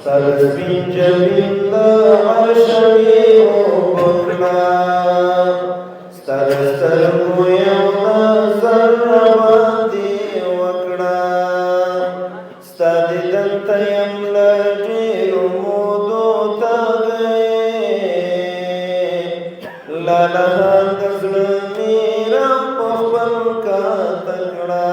سرسبین جبین عرشوی او بکلا سترسترگو یو نظر باندی وکڑا ستا دیدن تیم لڈیر مودو تا گئے لالہان دزل میرم پخبل کا تکڑا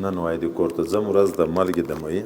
نن وای د کور ته ځم ورځ د مالګې د مې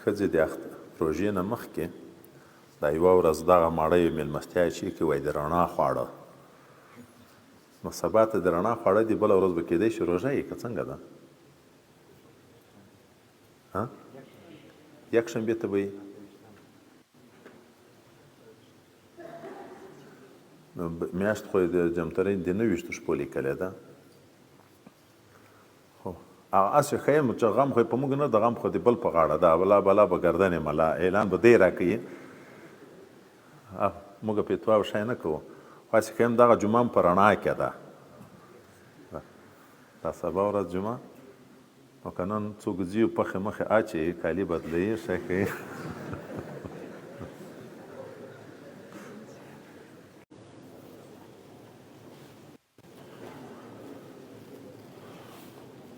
ښځې د روژې نه مخکې دا یوه ورځ دغه ماړه یې مېلمستیا چې کې وایي د رڼا خواړه، نو سبا ته د رڼا خواړه دي، بله ورځ به کېدی شي روژه یې که څنګه ده؟ یکشنبې ته به یې میاشت خو یې د جمترۍ د 29 شپو لیکلې ده. خو هسې ښه یم چې غم خو یې په موږ نه د غم خو د بل په غاړه ده، بلا بلا به ګردنې ملا اعلان به دی راکوي، موږ پیتوا او شی نه کوو. خو هسې ښه یم دغه جمعه هم په رڼا کې ده، دا سبا ورځ جمعه، نو که نن څوک ځي پخې مخې اچوي کالي بدلوي ښه کوي.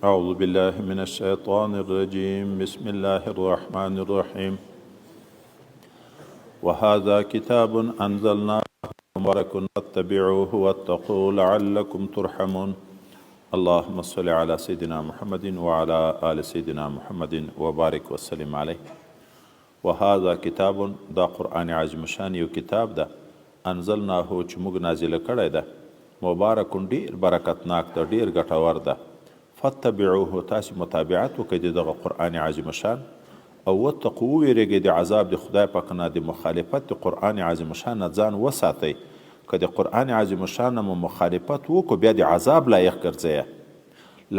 أعوذ بالله من الشيطان الرجيم بسم الله الرحمن الرحيم وهذا كتاب أنزلناه مبارك فاتبعوه واتقوا لعلكم ترحمون اللهم صل على سيدنا محمد وعلى آل سيدنا محمد وبارك وسلم عليه. وهذا كتاب دا قرآن عظیم شان یو کتاب ده انزلناه چې موږ نازله کړی ده مبارک ډېر برکتناک ده ډېر ګټور ده فتبعوه تاسې متابعت وکړئ د دغه قرآن عظیم شان او واتقوا وویرېږئ د عذاب د خدای پاک نه د مخالفت د قرآن عظیم شان نه ځان وساتئ که د قرآن عظیم شان نه مو مخالفت وکړو بیا د عذاب لایق ګرځئ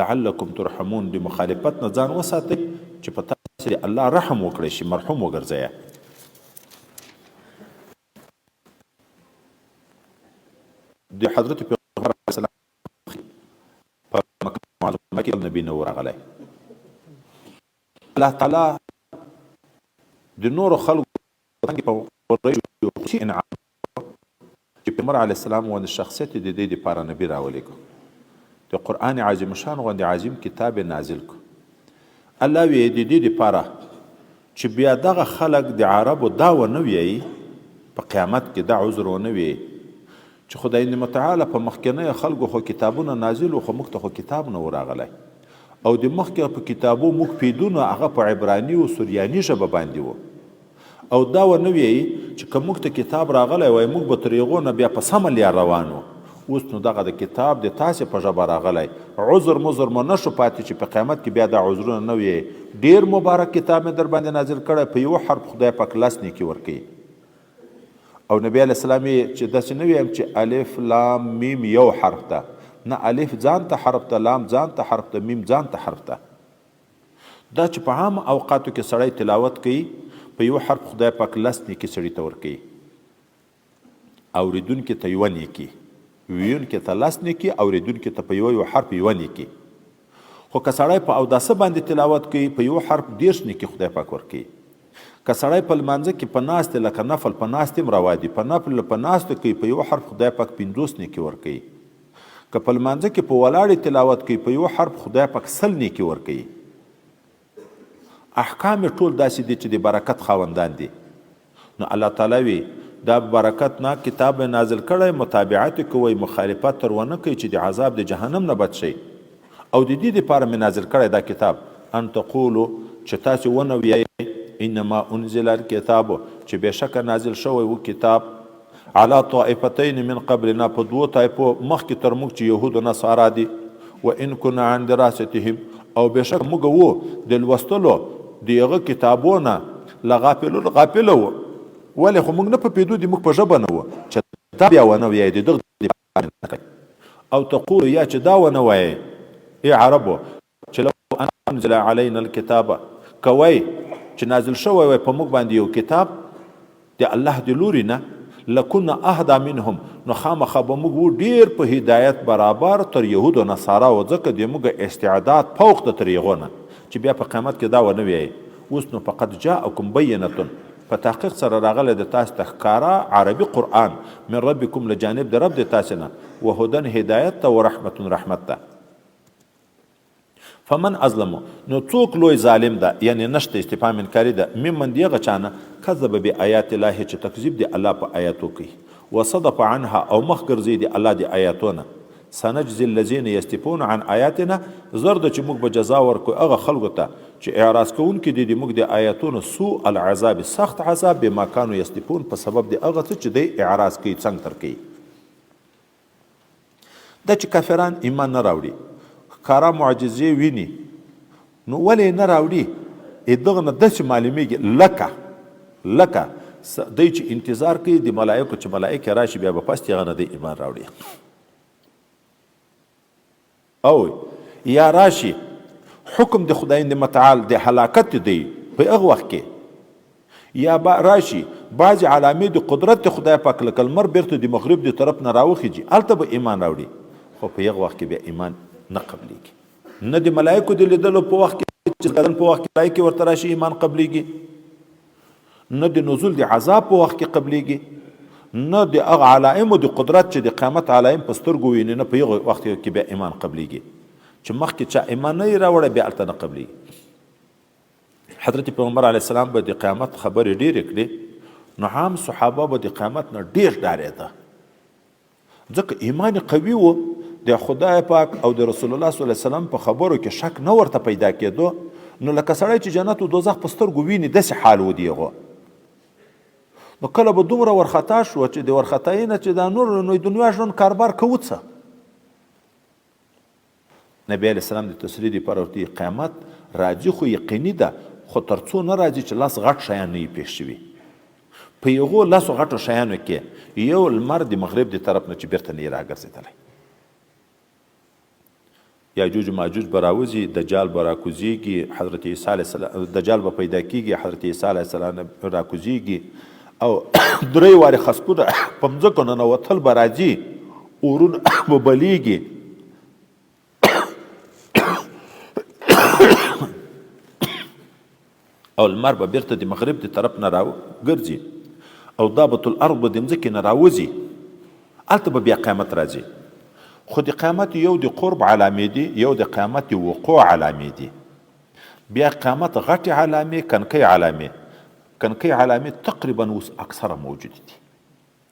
لعلکم ترحمون د مخالفت نه ځان وساتئ چې په تاسې د الله رحم وکړی شي مرحوم وګرځئ. د حضرت پیغمبر علیه السلام په مکه معظمه کې نبی نو راغلی الله تعالی د نورو خلکو په قریشو انعام چې پیغمبر علیه السلام غوندې شخصیت د دې دپاره نبي راولېږه د قرآن عظیم شان غوندې عظیم کتاب یې نازل کړو. الله وی د دې دپاره چې بیا دغه خلک د عربو دا ونه ویایي په قیامت کې دا عذر ونه ویایي چې خدای متعالی په مخکینیو خلکو خو کتابونه نازل وو خو موږ ته خو کتاب نه و راغلی او د مخکې په کتابو موږ پیدونه هغه په عبراني او سوریاني ژبه باندې وو او دا ونه ویایي چې که موږ ته کتاب راغلی وای موږ به تر هغو نه بیا په سمه لار روان وو. اوس نو دغه د کتاب د تاسې په ژبه راغلی عذر مزر مو نه شو پاتې چې په قیامت کې بیا دا عذرونه نه ویایي. ډېر مبارک کتاب مې در باندې نازل کړی په یو حرف خدای پاک لس نیکي ورکوي او نبی علیه السلام چې داسې نه ویم چې الف لام میم یو حرف ده نه الف ځان ته حرف ده لام ځان ته حرف ده میم ځان ته حرف ده. دا چې په عام اوقاتو کې سړی تلاوت کوي په یو حرف خدای پاک لس نیکي سړي ته ورکوي اورېدونکي ته یوه نیکي ویونکي ته لس نیکي اورېدونکي ته په یو حرف یوه نیکي. خو که سړی په اوداسه باندې تلاوت کوي په یو حرف 10 نیکي خدای پاک ورکوي. که سړی په لمانځه کې په ناستې لکه نفل په ناستې هم روا دي په نفل په ناستو کوي په یو حرف خدای پاک 50 نیکي ورکوي. که په لمانځه کې په ولاړې تلاوت کوي په یو حرف خدای پاک 100 نیکي ورکوي. احکام ټول داسې دي چې د برکت خاوندان دي. نو الله تعالی وی دا برکت نه کتاب نازل کړی متابعت کوئ مخالفت تر ونه کوي چې د عذاب د جهنم نه بچ شئ او د دې دپاره مې نازل کړی دا کتاب ان تقولو چې تاسې ونه ویایئ انما انزل الكتاب چې بېشکه نازل شوی و کتاب علی طائفتین من قبلنا په دوو طایفو مخکې تر موږ چې یهود و نصارا دي و ان کنا عن دراستهم او بېشکه موږ وو د لوستلو د هغه کتابونه غافله وو ولې خو موږ نه پوهېدو د موږ په ژبه نه وو چې دا بیا ونه ویایئ د دغه او تقولو یا چې دا ونه وایئ ای عربو چې لو انزل علینا الکتاب کوئ چې نازل شوی وای په موږ باندې یو کتاب د الله د لوري نه لکنا اهدا منهم نو خامخا به موږ ډېر په هدایت برابر تر یهود و نصارا و ځکه د موږ استعداد فوق د تر هغو نه چې بیا په قیامت کې دا ونه ویایي. اوس نو فقد جاءکم بینة په تحقیق سره راغلی د تاسو ته ښکاره عربي قرآن من ربکم له جانب د رب د تاسې نه وهدن هدایت ته ورحمت رحمت ته. فمن ازلمو نو څوک لوی ظالم ده یعنی نشته استفهام انکاري ده ممن دی هغه چانه کذب بآیات الله چې تکذیب دی الله په آیاتو کوي وصدف عنها او مخ ګرځي دی الله دی آیاتونه سنجزي الذين يستفون عن آیاتنا زرد چې موږ به جزا ورکو هغه خلکو ته چې اعراض کوونکي دي موږ د آیاتونو سوء العذاب سخت عذاب بما کانوا یستفون په سبب د هغه څه چې دی اعراض کوي څنګ تر کوي دا چې کافران ایمان نه راوړي ښکارا معجزې ویني نو ولې نه راوړي دغه نه داسې معلومیږي لکه دی چې انتظار کوي د ملایکو چې ملایکې راشي بیا به پس هغه نه دی ایمان راوړي او یا راشي حکم د خدای متعال د هلاکت دی په هغه وخت کې یا راشي بعضې علامې د قدرت د خدای پاک لکه لمر بیرته د مغرب د طرف نه راوخیږي هلته به ایمان راوړي خو په هغه وخت کې بیا ایمان نه قبلیږي نه د ملایکو د لیدلو په وخت کې چې په وخت کې ملایکې ورته راشي ایمان قبلیږي نه د نزول د عذاب په وخت کې قبلیږي نه د هغه علائمو د قدرت چې د قیامت علائم په سترګو ویني نه په هغه وخت کې بیا ایمان قبلیږي چې مخکې چا ایمان نه راوړی بیا هلته نه قبلیږي حضرت پیغمبر علیه السلام به د قیامت خبرې ډېرې کړې نو عام صحابه به د قیامت نه ډېر ډارېده ځکه ایمان قوي و د خدای پاک او د رسول الله صلی الله علیه وسلم په خبرو کې شک نه ورته پیدا کېدو نو لکه سړی چې جنت و دوزخ په سترګو ویني داسې حال و د هغو نو کله به دومره ورخطا شو چې د ورخطایي نه چې دا نور نو دنیا ژوند کاربار کوو څه نبی علیه السلام د تسلي دپاره ورته قیامت راځي خو یقیني ده خو تر څو نه راځي چې لاس غټ شیان نه وي پېښ شوي په یغو لاسو غټو شیانو کې یو لمر د مغرب د طرف نه چې بیرته نه یې راګرځېدلی یاجوج ماجوج به راوځي دجال به راکوزیږي حضرت عیسی علیه السلام دجال به پیدا کیږي حضرت عیسی علیه السلام راکوزیږي او درې وارې خسپونه په مځکو ننوتل به راځي اورونه به بلیږي او لمر به بیرته د مغرب د طرف نه راګرځي او دابة الارض به د مځکې نه راوځي هلته به بیا قیامت راځي خو د قیامت یو د قرب علامې دي یو د قیامت وقوع علامې دي بیا قیامت غټې علامې کنکۍ علامې تقریبا اوس اکثره موجود دي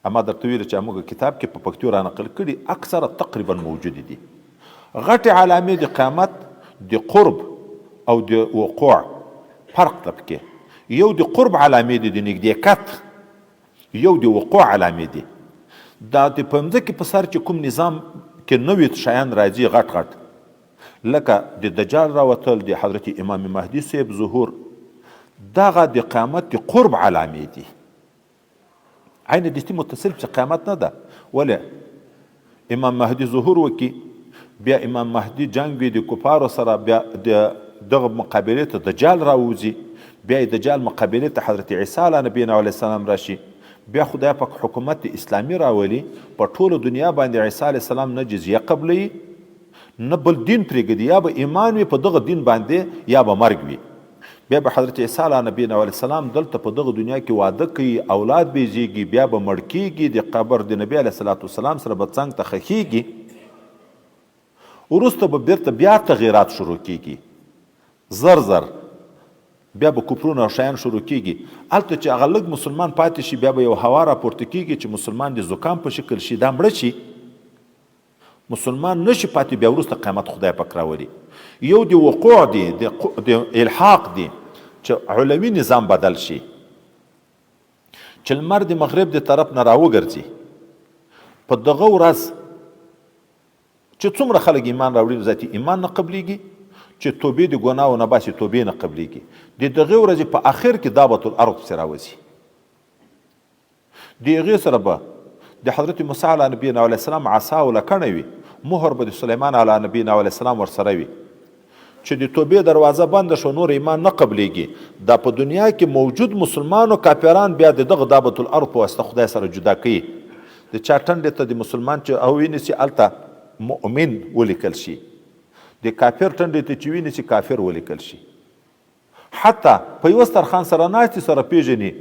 اما درته ویل چې موږ کتاب کې په پښتو را نقل کړي اکثره تقریبا موجود دي غټې علامې د قیامت د قرب او د وقوع فرق ته پکې یو د قرب علامې دي د نږدېکت یو د وقوع علامې دي دا د په مځکې په سر چې کوم نظام کې نوي شیان راځي غټ لکه د دجال راوتل د حضرت امام مهدي صاحب ظهور دغه د قیامت د قرب علامې دي عین دستي متصل چې قیامت نه ده ولې امام مهدي ظهور وکي بیا امام مهدي جنگ وي د کفارو سره بیا دغه مقابلې ته دجال راوځي بیا دجال مقابلې ته حضرت عیسی علیه نبینا علیه السلام راشي بیا خدای پاک حکومت اسلامی راولي په ټوله دنیا باندې عیسی علیه السلام نه جزیه قبلوي نه بل دین پرېږدي یا به ایمان وي په دغه دین باندې یا به مرګ وي بیا به حضرت عیسی علیه نبینا علیه السلام دلته په دغه دنیا کې واده کوي اولاد به زیږي بیا به مړ کیږي د قبر د نبی علیه الصلاة والسلام سره به څنګ ته ښخیږي وروسته به بیرته بیا تغییرات شروع کیږي زر بیا به کفرونه او شیان شروع کیږي هلته چې هغه لږ مسلمان پاتې شي بیا به یو هوا راپورته کیږي چې مسلمان د زکام په شکل شي دا مړه شي مسلمان نشي پاتې بیا وروسته قیامت خدای پاک راولي یو د وقوع دی د الحاق دی چې علوي نظام بدل شي چې لمر د مغرب د طرف نه راوګرځي په دغه ورځ چې څومره خلک ایمان راوړي ذاتي ایمان نه قبلیږي چې توبې د ګناهو نه باسي توبې نه قبلیږي د دغه ورځې په آخر کې دابة الارض پسې راوځي د هغې سره به د حضرت موسی علیه نبینا علیه السلام عصا او لکڼه وي مهر به د سلیمان علیه نبینا علیه السلام ورسره وي چې د توبې دروازه بنده شو نور ایمان نه قبلیږي دا په دنیا کې موجود مسلمان او کافران بیا د دغه دابة الارض په واسطه خدای سره جدا کوي د چا ټنډې ته د مسلمان چې او وینیسي هلته مؤمن ولیکل شي د کافر ټنډې ته چې وینیسي کافر ولیکل شي حتی په یوه سترخان سره ناستې سره پیژني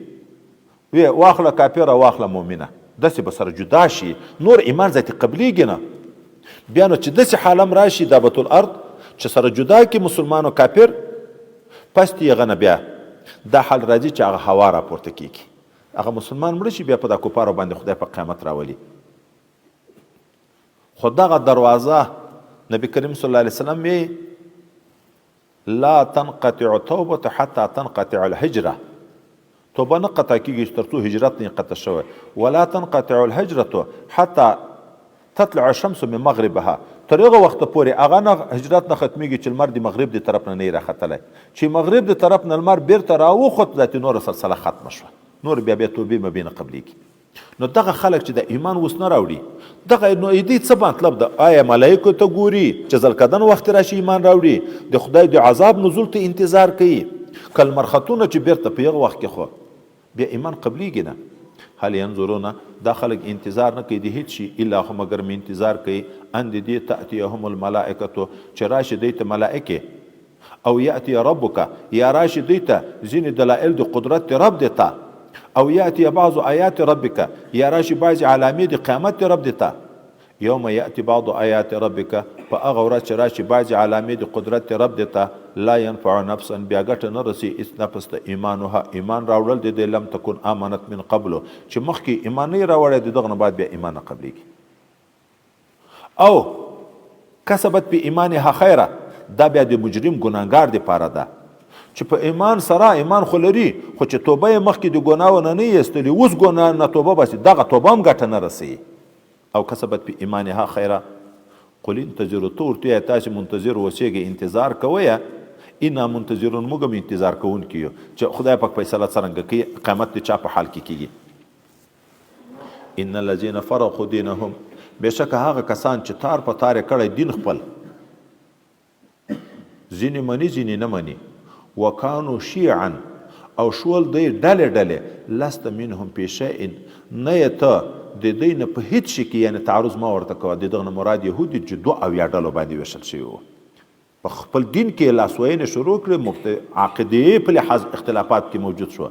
وی واخله کافره واخله مؤمنه داسې به سره جدا شي نور ایمان ذاتي قبلیږي نه بیا نو چې داسې حالم راشي دابة الارض چې سره جدا کی مسلمان او کافر پس یې غنه بیا دا حال راځي چې هغه هوا راپورته کیږي هغه مسلمان مړ شي بیا په دا کفارو باندې خدای په قیامت راولي خو دغه دروازه نبی کریم صلی الله علیه وسلم یې لا تنقطع توبه حتى تنقطع الهجره، توبه نه قطع کیږي تر څو هجرت نه قطع شوی. ولا تنقطع الهجره حتى تطلع الشمس من مغربها، تر هغه وخت پورې هغه نه هجرت نه ختمیږي چې لمر د مغرب د طرف نه راختلی، چې مغرب د طرف نه لمر بیرته راوخوت ذاتي نور سلسله ختمه شوه، نور بیا توبې مبینه قبلیږي. نو دغه خلک چې د ایمان اوس نه راوړي دغه نو دې څه مطلب ده؟ آیا ملایکو ته ګوري چې ځلکدن وخت راشي ایمان راوړي، د خدای د عذاب نزول ته انتظار کوي، کل مرختونه چې بیرته په یغه وخت کې خو بیا ایمان قبلیږي نه. هل ينظرون دا خلق انتظار نه کوي د هیڅ شي الا هم مگر می انتظار کوي ان دې تاتيهم الملائکه چې راشي دیت ملائکه او یاتي ربک یا راشي دیت زین دلائل د قدرت رب دیتا او یاتي بعض آیات ربک یا راشي بعض علامې د قیامت رب دیتا. یوم یاتي بعض آیات ربک فاغور چې راشي بعض علامې د قدرت رب دیتا لا ينفع نفسا بیا ګټه نه رسي اس نفس ته ایمانها ایمان راوړل د لم تكن امنت من قبل چې مخکې ایمان نه راوړل دغه نه بعد بیا ایمان قبليږي. او کسبت په ایمانها خیره دا بیا د مجرم ګناګار دی پاره ده چې په ایمان سره ایمان خلري خو چې توبه مخکې د ګناونه نه یستلی اوس ګنا نه توبه بس دغه توبه هم ګټه نه رسي. او کسبت په ایمانها خیره قل انتظروا تورته تاسو منتظر اوسئ انتظار کوئ اینا منتظرون موږ انتظار کوون کیو چې خدای پاک فیصله څنګه کوي قیامت د چا په حال کې کیږي. ان الذين فرقوا دينهم بشک هغه کسان چې تار په تار کړي دین خپل ځینې مني ځینې نه مني وکانو شیعا او شول دی ډلې ډلې لست منهم په شیء نه ته د دې نه په هیڅ شي کې یعنی تعرض ما ورته کوه د دغه مراد يهودي چې دوه او یا ډلو باندې وشل شوی وو په خپل دین کې لاسوینه شروع کړې عقیدې په لحاظ اختلافات کې موجود شو.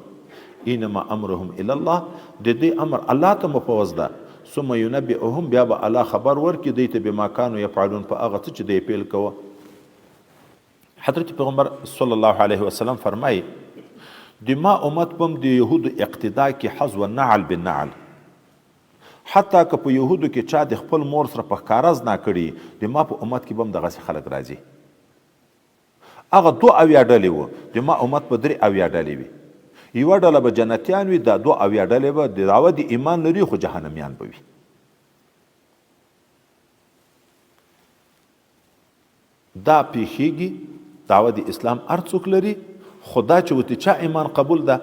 انما امرهم الى الله د دې امر الله ته مفوض ده ثم ينبئهم بیا به الله خبر ورکړي دوی ته بما كانوا يفعلون په هغه څه چې دوی پیل کوه. حضرت پیغمبر صلی الله علیه وسلم فرمایي د ما امت بم د یهودو اقتدا کې حظ و نعل بالنعل حتی که په یهودو کې چا د خپل مور سره په ښکاره زنا کړي د ما په امت کې بم دغسې خلک راځي. هغه 2 اویا ډلې وو د ما امت په 3 اویا ډلې وي. یوه ډله به جنتیان وي دا 2 اویا ډلې به د دعوه د ایمان لري خو جهنمیان به وي. دا پیښیږي دعوه د اسلام هر څوک لري خدا چې ورته چا ایمان قبول ده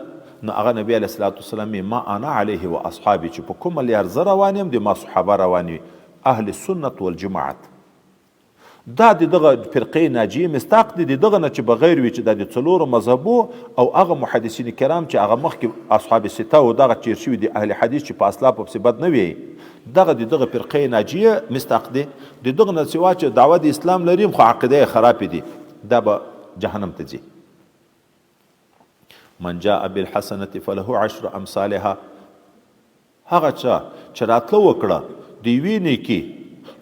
نو هغه نبی علیه الصلاة والسلام ما انا علیه و اصحابي چې په کومه لار زه روان یم د ما صحابه روان وي اهل سنت والجماعت. دا دغه فرقې ناجیه مستاق دي دغه نه چې بغیر وي چې د 4 مذهبو او هغه محدثین کرام چې هغه مخکې اصحاب سته او دغه چیر شوي دي اهل حدیث چې په اصلا په بد نه وي دغه فرقې ناجیه مستاق دي دغه نه سوا چې دعوه د اسلام لري خو عقیده خراب دي دا به جهنم ته ځي. من جاء بالحسنه فله 10 امثالها هغه چې راتلو وکړه دی ویني کې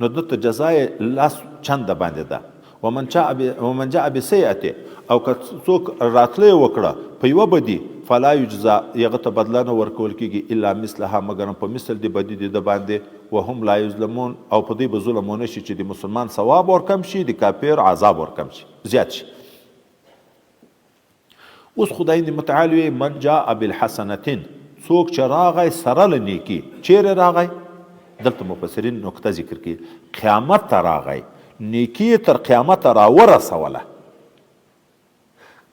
نو دته جزای لاس چند باندې ده. ومن جاء بسیئه او که څوک راتلې وکړه په یوه بدي فلا یجزا یغه ته بدله نه ورکول کېږي الا مثلها مګر په مثل د بدي د باندې وهم لا یظلمون او په دې به ظلم ونه شي چې د مسلمان ثواب ورکم شي د کافر عذاب ورکم شي زیات شي. اوس خدای دې متعال وي من جاء بالحسنتين څوک چې راغی سره له نیکي چیرې راغی دلته مفسرین نقطه ذکر کړي قیامت ته راغی نیکی تر قیامت را ورسوله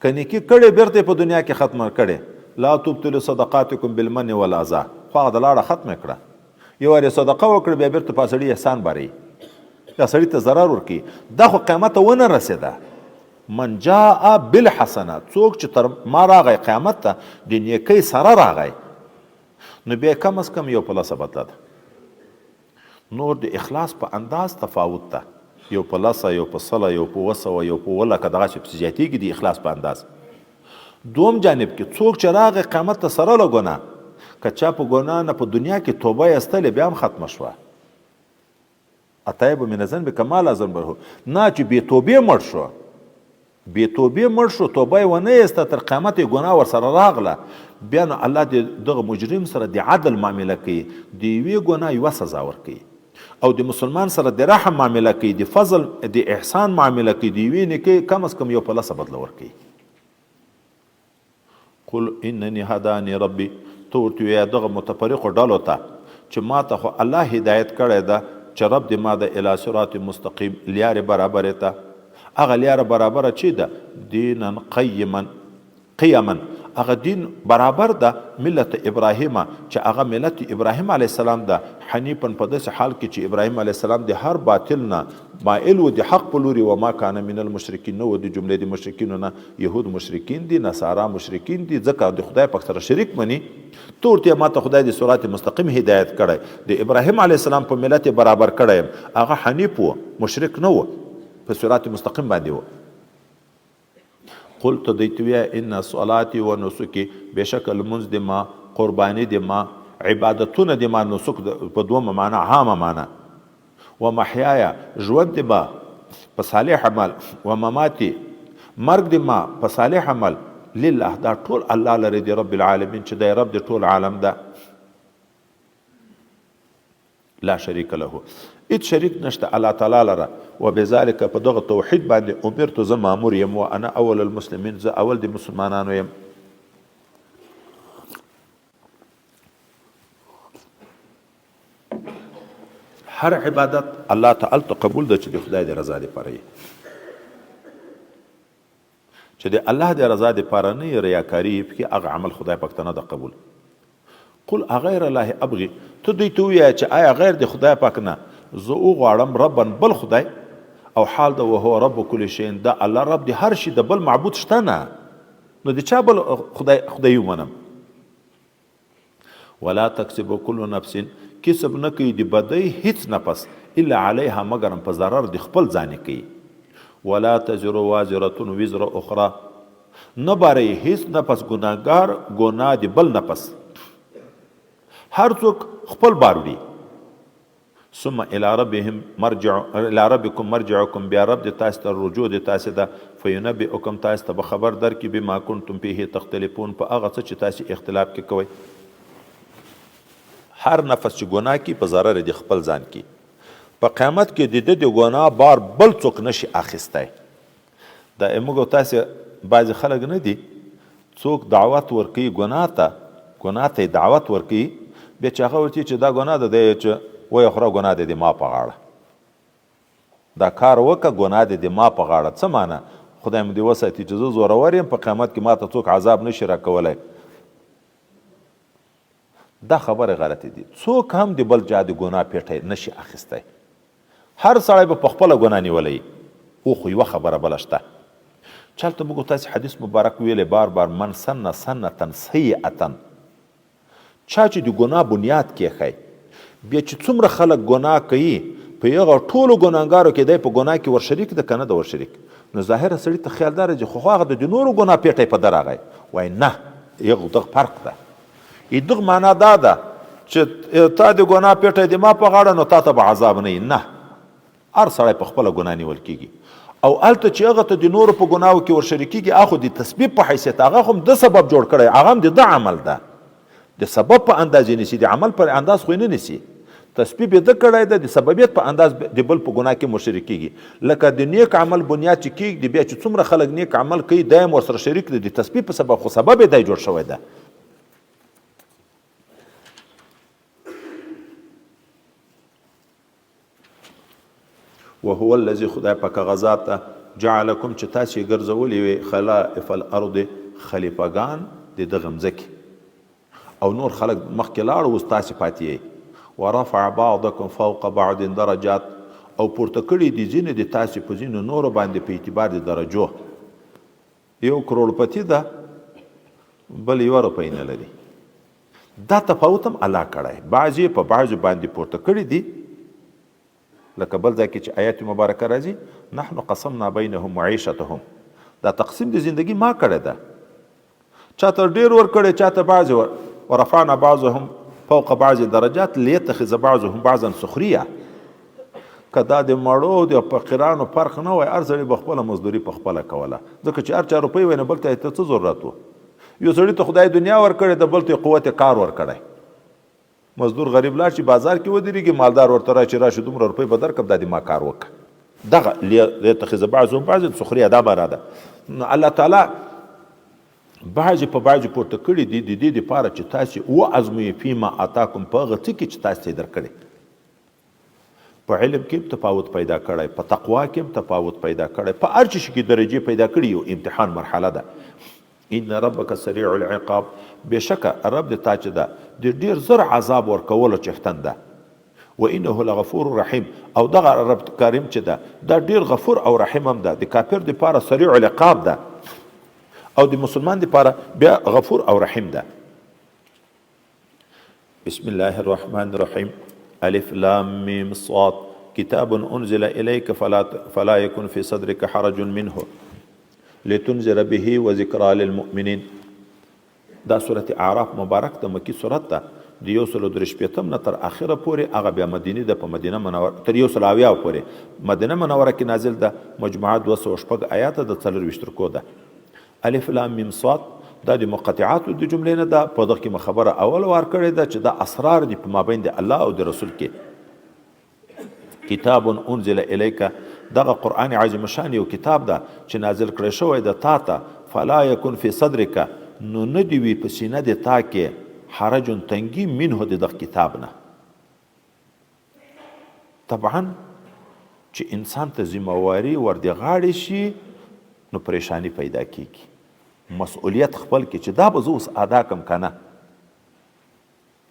که نیکی کړي بیرته په دنیا کې ختمه کړي لا تبطلوا صدقاتکم بالمن والاذى خو هغه د لاړه ختمه کړه یو وارې صدقه وکړه بیا بیرته په سړي احسان باري یا سړي ته ضرر ورکي دا خو قیامت ته ونه رسېده. من جاء بالحسنات څوک چې تر ما راغی قیامت ته د نیکۍ سره راغی نو بیا کم از کم یو پلسه بدله ده. نور د اخلاص په انداز تفاوت ده یو په لسه یو په سله یو په وسوه یو په ولکه دغه چې پسې زیاتېږي د اخلاص په انداز. دوم جانب کې څوک چې راغی قیامت ته سره له ګناه که چا په ګناه نه په دنیا کې توبه ایستلې بیا هم ختمه شوه اتایب من الذنب کما لا ذنب له نه چې بې توبې مړ شو بې توبې مړ شو توبه یې ونه ایسته تر قیامت یې ګناه ورسره راغله بیا نو الله دغه مجرم سره د عدل معامله کوي د یوې ګناه یوه سزا ورکوي او د مسلمان سره د رحم معامله کوي، د فضل د احسان معامله کوي، د یوې نیکۍ کم از کم یو په لسه بدله ورکوي. قل انني هداني ربي، ته ورته ووایه دغه متفرقو ډلو ته چې ما ته خو الله هدایت کړی ده چې رب دې ما د الی صراط مستقیم لیارې برابرې ته. هغه لیاره برابره چې ده دینا قیما هغه دین برابر ده ملت ابراهیم چې هغه ملت ابراهیم علیه السلام ده، حنیفا په داسې حال کې چې ابراهیم علیه السلام د هر باطل نه مائل و د حق په لوري، و ما کان من المشرکین، نه و د جملې د مشرکینو نه. یهود مشرکین دي، نصارا مشرکین دي، ځکه د خدای پاک سره شریک مني. تو ورته ما ته خدای د صراط مستقیم هدایت کړی، د ابراهیم علیه السلام په ملت برابر کړی، هغه حنیف و، مشرک نه و، په صراط مستقیم باندې و. قلت دیت ویا ان صلاتي و نسکی، بشک لمونځ د ما، قربانی د ما، عبادتونه د ما، نسک په دومه معنا عامه معنا، و محیای ژوند د ما په صالح عمل، و مماتي مرګ د ما په صالح عمل، لله دا ټول الله لري دی رب العالمین چې دی رب د ټول عالم ده، لا شریک له، هیڅ شریک نشته الله تعالی لره. وبذلک په دغه توحید باندې امرت زه مامور یم، و انا اول المسلمین، زه اول د مسلمانانو یم. هر عبادت الله تعالی ته قبول ده چې د خدای د رضا لپاره وي، چې د الله د رضا لپاره نه وي، ریاکاري پکې، هغه عمل خدای پاک ته نه ده قبول. قل اغیر الله ابغي، ته دوی ته ووایه چې آیا غیر د خدای پاک نه زه وغواړم ربا بل خدای، او حال ده وهو رب کل شیء، دا الله رب د هر شي، د بل معبود شته نه، نو د چا بل خدای ومنم. ولا تکسب کل نفس، کسب نه کوي د بدۍ هیڅ نفس، الا علیها مګرم په ضرر د خپل ځان کوي. ولا تزر وازره وزر اخرى، نه باري هیڅ نفس ګناهګار ګناه د بل نفس، هر څوک خپل بار وړي. ثم الى ربكم مرجعكم، بیا رب د تاسو ته رجوع د تاسو ده، فینبئکم تاسو ته به خبر درکړي بما کنتم فيه تختلفون، په هغه څه چې تاسو اختلاف کې کوئ. هر نفس چې ګناه کوي په ضرر د خپل ځان کوي، په قیامت کې د د ګناه بار بل څوک نشي اخیستی. دا موږ تاسو بعضې خلک نه دي، څوک دعوت ورکوي ګناه ته دعوت ورکوي، بیا چې هغه ورته چې دا ګناه ده، دی چې وایي خوره ګناه دی د ما په غاړه، دا کار وکړه ګناه دی د ما په غاړه. څه معنا؟ خدای مو دې وساتي چې زه زورور یم، په قیامت کې ما ته څوک عذاب نشي راکولی. دا خبره غلطه دي. څوک هم د بل چا د ګناه پیټی نشي اخیستی، هر سړی به په خپله ګناه نیولی. او خو یوه خبره بله شته، چلته موږ تاسې حدیث مبارک ویلی بار بار، من سن سنتا سیئتا، چا چې د ګناه بنیاد کیښی، بیا چې څومره خلک ګناه کوي، په هغه ټولو ګناهګارو کې دی په ګناه کې ورشریک ده که نه ده ورشریک، نو ظاهره سړي ته خیال داره چې خو هغه د نورو ګناه پیټی په ده راغی. وایي نه، یو دغه فرق ده. دغه معنا دا ده چې تا د ګناه پیټی د ما په غاړه، نو تا ته به عذاب نه وي. نه، هر سړی په خپله ګناه نیول کېږي، او هلته چې هغه ته د نورو په ګناهو کې ورشریکېږي، هغه خو د تسبیب په حیثیت، هغه خو د سبب جوړ کړی، هغه هم د ده عمل ده، د سبب په انداز یې نیسي، د عمل پر انداز خو یې نه نیسي. تسبیب یې ده کړی ده، د سببیت په انداز د بل په ګناه کې مشرکېږي. لکه د نیک عمل بنیاد چې کېږدي، بیا چې څومره خلک نیک عمل کوي، دا هم ورسره شریک دی د تسبیب په سبب، خو سبب یې دی جوړ شوی ده. وهو الذي، خدای پاک غذا ته، جعلکم چې تاسې یې ګرځولي وي، خلائف الارض، خلیفګان د دغه مځکې، او نور خلک مخکې لاړو، اوس تاسې پاتې یې. ورفع بعضکم فوق بعض درجات، او پورته کړي دي ځینې د تاسې په ځینو نورو باندې په اعتبار د درجو. یو کروڑپتی ده، بل 1 روپۍ نه لري. دا تفاوت هم الله کړی، بعضې په بعضو باندې پورته کړي دي، لکه بل ځای کې چې آیات مبارکه راځي، نحن قسمنا بینهم معیشتهم، دا تقسیم د زندگی ما کړی ده، چاته ډیر ورکړی، چاته بعضې ورفعنا بعضهم فوق بعض درجات لیتخذ بعضهم بعضا سخریه. که دا د مړو د فقیرانو فرق نه وای، هر سړي به خپله مزدوري په خپله کوله، ځکه چې هر چا روپۍ وای، نه بل ته څه ضرورت و. یو سړي ته خدای دنیا ورکړې ده، بل ته قوت کار ورکړی، مزدور غریب لاړ شي بازار کې ودرېږي مالدار ورته راشي راشه دومره روپۍ به درکړم دا دې ما کار وکړه دغه لیتخذ بعضهم بعضا سخریه دا معنا ده نو الله تعالی بعضې په بعضې پورته کړي دي د دې دپاره چې تاسې وازمویې فیما اتاکم په هغه څه کې چې تاسې ته یې درکړی په علم کې هم تفاوت پیدا کړی په تقوا کې هم تفاوت پیدا کړی په هر چیز کې درجې پیدا کړي یو امتحان مرحله ده ان ربک سریع العقاب بېشکه رب د تا چې ده د ډېر زر عذاب ورکولو څښتن ده و انه لغفور رحیم او دغه رب کریم چې ده دا ډېر غفور او رحیم هم ده د کافر دپاره سریع العقاب ده او د مسلمان دپاره بیا غفور او رحیم ده بسم الله الرحمن الرحیم الف لام میم صاد کتاب انزل الیک فلا یکن فی صدرک حرج منه لتنذر به وذکرى للمؤمنین دا سورة اعراف مبارک د مکی سورت ده د 135 نه تر اخره پورې هغه بیا مدینه ده په مدینه منوره تر 120 پورې مدینه منوره کې نازل ده مجموعه 206 آیات د 24 رکوع ده الف لام میم صاد دا د مقطعات د جملې نه ده په دغه کې خبره اول وار کړې ده چې دا اسرار دي په مابین د الله او د رسول کې کتاب انزل الیک دغه قرآن عظیم شان یو کتاب ده چې نازل کړی شوی د تا ته فلا یکن فی صدرک نو نه دی وي په سینه د تا کې حرج تنګي منه د دغه کتاب نه طبعا چې انسان ته ذمہواری ور د غاړې شي نو پریشانی پیدا کیږي مسئولیت خپل کې چې دا به زه اوس ادا کم کنه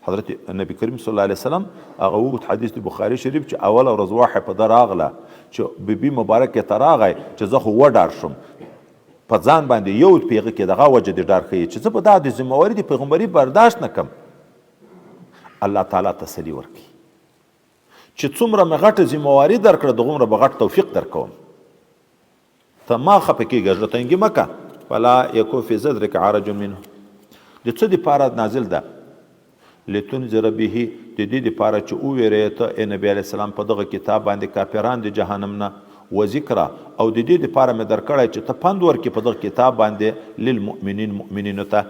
حضرت نبی کریم صلی الله علیه وسلم هغه وګت حدیث د بخاری شریف چې اول ورځ واحه په در راغله چې بیبي مبارکه ته راغی چې زه خو وډار شم په ځان باندې یو پیغه کې دغه وجه د ډار ښیي چې زه به دا د ذمہواري د پیغمبري برداشت نه کم الله تعالی تسلی ورکړي چې څومره مې غټه ذمہواري درکړه دغومره به غټ توفیق درکوم ته ما خفه کېږه زړه تنګي مه که فلا یکو فی صدرک حرج منه د څه دپاره نازل ده لتنذر به د دې دپاره چې وویرې ته ای نبی علیه السلام په دغه کتاب باندې کافران د جهنم نه و ذکره او د دې دپاره مې درکړی چې ته پند ورکړې په دغه کتاب باندې للمؤمنین مؤمنینو ته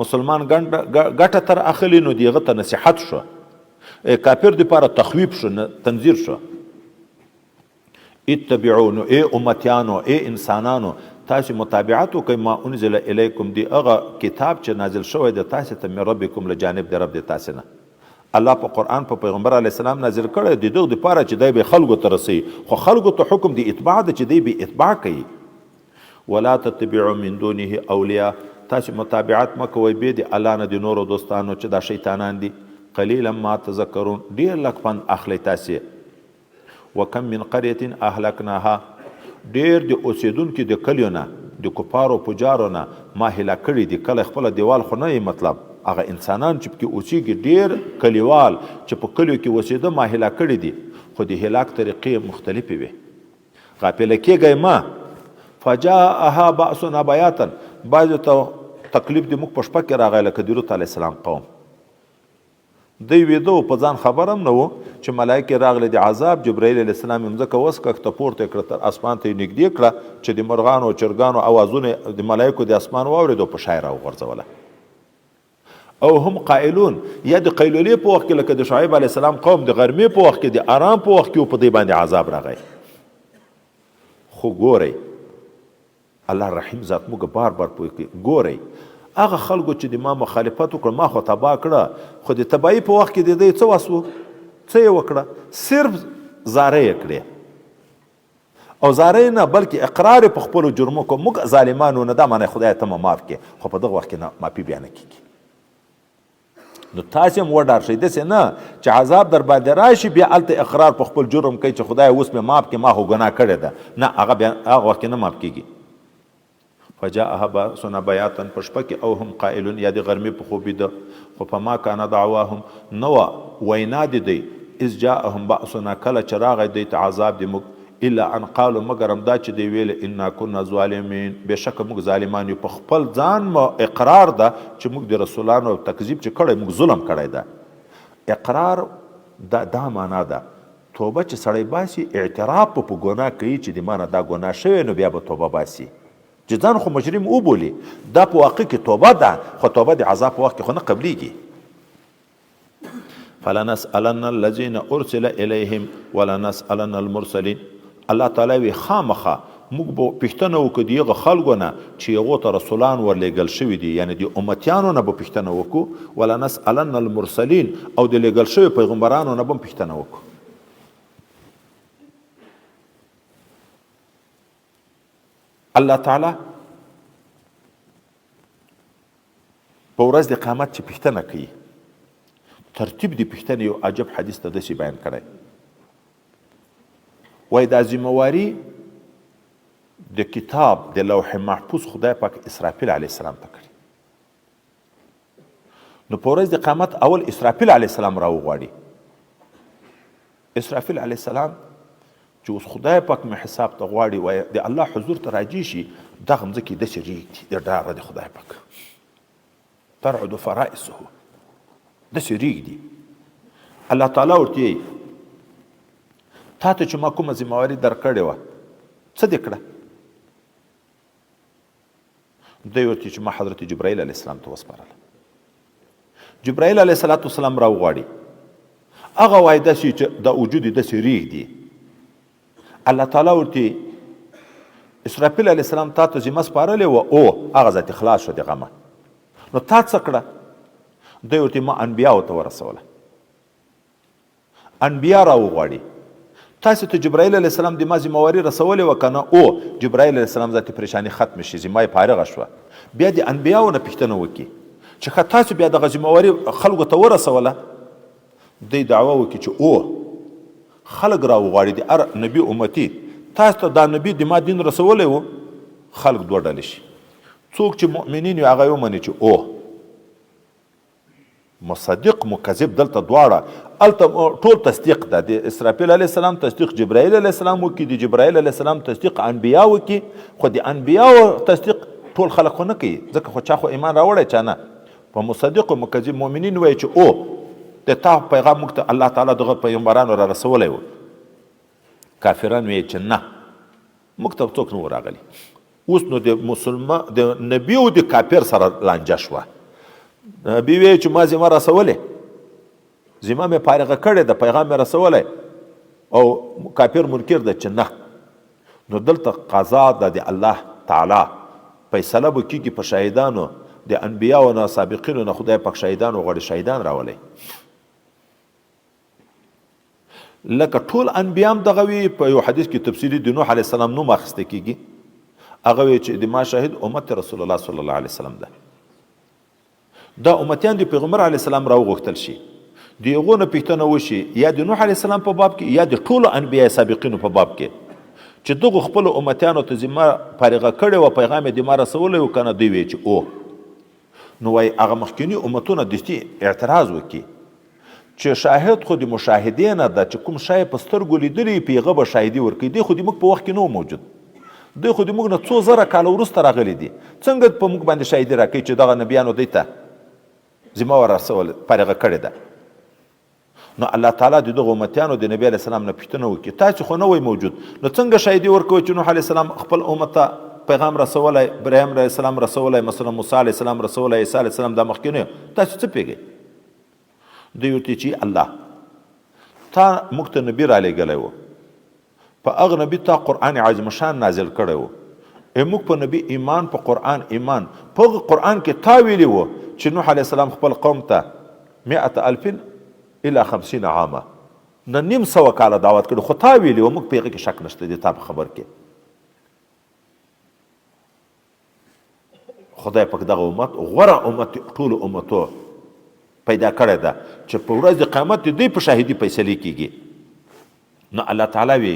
مسلمان ګټه تر اخلي نو د هغه ته نصیحت شو کافر دپاره تخویب شو تنذیر شو اتبعوا نو ای امتیانو ای انسانانو تاسو متابعت وکئ ما انزل الیکم دی هغه کتاب چې نازل شوی د تاسو ته من ربکم له جانب د رب د تاسو نه الله په قرآن په پیغمبر علیه السلام نازل کړی د دغه دپاره چې دی به خلکو ته رسوي خو خلکو ته حکم د اتباع ده چې دی به اتباع کوي ولا تتبعوا من دونه اولیاء تاسو متابعت مه کوئ بې د الله نه د نورو دوستانو چې دا شیطانان دي قلیلا ما تذکرون ډېر لږ پند اخلئ تاسې وکم من قریة اهلکناها ډېر د اوسېدونکي د کلیو نه د کفارو پجارو نه ما هله کړي دي کله خپله دیوال خو نه مطلب هغه انسانان چې پکې اوسېږي ډېر کلیوال چې په کلیو کې اوسېده ما هله کړي دي خو د هلاک طریقې مختلفې وي غافله کېږئ ما فجاءها بأسنا بیاتا بعضو ته تکلیف د موږ په شپه کې راغی لکه د لوط علیه السلام قوم دی ویده په ځان خبر هم نه و چې ملایکې راغلې د عذاب جبرائیل علیه السلام یې مځکه وسکښته پورته کړه تر اسمان ته یې نږدې کړه چې د مرغانو او چرګانو اوازونه د ملایکو د اسمان واورېدو په شای راوغورځوله او هم قائلون یا د قیلولې په وخت کې لکه د شعیب علیه السلام قوم د غرمې په وخت کې د آرام په وخت کې په دې باندې عذاب راغی خو ګورئ الله رحیم ذات موږ بار بار پوه کوي ګورئ هغه خلکو چې د ما مخالفت وکړه ما خو تباه کړه خو د تباهي په وخت کې د دوی څه وس و څه یې وکړه صرف زاره یې کړې او زاره یې نه بلکې اقرار یې په خپلو جرمو کو موږ ظالمانو نه دا معنی خدای ته مه معاف کړې خو په دغه وخت کې نه معافي بیا نه کېږي نو تاسې هم وډار شئ داسې نه چې عذاب در باندې راشي بیا هلته اقرار په خپل جرم کوي چې خدای اوس مې معاف کړې ما خو ګناه کړې ده نه هغه بیا هغه وخت کې نه معاف کېږي فجاءها بأسنا بیاتا په شپه کې او هم قائلون یا د غرمې په خوبي ده خو فما کان دعواهم نو وینا د دی اذ جاءهم بأسنا کله چې راغی دوی ته عذاب د موږ الا ان قالوا مگر همدا چې دی ویل انا كنا ظالمین بېشکه موږ ظالمان یو په خپل ځان اقرار ده چې موږ د رسولانو تکذیب چې کړی موږ ظلم کړی ده اقرار دا معنا ده توبه چې سړی باسي اعتراف په ګناه کوي چې د مانه دا ګناه شوی نو بیا به توبه باسي چې ځان خو مجرم وبولي دا په واقع کې توبه ده خو توبه د عذاب په وخت کې خو نه قبلیږي فلنسألن الذين ارسل الیهم ولنسألن المرسلین. الله تعالی وی خامخه موږ به پوښتنه وکړو د هغه خلکو نه چې هغو ته رسولان ورلېږل شوي دي، یعنې د امتیانو نه به پوښتنه وکړو، ولنسألن المرسلین، او د لېږل شوي پیغمبرانو نه به هم پوښتنه وکړو. الله تعالی په ورځ د قیامت چې پوښتنه کوي، ترتیب د پوښتنې یو عجب حدیث ته داسې بیان کړی، وایي دا ذمهواري د کتاب د لوح محفوظ خدای پاک اسرافیل علیه السلام ته کړي. نو په ورځ د قیامت اول اسرافیل علیه السلام راوغواړي. اسرافیل علیه السلام چې اوس خدای پاک مې حساب ته غواړي، وایي د الله حضور ته راجع شي، دغه مځکې داسې رېږدي د ډاره د خدای پاک ترعد فرائسه، داسې رېږدي. الله تعالی ورته وایي تا ته چې ما کومه ذمهواري درکړې وه څه دې کړه؟ دی ورته چې ما حضرت جبرائیل علیه السلام ته وسپارله. جبرائیل علیه السلام راوغواړي، هغه وایي داسې چې دا وجود یې داسې رېږدي. الله تعالی ورته اسرافیل علیه السلام تا ته ذمه سپارلې وه، او هغه ذات خلاص شو د غمه، نو تا څه کړه؟ دی ورته ما انبیاو ته ورسوله. انبیا راوغواړي، تاسو ته جبرائیل علیه السلام د ما ذمهواري رسولې وه که نه؟ او جبرائیل علیه السلام ذاتې پریشاني ختم شي، ذمه یې فارغه شوه. بیا د انبیاو نه پوښتنه وکړي چې ښه تاسو بیا دغه ذمهواري خلکو ته ورسوله؟ دی دعوه وکړي چې او خلک راوغواړي د هر نبي امتي، تاسو ته دا نبي د ما دین رسولی و. خلک دوه ډلې شي، څوک چې مؤمنین وي هغه یې ومني چې او مصدق مکذب، دلته دواړه هلته ټول تصدیق ده، د اسرافیل علیه السلام تصدیق جبرائیل علیه السلام وکړي، د جبرائیل علیه السلام تصدیق انبیا وکړي، خو د انبیاو تصدیق ټول خلک خو نه کوي، ځکه خو چا خو ایمان راوړی چا نه. په مصدق و مکذب مؤمنین وایي چې او د تا پیغام موږ ته الله تعالی دغه پیغمبرانو را رسولی و. کافران وایي چې نه، موږ ته څوک نه و راغلی. اوس نو د مسلمان د نبي او د کافر سره لانجه شوه. نبي وایي چې ما ذمه رسولې، ذمه مې فارغه کړې ده، پیغام مې رسولی، او کافر منکر ده چې نه. نو دلته قضا ده د الله تعالی، فیصله به کېږي په شهیدانو، د انبیاو نه سابقینو نه خدای پاک شهیدان وغواړي، شهیدان راولي. لکه ټول انبیا هم دغه وي. په یو حدیث کې تفصیلي د نوح علیه السلام نوم اخیسته کېږي، هغه وی چې د ما شاهد امت رسول الله صلی الله علیه وسلم ده. دا امتیان د پیغمبر علیه السلام راوغوښتل شي، د هغو نه پوښتنه وشي یا د نوح علیه السلام په باب کې یا د ټولو انبیا سابقینو په باب کې چې دغو خپلو امتیانو ته ذمه فارغه کړې وه، پیغام یې د ما رسولی و که نه؟ دوی وایي چې او. نو وایي هغه مخکیني امتونه دستي اعتراض وکړي چې شاهد خو د مشاهدې نه ده، چې کوم شی په سترګو لیدلی په هغه به شاهدي ورکوي. دی خو د موږ په وخت کې نه و موجود، دوی خو د موږ نه څو زره کاله وروسته راغلي دي، څنګه په موږ باندې شاهدي راکوي چې دغه نبیانو دوی ته ذمه ورسول فارغه کړې ده؟ نو الله تعالی د دغو امتیانو د نبی علیه السلام نه پوښتنه وکړي، تاسو خو نه وئ موجود، نو څنګه شاهدي ورکوئ چې نوح علیه السلام خپل امت ته پیغام رسولی، ابراهیم علیه السلام رسولی، مثلا موسی علیه السلام رسولی، عیسی علیه السلام دا مخکینیو، تاسو څه پوهېږئ؟ دوی ورته چې الله تا موږ ته نبي رالیږلی و، په هغه نبي تا قرآن عظیم شان نازل کړی و، موږ په نبي ایمان، په قرآن ایمان، په هغه قرآن کې تا ویلي و چې نوح علیه السلام خپل قوم ته 100,000 الی 50 عامه، نه 900 کاله دعوت کړي، خو تا ویلي و، موږ په هغه کې شک نشته دی، تا په خبر کې. خدای پاک دغه امت غوره امت ټولو امتو پیدا کړی ده چې په ورځ د قیامت د دوی په شاهدي فیصلې کېږي. نو الله تعالی وی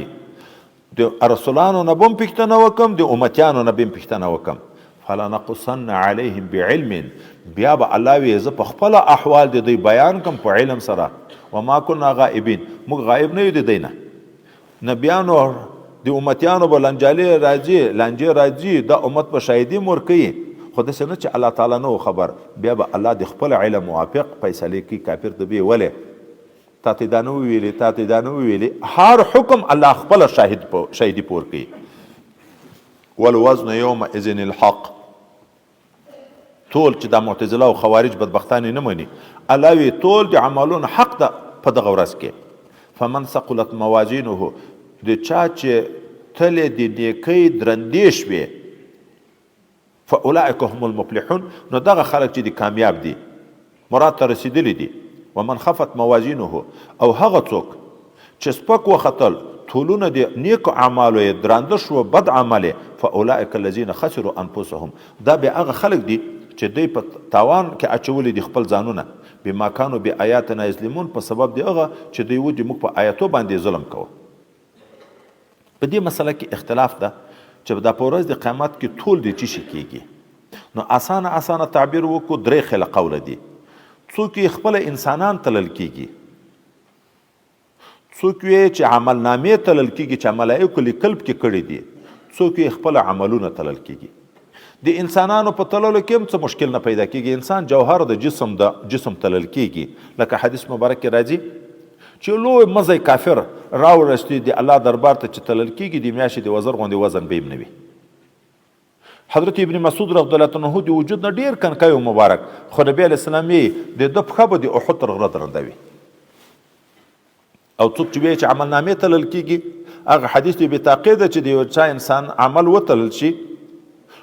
د رسولانو نه به هم پوښتنه وکړم، د امتیانو نه به هم پوښتنه وکړم. فلنقصن علیهم بعلم، بیا به الله وی زه په خپله احوال د دوی بیان کړم په علم سره. وما کنا غائبین، موږ غایب نه یو د دوی نه. نبیانو د امتیانو به لانجې راځي، دا امت په شاهدي م ورکوي، خو داسې نه چې الله تعالی نه و خبر، بیا به الله د خپل علم موافق فیصلې کوي. کافر ته به ولې تا ته دا نه وویلې، تا ته دا نه وویلې، هر حکم الله خپله شاهدي پور کوي. والوزن یومئذ الحق، ټول چې د معتزله او خوارج بدبختان نه مني الله وی ټول د عملونو حق ده په دغه ورځ کې فمن ثقلت موازینه د چا چې تلې د نیکۍ درندې شوې فاولئک هم المفلحون نو دغه خلک چې دي کامیاب دي مراد ته رسیدلی دي ومن خفت موازینه او هغه څوک چې سپک وختل ټولونه د نیکو اعمالو یې درانده شو بد عمل فاولئک الذین خسروا انفسهم دا به هغه خلک دي چې دوی په تاوان کې اچولي دي خپل ځانونه بما کانوا بآیاتنا یظلمون په سبب دی هغه چې دوی ودي موږ په آیاتو باندې ظلم کوو په دې مسله کې اختلاف ده چې دا په ورځ د قیامت کې ټول دي چې شي کېږي نو اسانه تعبیر وکړو درې خله قوله دي څوک یې خپل انسانان تلل کېږي څوک یې چې عمل نامې تلل کېږي چې ملایکو لیکل پکې کړي دي څوک یې خپل عملونه تلل کېږي د انسانانو په تللو کې هم څه مشکل نه پیدا کېږي انسان جوهر د جسم تلل کېږي لکه حدیث مبارک کې راځي چې لوی مزی کافر راورستی د الله دربار ته چې تلل کېږي د میاشتې د وزر غوندې وزن به یې نه وي حضرت ابن مسعود رضی الله عنه د وجود نه ډېر کنکی مبارک خو نبي علیه السلام یې د ده پښه به د احد تر غره درنده وي او څوک چې وایي چې عمل نامې تلل کېږي هغه حدیث د بطاقې ده چې د یو چا انسان عمل وتلل شي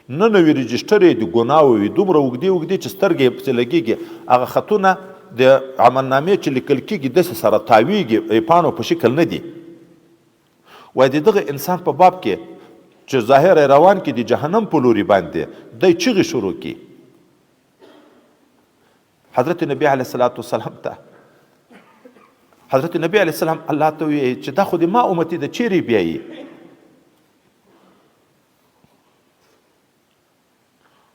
نه نوي رجسټر یې د ګناو وي دومره اوږدې چې سترګې یې پسې لګېږي هغه خطونه د عمل نامې چې لیکل کېږي داسې سره تاویږي پاڼو په شکل نه دي وایي د دغه انسان په باب کې چې ظاهر روان کې د جهنم په لوري باندې دی چغې شروع کړي حضرت نبی علیه الصلاة والسلام ته حضرت نبی علیه السلام الله ته وایي چې دا خو د ما امتي د چیرې بیایي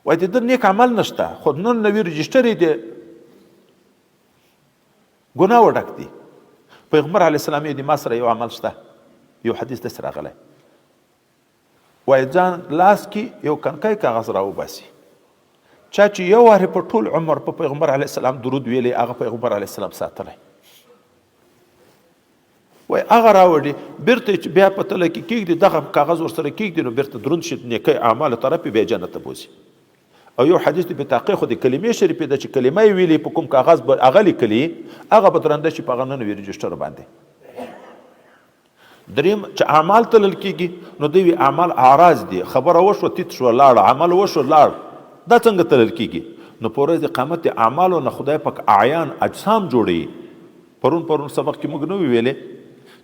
وایي د ده نیک عمل نشته خو نن نوي رجسټر یې د ګناه ډک دي پیغمبر علیه السلام یې د ما سره یو عمل شته یو حدیث داسې راغلی وایي ځان لاس کې یو کنکی کاغذ راوباسي چا چې یو وارې په ټول عمر په پیغمبر علیه السلام درود ویلی هغه پیغمبر علیه السلام ساتلی وایي هغه راوړي بیرته چې بیا په تله کې کېږدي دغه کاغذ ورسره کېږدي نو بیرته دروند شي نیکۍ اعمالو طرف یې بیا جنت ته بوځي او یو حدیث د بطاقې خو د کلمې شریفې ده چې کلمه یې ویلي په کوم کاغذ به هغه لیکلي هغه به درنده شي په هغه نن وي رجسټر باندې دریم چې اعمال تلل کېږي نو دوی اعمال اعراض دي خبره وشوه تیت شوه لاړه عمل وشو لاړ دا څنګه تلل کېږي نو په ورځ د قیامت د اعمالو نه خدای پاک اعیان اجسام جوړوي پرون سبق کې موږ نه وی ویلې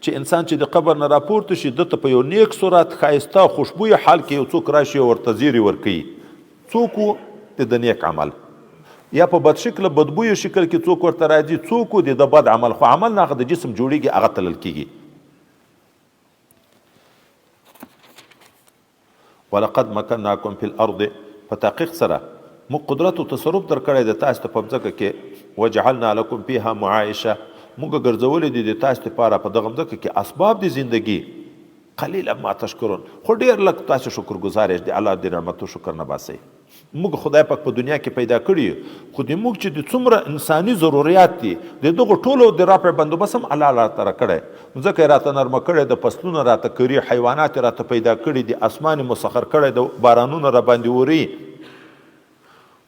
چې انسان چې د قبر نه راپورته شي دته په یو نیک صورت ښایسته خوشبویه حال کې یو څوک راشي او ورته زیری ورکوي څوک د نیک عمل یا په بد شکل بدبویه شکل کې څوک ورته راځي څوک د بد عمل خو عمل نه د جسم جوړیږي هغه تلل کېږي ولقد مکناکم فی الارض په تحقیق سره موږ قدرت او تصرف درکړی د تاسو ته په ځمکه کې وجعلنا لکم فیها معایشه موږ ګرځولې دي د تاسو لپاره په دغه ځمکه کې اسباب د زندگی قلیلا ما تشکرون خو ډېر لږ تاسو شکر گزار یاست د الله د نعمتو شکر نه باسئ موږ خدای پاک په دنیا کې پیدا کړي خو د موږ چې د څومره انساني ضرورت دي د دغه ټولو د رافع بندوبست هم الله راته راکړی ځکه یې راته نرمه کړی د فصلونه راته کړي حیوانات راته پیدا کړي د اسمان مسخر کړی د بارانونه را باندې وري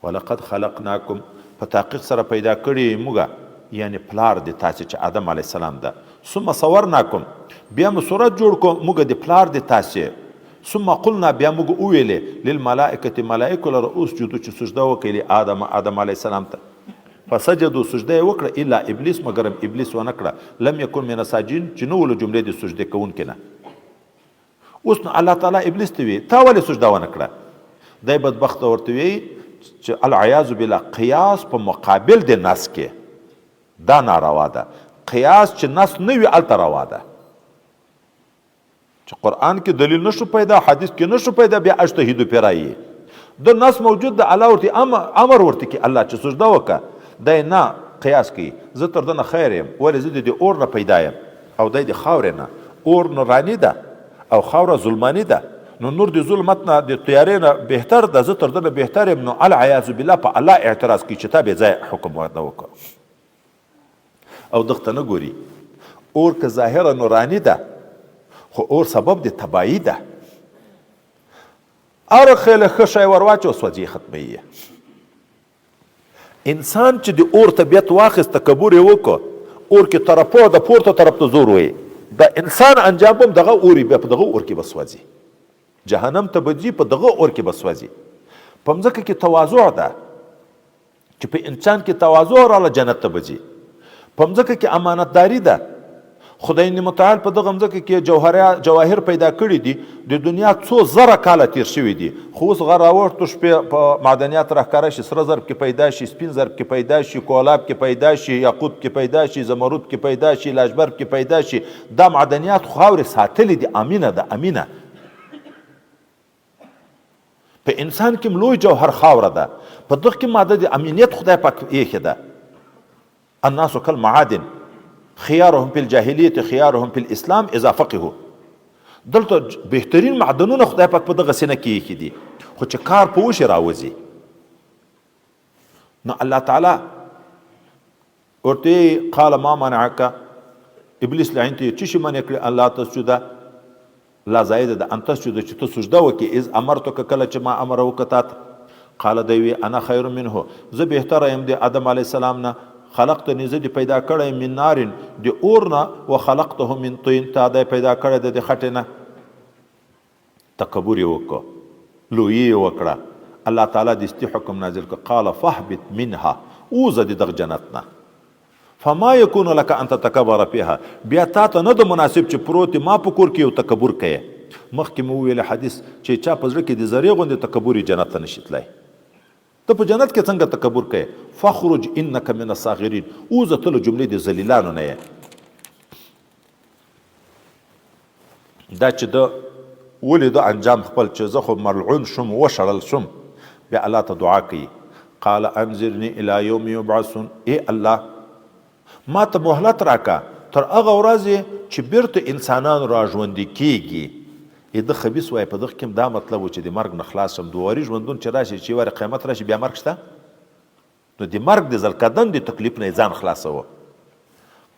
ولقد خلقناکم په تحقیق سره پیدا کړي موږ یعنی پلار د تاسو چې آدم علیه السلام ده ثم صورناکم بیا مو صورت جوړ کو موږ د پلار د تاسو ثم قلنا بیا موږ وویلې للملائکه ملائکه لره اسجدوا چې سجده وکړي آدم علیه السلام ته فسجدوا سجده یې وکړه الا ابلیس مګر ابلیس ونه کړه لم یکن من الساجدین چې نو له جملې د سجده کوونکي نه اوس نو الله تعالی ابلیس ته وی تا ولې سجده ونه کړه دی بدبخت ورته وی چې العیاذ بالله قیاس په مقابل د نس کې دا ناروا ده قیاس چې نس نه وي هلته روا ده چې قرآن کې دلیل نشو پیدا حدیث کې نشو پیدا بیا اجتهید پې رایي د نس موجود د الله ورته امر ورته کې الله چې سجده وکړه دی نه قیاس کوي زه تر ده نه خیر یم ولې زه د اور نه پیدا یم او دی د خاورې نه اور نوراني ده او خاوره ظلماني ده نو نور د ظلمت نه د تیارې نه بهتر ده زه تر ده نه بهتر یم نو العیاذ بالله په الله اعتراض کوي چې تا بې ځای حکم ورته وکړه او دغته نه ګوري اور که ظاهره نوراني ده خو اور سبب د تباهی ده هر خیلی ښه شی ور واچو سوځي ختموي انسان چې د اور طبیعت واخیست تکبر یې وکړو اور کې طرفو د پورته طرف ته زور وایي د انسان انجام هم دغه اور بیا په دغه اور کې به سوځي جهنم ته به ځي په دغه اور کې به سوځي په مځکه کې تواضع ده چې په انسان کې تواضع راله جنت ته به ځي په مځکه کې امانتداري ده خدای متعال په دغه مځکه کې جواهر پیدا کړي دي د دنیا څو زره کاله تیر شوي دي خو اوس غر راوړتو شپې په معدنیات راښکاره شي سره زرب کې پیدا شي سپین زرب کې پیدا شي کولاب کې پیدا شي یاقوت کې پیدا شي زمرود کې پیدا شي لاجبرب کې پیدا شي دا معدنیات خاورې ساتلې دي امینه ده امینه په انسان کې لوی جوهر خاوره ده په دغه کې ماده د امینیت خدای پاک ایښې ده الناس کالمعادن خيارهم في الجاهليه خيارهم في الاسلام اذا فقهوا دلته بهترین معدنونه خدای پاک په دغه سینه کې ایښي دي خو چې کار په وشي راوځي نو الله تعالی ورته قال ما منعك ابلیس لعنت چې شي منع کړ الله تسجد لا زائد ده ان تسجد چې ته سجده وکې اذ امرتک کله چې ما امر وکړه قال دوی انا خیر منه زه بهتر یم د آدم علی السلام نه خلقتنی زه دې پیدا کړی من نارن د اور نه وخلقته من طین تا دی پیدا کړی د خټې نه تکبر یې وکړه لویي یې وکړه الله تعالی د استی حکم نازل کړ قال فاهبط منها اوزه د دغه جنت نه فما یکون لك ان تتکبر فيها بیا تا ته نه د مناسب چې پروت ما په کور کې یو تکبر کوي مخکې مو ویل حدیث چې چا په زړه کې د ذرې غوندې تکبر جنت ته نشي تللی ته په جنت کې څنګه تکبر کوي فخرج انك من الصاغرين اوزه ته له جملې د ذلیلانو نه یې دا چې د ولې د انجام خپل چې زه خو ملعون شم وشړل شم بیا الله ته دعا کوي قال انظرني الى يوم يبعثون ای الله ما ته مهلت راکا تر هغه ورځې چې بیرته انسانان را ژوندي کیږي د خبیث وای په دغه کې دا مطلب و چې د مرګ نه خلاص شم دواري ژوندون چې راشي چې واره قیامت راشي بیا مرګ شته نو د مرګ د زلکدن د تکلیف نه ځان خلاصوه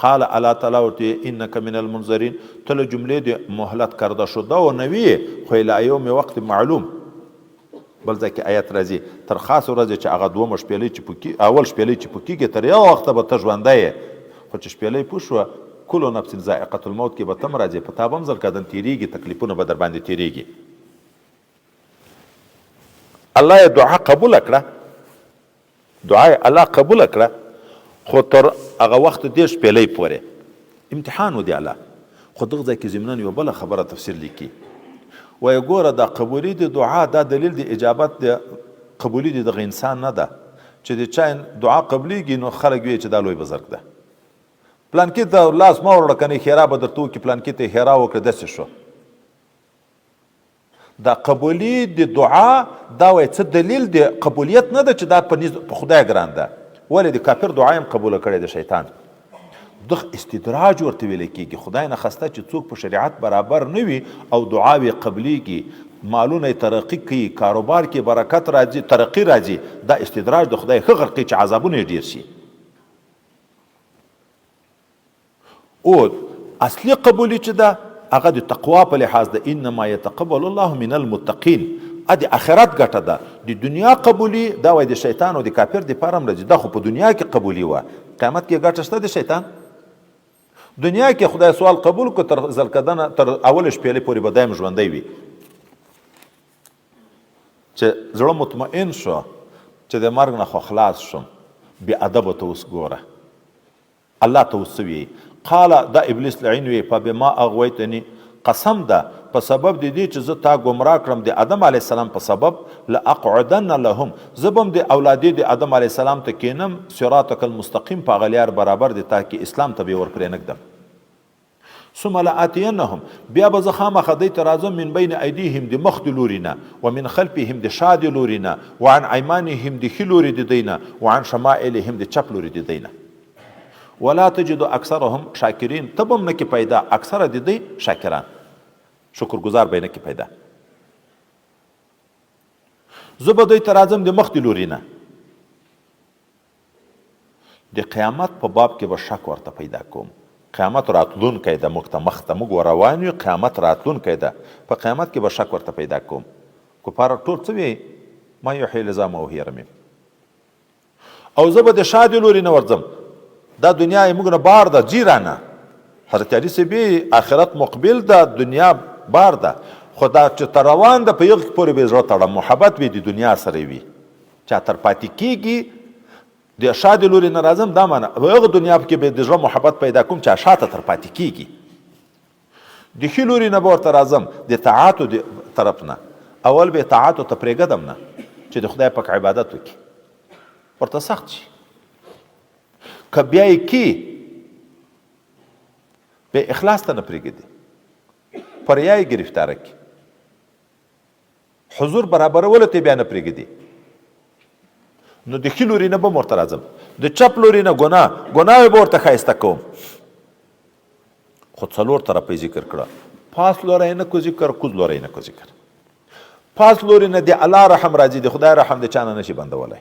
قال الله تعالی ورته انك من المنذرين ته له جملې د مهلت کرده شده و نوی خو الی یوم وقت معلوم بل ځکه آیت راځي تر خاص ورځ چې هغه دوه شپېلې چې پکې اول شپېلې چې پکې تر یو وخت به ته ژوندی خو چې شپېلې پوښوه کلو نفس ذائقه الموت کې به تم راځي په تابم زلکدن تیریږي تکلیفونه به در باندې تیریږي الله یې دعا قبول کړه دعا الله قبول کړه خو تر هغه وخت دې شپېلې پورې امتحان و دی الله خو دغه ځای کې ضمناً یوه بله خبره تفسیر لیکي وایي ګوره دا قبولي د دعا دا دلیل د اجابت د قبولي د دغه انسان نه ده چې د چا دعا قبلیږي نو خلک وایي چې دا لوی بزرګ ده پلانکي ته لاس ما وروړه کنې ښېرا به درته وکړي پلانکي ته یې ښېرا وکړه داسې شو دا قبولي د دعا دا وایي څه دلیل د قبولیت نه ده چې دا په خدای ګران ده ولې د کافر دعا یې قبوله کړې د شیطان دغه استدراج ورته ویل کېږي خدای نه خسته چې څوک په شریعت برابر نه وي او دعاوې قبلیږي مالونه یې ترقي کوي کاروبار کې برکت راځي ترقي راځي دا استدراج د خدای ښه غرقي چې عذابونه یې ډېر شي او اصلي قبولي چې ده هغه د تقوا په لحاظ ده انما يتقبل الله من المتقين د اخرت ګټه ده د دنیا قبولي دا وای د شیطان او د کافر د پاره مرضی دا خو په دنیا کې قبولي و قیامت کې ګټه شته د شیطان دنیا کې خدای سوال قبول کو تر زلکدنه تر اول شپېلې پورې به دایم ژوندی وي چې زړه مطمئن شو چې د مرګ نه خو خلاص شم بې ادبه ته اوس ګوره الله ته اوس وی قال دا ابلیس لعین وی فبما اغویتنی قسم ده په سبب د دې چې زه تا ګمراه کړم د آدم علیه السلام په سبب لاقعدن لهم زه به هم د اولادې د آدم علیه السلام ته کینم صراطک المستقیم په هغه لار برابر دی تاکې اسلام ته به یې ورپرې نږدم ثم لآتینهم بیا به زه خامخا دوی ته راځم من بین ایدیهم د مخ د لوري نه ومن خلفهم د شا د لوري نه وعن ایمانهم د ښي لوري د دوی نه وعن شمائلهم د چپ لوري د دوی نه ولا تجد اکثرهم شاکرین تبم نه کې پیدا اکثره د دوی شاکران شکرګزار به نه کې پیدا زه به دوی ته راځم د مخ د لوري نه د قیامت په باب کې به شک ورته پیدا کوم قیامت راتلونکی ده موږ ته مخ ته موږ روان یو قیامت راتلونکی ده په قیامت کې به شک ورته پیدا کوم کفار ټول څه وایي ما یحیی العظام وهی رمیم او زه به د شا د لوري نه ورځم دا دنیا یې موږ نه بار ده جیرانه حضرت علي صاحب آخرت مقبل ده دنیا بار ده خو دا چې ته روان ده په یغ پورې به زړه تړه محبت به د دنیا سره وي چا تر پاتې کېږي د شا د لوري نه راځم دا معنی په هغه دنیا کې به د زړه محبت پیدا کوم چې شاته تر پاتې کېږي د ښي لوري نه به ورته راځم د طاعاتو د طرف نه اول به طاعاتو ته پرېږدم نه چې د خدای پاک عبادت وکړي ورته سخت شي که بیا یې کې به اخلاص ته نه پرېږدي پر ریا یې ګرفتاره کړي حضور برابرولو ته بیا نه پرېږدي نو د ښي لوري نه به م ورته راځم د چپ لوري نه ګناه به ورته ښایسته کوم خو څلور طرفه یې ذکر کړه پاس لوری نه کو ذکر کوز لوری نه کو ذکر پاس لوري نه د الله رحم راځي د خدای رحم د چا نه نشي بندولی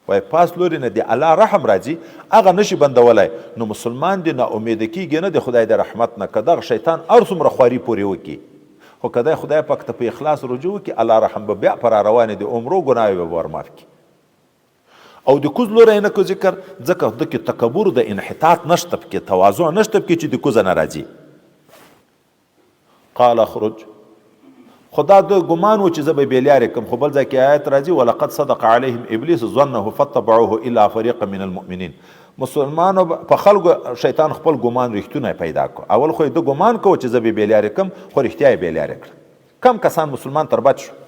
وای پاس لوري نه د الله رحم راځي هغه نشي بندولی نو مسلمان دی نه امیده کیږي نه د خدای د رحمت نه که دغه شیطان هر څومره خواري پورې وکړي خو که خدای پاک ته په اخلاص رجوع وکړي الله رحم به بیا پر روانې د عمرو ګناوې به ورماف کړي او د کوز لوری نه کو ذکر ځکه د کې تکبر د انحطاط نشته پکې تواضع نشته پکې چې د کوزه نه راځي قال اخرج خدا د ګمان و چې زه به بېلیارې کړم خو بل ځای کې آیت راځي ولقد صدق علیهم ابلیس ظنه فتبعوه الا فريقا من المؤمنین مسلمانو په خلکو شیطان خپل ګمان رښتونی پیدا کړ اول خو یې د ګمان کوه چې زه به بېلیارې کړم خو رښتیا یې بېلیارې کړه کم کسان مسلمان تر بد شو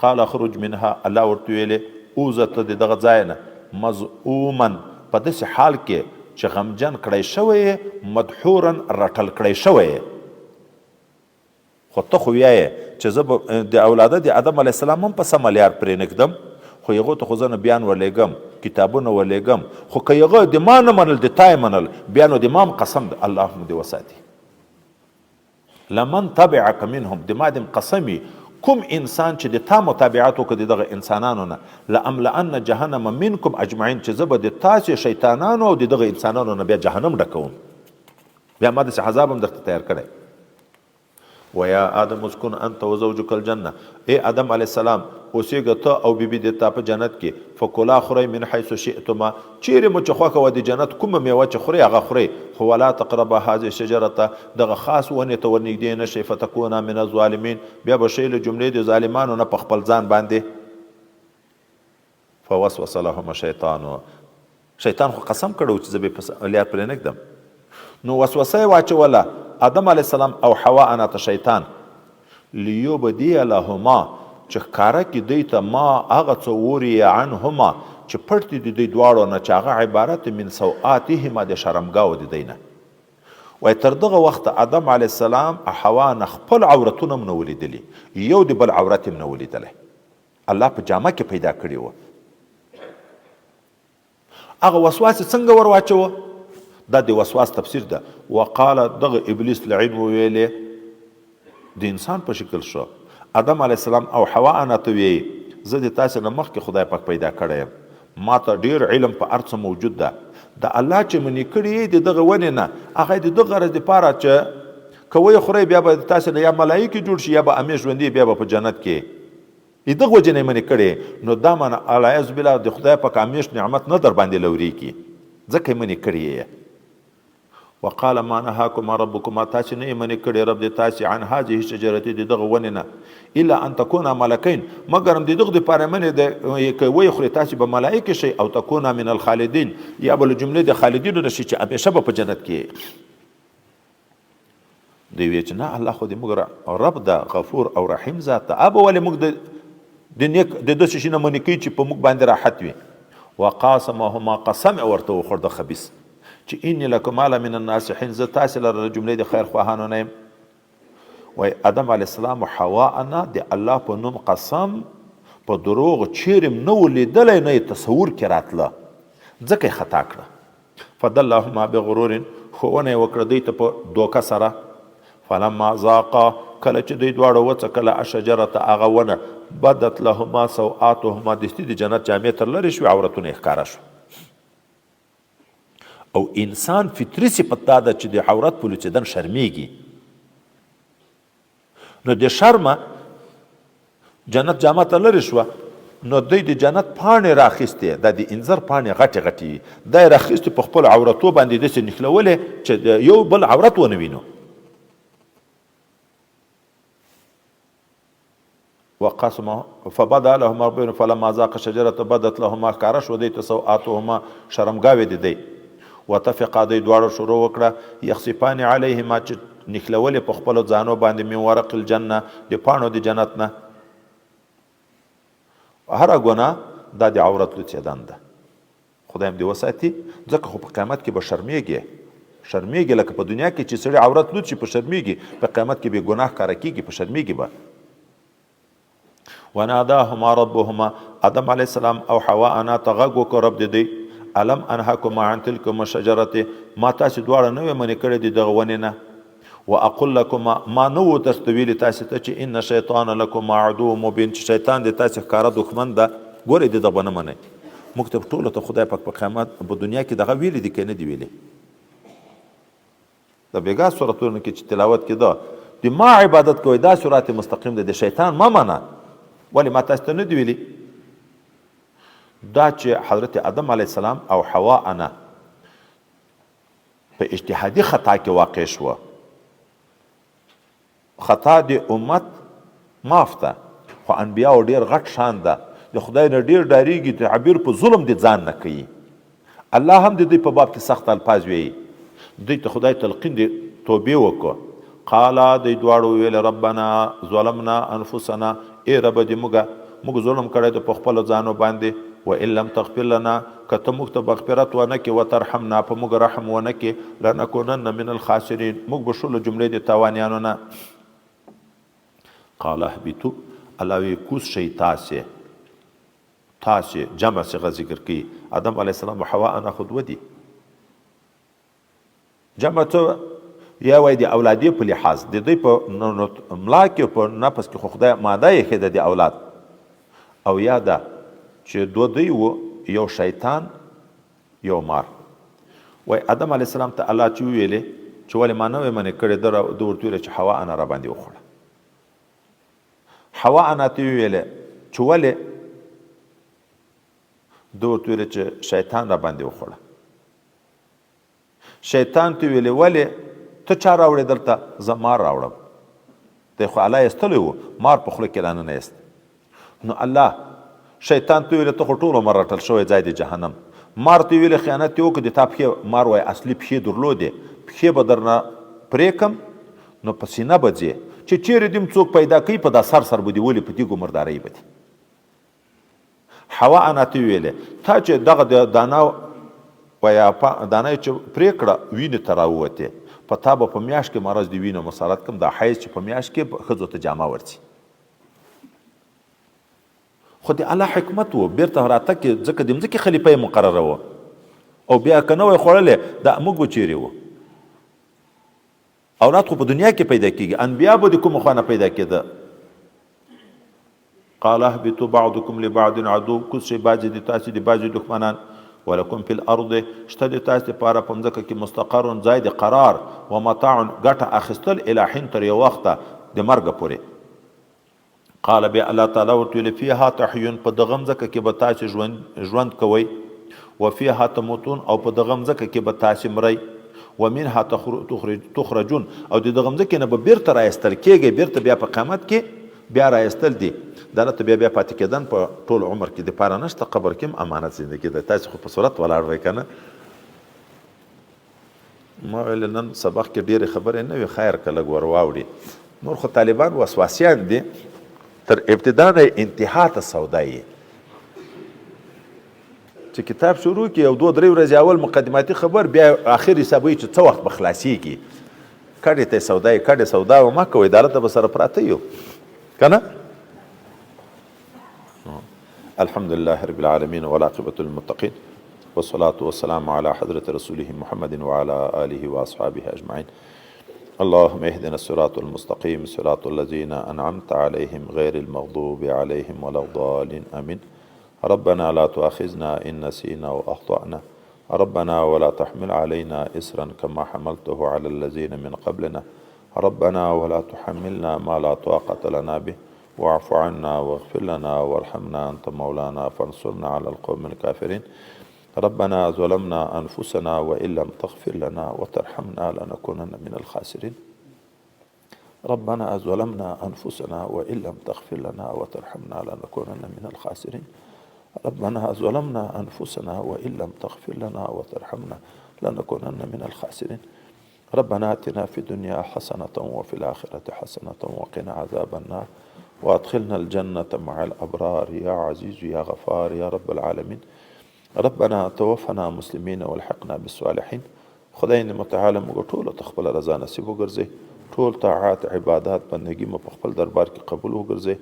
قال اخرج منها الله ورته ویلې اوزه ته د دغه ځای نه مذعوما په داسې حال کې چې غمجن کړی شوی مدحورا رټل کړی شوی خو ته خو ویایې چې زه به د اولاده د آدم علیه السلام هم په سمه لار پرې نږدم خو هغو ته خو زه نه بیان ورلیږم کتابونه ورلیږم خو که هغه د ما نه منل د تا یې منل بیا نو د ما هم قسم د الله مو دې وساتي لمن تبعک منهم د ما دې قسمي کوم انسان چې د تا متابعت وکړي دغه انسانانو نه لاملأن جهنم منکم اجمعین چې زه به د تاسې شیطانانو او د دغه انسانانو نه بیا جهنم ډکوم بیا ما داسې عذاب هم درته تیار کړی ویا آدم اسکن انت وزوجک الجنه ای آدم علیه السلام اوسېږه ته او بیبي د تا په جنت کې فکلا خورئ من حیث شئتما چیرې مو چې خوښه وه د جنت کومه میوه چې خورئ هغه خورئ خو ولا تقربا هذه الشجرة دغه خاص ونې ته ورنږدې نه شئ فتکونا من الظالمین بیا به شئ له جملې د ظالمانو نه په خپل ځان باندې فوسوس لهما شیطان خو قسم کړی چې زه به په لار پرې نږدم نو وسوسه یې واچوله آدم علیه السلام او حوا انا ته شیطان لیبدی لهما چې ښکاره کړي دوی ته ما هغه څه وري عنهما چې پټ دي د دوی دواړو نه چې هغه عبارت من سوآتهما د شرمګاو د دوی نه وایي تر دغه وخته آدم علیه السلام حوا نه خپل عورتونه هم نه ولیدلي یو د بل عورت هم نه ولیدلی الله په جامه کې پیدا کړي وه هغه وسواس څنګه ور واچوه دا د وسواس تفسیر ده وقال دغه ابلیس لعین وویلې د انسان په شکل شو آدم علیه السلام او حوا انا ته وی زه د تاسې نه مخکې خدای پاک پیدا کړی یم ما ته ډیر علم په هر څه موجود ده د الله چې منې کړي د دغه ونې نه هغه د دغه غرض دپاره چې که ویې خورئ بیا به تاسې نه یا ملایکې جوړ شي یا به همیش ژوندي بیا به په جنت کې دغه وجې نه یې منې کړې نو دا معنه العیاذ بالله د خدای پاک همیش نعمت نه در باندې لورېږي ځکه یې منې کړې یې وقال ما نهاكما ربكما تاسې نه یې منې کړې رب دې تاسې عن هذه الشجرة د دغه ونې نه الا ان تكونا ملکین مګر هم د دغه دپاره منې ده که ویې خورې تاسې به ملایکې شئ او تکونا من الخالدین یا به له جملې د خالدینو نه شي چې همیشه به په جنت کې دوی ویې چې نه الله خو دې موږ رب ده غفور او رحیم ذات ده ابه ولې موږ د نیک د داسې شي نه منې کوي چې په موږ باندې راحت وي وقاسمهما قسم ورته وخوړ د خبیث چې انی لکما لمن الناصحین زه تاسې لره جملې د خیر خواهانو نه یم وایي آدم علیه السلام و حوا انا د الله په نوم قسم په دروغ چیرې نه و لیدلی نه یې تصور کې راتله ځکه یې خطا کړه فدلهما بغرور ښوونه یې وکړه دوی ته په دوکه سره فلما ذاقا کله چې دوی دواړه وڅکله الشجرة هغه ونه بدت لهما سوآتهما دستي د جنت جامې تر لرې شوې عورتونه یې ښکاره شو او انسان فطري صفت دا ده چې د عورت په لوڅېدن شرمېږي نو د شرمه جنت جامه ته لرې شوه نو دوی د جنت پاڼې راخیستې دا د انځر پاڼې غټې غټې دا یې راخیستې په خپلو عورتو باندې داسې نښلولې چې یو بل عورت ونه وینو وقسمه فبدا لهما ربهما فلما ذاق الشجرة بدت لهما ښکاره شو دی ته سوآتهما شرمګاوې د دی وتفقا دوی دواړو شروع وکړه یخصفان علیهما چې نښلولې په خپلو ځانو باندې من ورق الجنه د پاڼو د جنت نه هره ګناه دا د عورت لوڅېدن ده خدایم دې وساتي ځکه خو په قیامت کې به شرمېږي لکه په دنیا کې چې سړی عورت لوڅ شي په شرمېږي په قیامت کې به ګناه ښکاره کېږي په شرمېږي به وناداهما ربهما آدم علیه السلام او حوا انا ته غږ وکړو رب د دوی الم انهاکما عن تلکما الشجرة ما تاسې دواړه نه وې منې کړی د دغه ونې نه واقل لکما ما نه و درته ویلي تاسې ته چې ان شیطان لکما عدو مبین چې شیطان د تاسې ښکاره دښمن ده ګورئ د دغه به نه منئ موږ ته ټولو ته خدای پاک په قیامت په دنیا کې دغه ویلي دي که نه دي ویلي د بېګا صورتونو کې چې تلاوت کېده د ما عبادت کوئ دا صراط مستقیم دی د شیطان ما منه ولې ما تاسو ته نه دی ویلي دا چې حضرت آدم علیه السلام او حوا انا په اجتهادي خطا کې واقع شوه خطا د امت معاف ده خو انبیاو ډېر غټ شان ده د خدای نه ډېر ډارېږي تعبیر په ظلم د ځان نه کوي الله هم د دوی په باب کې سخت الفاظ ویي دوی ته خدای تلقین د توبې وکړه قالا دوی دواړو ویل ربنا ظلمنا انفسنا ای رب دې موږ ظلم کړی د په خپلو ځانو باندې و ان لم تغفر لنا که ته موږ ته مغفرت ونه کړې وترحمنا په موږ رحم ونه کړې لنکونن من الخاسرین موږ به شولو جملې د تاوانیانو نه قال اهبطوا الله وی کوز شئ تاسې جمع صيغه ذکر کوي آدم علیه السلام و حوا انا خود ودي جمع ته یا وای د اولادی په لحاظ د دوی په ملا کې په نفس کې خو خدای ماده یې ښې ده د اولاد او یا ده چې دوی و یو شیطان یو مار وای آدم علیه السلام ته الله چې ویلې چې ولې ما نه وې منې کړې ده ورته ویلې چې حوا انا را باندې وخوړه حوا انا ته ویلې چې ولې ده ورته ویلې چې شیطان را باندې وخوړه شیطان ته ویلې ولې ته چا راوړې دلته زه مار راوړم دی خو الله ایستلی و مار په خوله کې راننه ایست نو الله شیطان ته ویلې ته خو ټول عمر رټل شوی ځای د جهنم مار ته ویلې خیانت یې وکړه د تا پښې مار وایي اصلي پښې درلودې پښې به درنه پرې کم نو په سینه به ځې چې چیرې دې څوک پیدا کوي په دا سر به دې ولې په دې ګمردارۍ به دي حوا انا ته ویلې تا چې دغه د دانا ویا دانه چې پرې کړه وینې ته راووتې په تا به په میاشت کې مرض د وینې مسالت کم دا حیض چې په میاشت کې ښځو ته جامه ورځي خو د الله حکمت و بیرته راته کې ځکه د مځکې خلیفه یې مقرره وه او بیا که نه وی خوړلې دا موږ به چیرې وو اولاد خو په دنیا کې پیدا کېږي انبیا به د کومو خوا نه پیدا کېده قال اهبطوا بعضکم لبعض عدو کوز شئ بعضې د تاسې د بعضې دښمنان ولکم فی الارض شته د تاسې دپاره په مځکه کې مستقر ځای د قرار و متاع ګټه اخیستل الی حین تر یو وخته د مرګه پورې قال بیا الله تعالی ورته ویلې فیها تحیون په دغه مځکه کې به تاسې ژوند کوئ و فیها تموتون او په دغه مځکه کې به تاسې مرئ و منها تخرجون او د دغه مځکې نه به بیرته رایستل کېږئ بیرته بیا په قیامت کې بیا رایستل دي دلته بیا پاتې کېدن په ټول عمر کې دپاره نشته قبر کې هم امانت زندګي ده تاسې خو په صورت ولاړ وئ که نه ما ویل نن سبق کې ډېرې خبرې نه وي خیر که لږ ور واوړي نور خو طالبان وسواسیان دي تر ابتدا نه انتها ته سودا یي چې کتاب شروع کړي یو 2-3 ورځې اول مقدماتي خبر بیا آخر حسابوي چې څه وخت به خلاصېږي کډې ته سودا یې کډې سودا ومه کوئ دلته به سره پراته یو که نه الحمد لله رب العالمين والعاقبة للمتقين والصلاة والسلام على حضرة رسوله محمد وعلى آله وأصحابه أجمعين اللهم اهدنا الصراط المستقيم صراط الذين أنعمت عليهم غير المغضوب عليهم ولا الضالين آمين ربنا لا تؤاخذنا إن نسينا وأخطأنا ربنا ولا تحمل علينا إسرا كما حملته على الذين من قبلنا ربنا ولا تحملنا ما لا طاقة لنا به واعف عنا واغفر لنا وارحمنا أنت مولانا فانصرنا على القوم الكافرين. ربنا ظلمنا أنفسنا وإن لم تغفر لنا وترحمنا لنكونن من الخاسرين. ربنا ظلمنا أنفسنا وإن لم تغفر لنا وترحمنا لنكونن من الخاسرين. ربنا ظلمنا أنفسنا وإن لم تغفر لنا وترحمنا لنكونن من الخاسرين. ربنا آتنا في الدنيا حسنة وفي الآخرة حسنة وقنا عذاب النار وأدخلنا الجنة مع الأبرار يا عزيز يا غفار يا رب العالمين. ربنا توفنا مسلمين والحقنا بالصالحين. خدای متعال موږ ټول ته خپل رضا نصیب وګرځي. ټول طاعات عبادات بندگی مو په خپل دربار کې قبول وګرځي.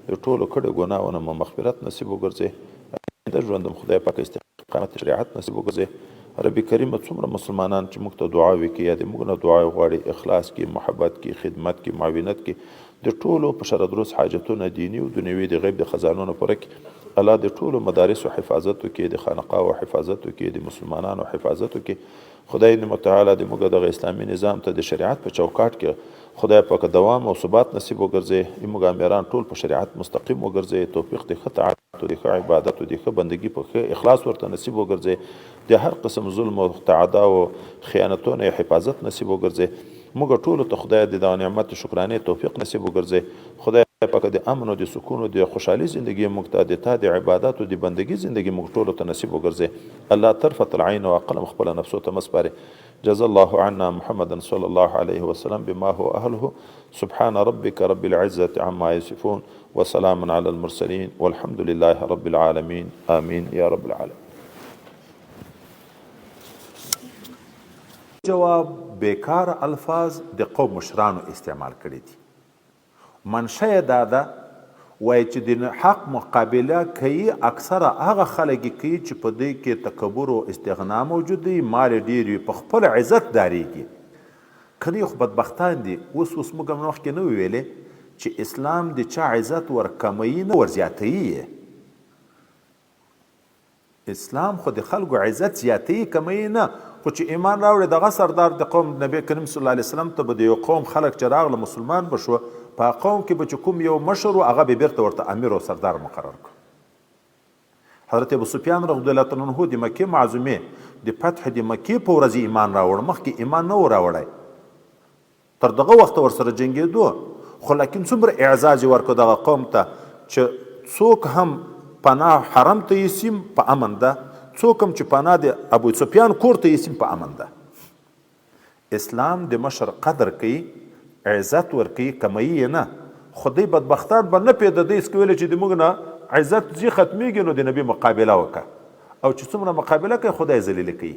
د ټولو کړه ګناهونو مو مغفرت نصیب وګرځي. د ژوند خدای پاک استقامت شریعت نصیب وګرځي. رب کریم څومره مسلمانان چې موږ ته دعا وکړي یا د موږ نه دعا غواړي، اخلاص کې، محبت کې، خدمت کې، معاونت کې، د ټولو په شر دروس حاجتونه دینی او دنیوي د غیب د خزانونو پوره کړي. الله د ټولو مدارس او حفاظت وکړي، د خانقاه او حفاظت وکړي، د مسلمانانو حفاظت وکړي. خدای متعال د موږ دغه اسلامي نظام ته د شریعت په چوکاټ کې خدای پاک دوام او ثبات نصیب وګرځي. موږ امیران ټول په شریعت مستقیم وګرځي. توفیق د ښه طاعت او د ښه عبادت او د ښه بندګي په ښه اخلاص ورته نصیب وګرځي. د هر قسم ظلم او تعدا او خیانتونو حفاظت نصیب وګرځي. موږ ټول ته خدای د نعمت شکرانې توفیق نصیب وګرځي. خدای پاک د امن او د سکون او د خوشحالي زندگی موږ ته د تا د عبادت او د بندگی زندگی موږ ټول ته نصیب وګرځي. الله طرفت العين وقلم خپل نفسه ته مسپاره. جزا الله عنا محمدا صلى الله عليه وسلم بما هو أهله. سبحان ربك رب العزة عما يصفون وسلام على المرسلين والحمد لله رب العالمين. آمين يا رب العالمين. جواب بیکار الفاظ د قوم مشرانو استعمال کړي دي. منشه دا ده وایي چې د حق مقابله کوي اکثره هغه خلک کوي چې په دوی کې تکبر او استغنا موجود دی، مال ډېر وي، په خپل عزت ډارېږي. کنی خو بدبختان دي. اوس موږ هم مخکې نه ویلې چې اسلام د چا عزت ورکموي نه ورزیاتوي. اسلام خو د خلکو عزت زیاتوي کموي نه. خو چې ایمان راوړي دغه سردار د قوم نبی کریم صلی الله علیه وسلم ته به د یو قوم خلک چې راغله مسلمان به شو، په قوم کې به چې کوم یو مشر و هغه به بیرته ورته امیر او سردار مقرر کړ. حضرت ابو سفیان رضی الله عنه د مکې معظمې د فتح د مکې په ورځ ایمان راوړ. مخکې ایمان نه و راوړی، تر دغه وخته ورسره جنګېدو. خو لیکن څومره اعزاز یې ورکړ دغه قوم ته چې څوک هم پناه حرم ته یوسیم په امن ده، څوک هم چې پناه د ابو سفیان کور ته یوسیم په امن ده. اسلام د مشر قدر کوي، عزت ورکوي، کموي یې نه. خدای بدبختان به نه پیدا دی اسکویلی چې د موږ نه عزت ځي ختمیږي نو د نبي مقابله وکړه، او چې څومره مقابله کوي خدای ذلیله کوي.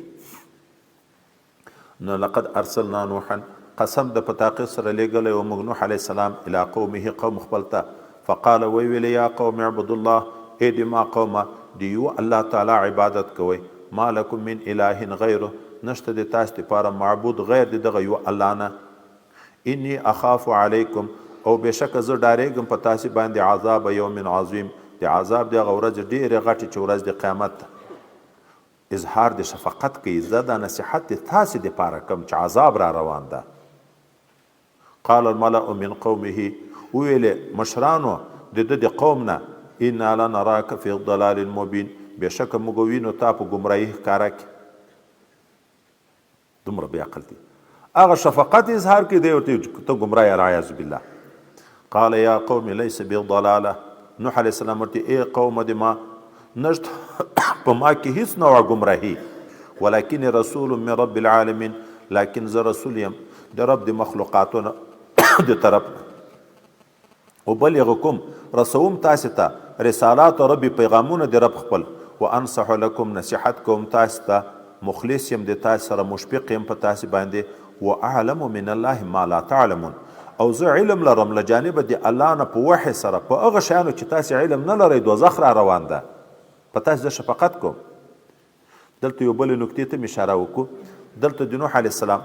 نو لقد ارسلنا نوحا، قسم د په تاقید سره لیږلی و موږ نوح علیه السلام الی قومه قوم خپل ته. فقال وی ویلی یا قوم اعبدوا الله، ای د ما قومه د یو الله تعالی عبادت کوئ. ما لکم من اله غیره، نشته د تاسو دپاره معبود غیر د دغه یو الله نه. انی اخاف علیکم، او بېشکه زه ډارېږم په تاسې باندې عذاب یوم عظیم، د عذاب دغه ورځ ډېرې غټې چې ورځ د قیامت ده. اظهار د شفقت کوي. زه دا نصیحت د تاسې دپاره کوم چې عذاب را روان ده. قال الملأ من قومه، وویلې مشرانو د ده د قوم نه، انا لنراک فی ضلال مبین، بېشکه موږ وینو تا په ګمراهي ښکاره کې. دومره بې عقل دي. هغه شفقت اظهار کوي، دی ورته ته ګمراه العیاذ بالله. قال یا قوم لیس بی ضلاله، نوح علیه السلام ورته ای قوم د ما نشته په ما کې هیڅ نوع ګمراهي، ولکن رسول من رب العالمین، لکن زه رسول یم د رب د مخلوقاتو د طرف. وبلغکم، رسوم تاسو ته رسالات ربي، پیغامونه د رب خپل. وانصح لكم، نصیحت کوم تاسو ته. مخلص یم د تاسو سره، مشفق یم په تاسو باندې. واعلم من الله ما لا تعلمون، او زه علم لرم له جانبه د الله نه په وحي سره په هغه شیانو چې تاسو علم نه لرئ. دوزخ را روان ده، په تاسو زه شفقت کوم. دلته یو بلې نکتې ته مې اشاره وکړو. دلته د نوح علیه السلام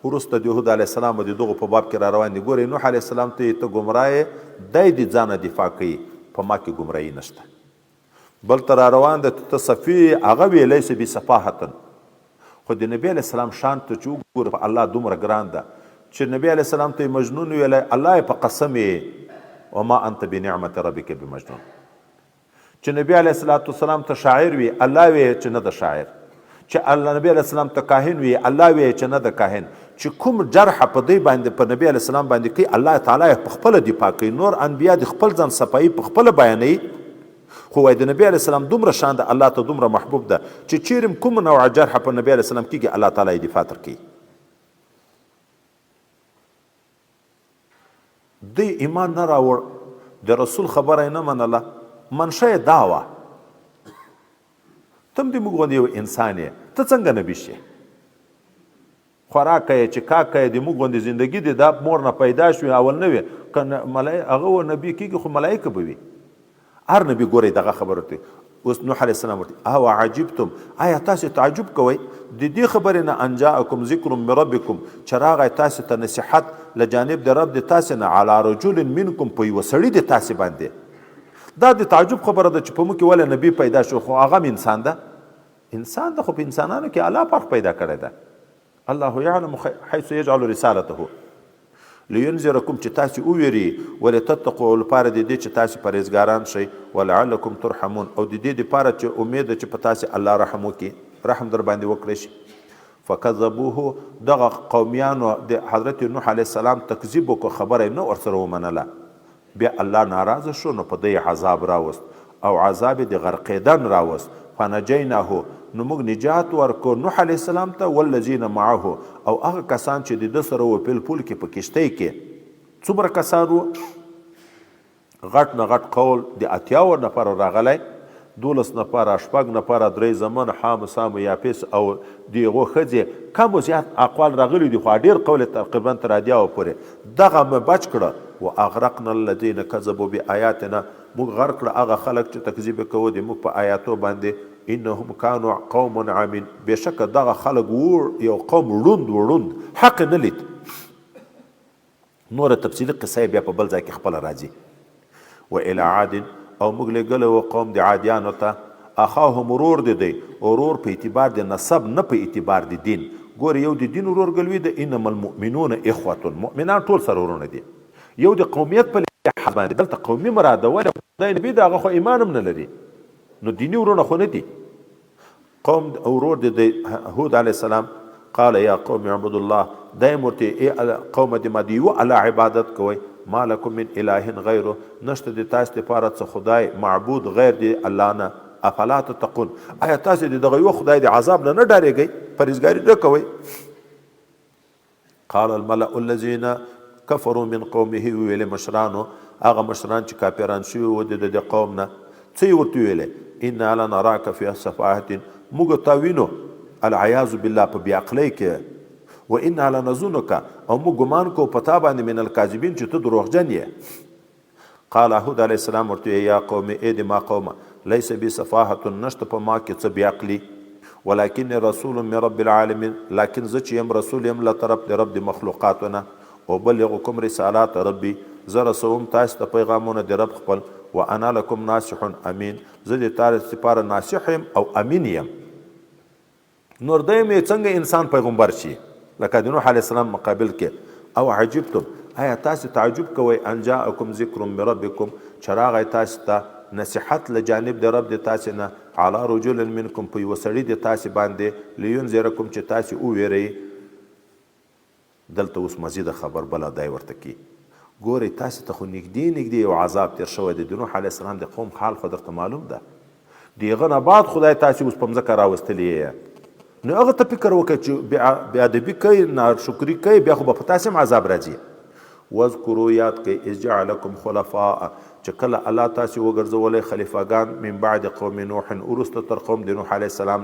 وروسته د یهود علیه السلام د دغو په باب کې را روان دي. ګورئ نوح علیه السلام ته ته ګمراه یې، دی د ځانه دفاع کوي، په ما کې ګمراهي نشته. بل ته را روان ده ته صفي، هغه وی لیس بصفاحة. خو د نبی علیه السلام شان ته چې وګوره الله دومره ګران ده چې نبی علیه السلام ته مجنون ویلی، الله یې په قسم یې وما انت بنعمت ربک بمجنون. چې نبی علیه الصلاۃ والسلام ته شاعر وي، الله وی چې نه د شاعر. چې الله نبی علیه السلام ته کاهن وي، الله وی چې نه د کاهن. چې کوم جرح په دی باندې په نبی علیه السلام باندې کوي، الله تعالی په خپل دفاع کوي. نور انبیا د خپل ځان صفایي په خپل بیانوي، خو وای د نبی علیه السلام دومره شان ده، الله ته دومره محبوب ده چې چیرې کوم نوع جرح په نبی علیه السلام کېږي، الله تعالی یې دفاع تر کوي. دی ایمان نه راوړ، د رسول خبره یې نه منله، منشه یې دا وه تم دې موږ غوندې یو انسان یې، ته څنګه نبي شې؟ خوراک یې چې کاک یې د موږ غوندې زندګي دی، دا مور نه پیدا شوې اول نه وې، که هغه نبي کېږي خو ملایکه به وي. هر نبي ګورئ دغه خبره ورته. اوس نوح علیه السلام ورته او عجبتم، آیا تاسې تعجب کوئ د دې خبرې نه ان جاءکم ذکر من ربکم، چې راغی تاسې ته نصیحت له جانب د رب د تاسې نه، علی رجل منکم، په یوه سړي د تاسې باندې. دا د تعجب خبره ده چې په موږ کې ولې نبي پیدا شو، خو هغه انسان ده، انسان ده، خو په انسانانو کې الله فرق پیدا کړی ده. الله یعلم حیث یجعل رسالته لینذرکم، چې تاسې وویري، ولتتقوا، لپاره د دې چې تاسې پرهیزګاران شئ، ولعلکم ترحمون، او د دې دپاره چې امید ده چې په تاسې الله رحم وکړي، رحم در باندې وکړی شي. فکذبوه، دغه قومیانو د حضرت نوح علیه السلام تکذیب وکړو، خبره یې نه ورسره ومنله. بیا الله ناراضه شو، نو په دی عذاب راوست، او عذاب د غرقیدن راوست. فنجیناه، نو موږ نجات ورکو نوح علیه السلام ته، والذین معه، او هغه کسان چې د ده سره وو په الفلک کې، په کشتۍ کې. څومره کسان وو؟ غټ نه غټ قول د 80 نفرو راغلی، 12 نفره، 6 نفره، 3 زمن، حام، سام، یافس، او د هغو ښځې کم و زیات اقوال راغلي دي، خو ډېر قول تقریبا تر 80 پورې. دغه مې بچ کړه. واغرقنا الذین کذبوا بآیاتنا، موږ غرق کړه هغه خلک چې تکذیب کوو د موږ په آیاتو باندې. انهم كانوا قوم عامین، بېشکه دغه خلک وو یو قوم ړوند حق نه لید. نوره تفصیلي قصه بیا په بل ځای کې خپله راځي. والى عاد، او موږ لېږلی و قوم د عادیانو ته، اخاهم، ورور د دی، ورور په اعتبار د نسب نه په اعتبار د دین. ګورې یو د دین ورور ګلوي د انما المؤمنون اخوة، مؤمنان ټول سره ورونه دي. یو د قومیت په لحاظ باندې دلته قومي مراده ولې خدای نبي د هغه خو ایمان هم نه لري، نو دیني ورونه خو نه دي. قوم ورور د هود علیه السلام قال یا قوم اعبدوا الله، دایم ورته ای قوم د ما د یو الله عبادت کوئ، ما لکم من اله غیره، نشته د تاسو دپاره څه خدای معبود غیر د الله نه، افلا تتقون، آیا تاسو د دغه یو خدای د عذاب نه ډارېږئ، پرهیزګاري نه کوئ؟ قال الملأ الذین کفروا من قومه، ویلې مشرانو، هغه مشران چې کافران شوي وو د قوم نه، څه یې ورته ویلې؟ انا لنراک فی سفاهة، موږ تا وینو العیاذ بالله په بېعقلۍ کې، و انا لنظنک، او موږ ګمان کوو په تا باندې من الکاذبین چې ته دروغجن یې. قال هود علیه السلام ورته یا قوم، ای د ما قومه، لیس بی سفاهة، نشته په ما کې څه بېعقلي، ولکن رسول من رب العالمین، لیکن زه چې یم رسول یم له طرف د رب د مخلوقاتو نه، وبلغکم رسالات ربي، زه رسوم تاسو ته پیغامونه د رب خپل، وانا لکم ناصح امین، زه د تاسو لپاره ناصح یم او امین یم. نور دیم څنګه انسان پیغمبر شي لکه د نوح علیه السلام مقابل کې؟ او عجبتم، آیا تاسو تعجب کوئ ان جاءکم ذکر من ربکم، چې راغی تاسو ته نصیحت له جانب د رب د تاسو نه، علی رجل منکم، په یوه سړي د تاسو باندې، لینذرکم، چې تاسو وویرئ. دلته اوس مزیده خبر بله دای ورته کی. ګورئ تاسو ته خو نږدې یو عذاب تیر شوی دی، د نوح علیه السلام د قوم حال خو درته معلوم ده، د هغه نه بعد خدای تاسو اوس په مځکه راوستلي یې، نو هغه ته فکر وکړه چې بېادبي کوي، ناشکري کوي، بیا خو به په تاسې هم عذاب راځي. واذکروا، یاد کوئ، اذ جعلکم خلفاء، چې کله الله تاسې وګرځولی خلیفاګان، من بعد قوم نوح، وروسته تر قوم د نوح علیه السلام،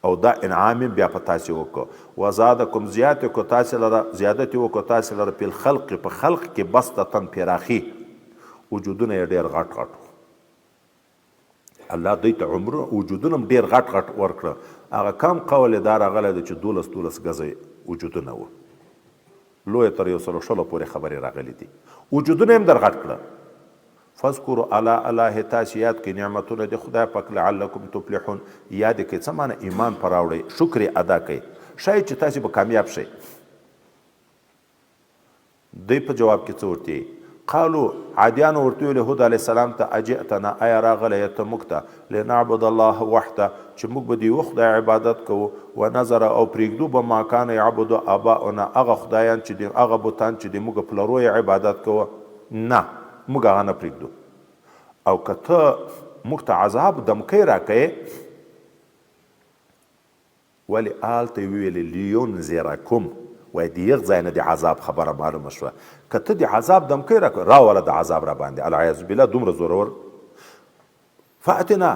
او دا انعام بیا په تاسې وکړو. وزادکم، زیات کړو تاسې لره، زیادت یې وکړو تاسې لره، په الخلق، په خلق کې بسطة، پراخي، وجودونه یې ډېر غټ غټ، الله دوی ته عمر وجودونه هم ډېر غټ غټ ورکړه. هغه کم قول یې دا راغلی دی چې 12 ګزه وجودونه وو، لویه تر 100 پورې خبرې راغلي دي، وجودونه یې هم در غټ کړه. فذکروا علی الله، تاسې یاد کړئ نعمتونه د خدای پاک، لعلکم تفلحون، یاد کړئ څه معنی ایمان پر راوړئ، شکر یې ادا کړئ، شاید چې تاسې به کامیاب شئ. دوی په جواب کې څه ورته قالو عادیانو ورته ویل هود علیه السلام ته اجئتنا آیا راغلی ته موږ ته لنعبد الله وحده چې موږ به د یوه خدای عبادت کوو ونظر او پرېږدو به ما کان یعبدو آباؤنا هغه خدایان چې هغه بتان چې د موږ پلرو یې عبادت کوه نه موږ هغه نه پرېږدو او که ته موږ ته عذاب دمکی راکوې ولې هلته یې وویلې لینذرکم وایي د یغ ځای نه د عذاب خبره معلومه شوه که ته د عذاب دمکی راکوې راوله د عذاب را باندې العیاذ بالله دومره زورور فاتنا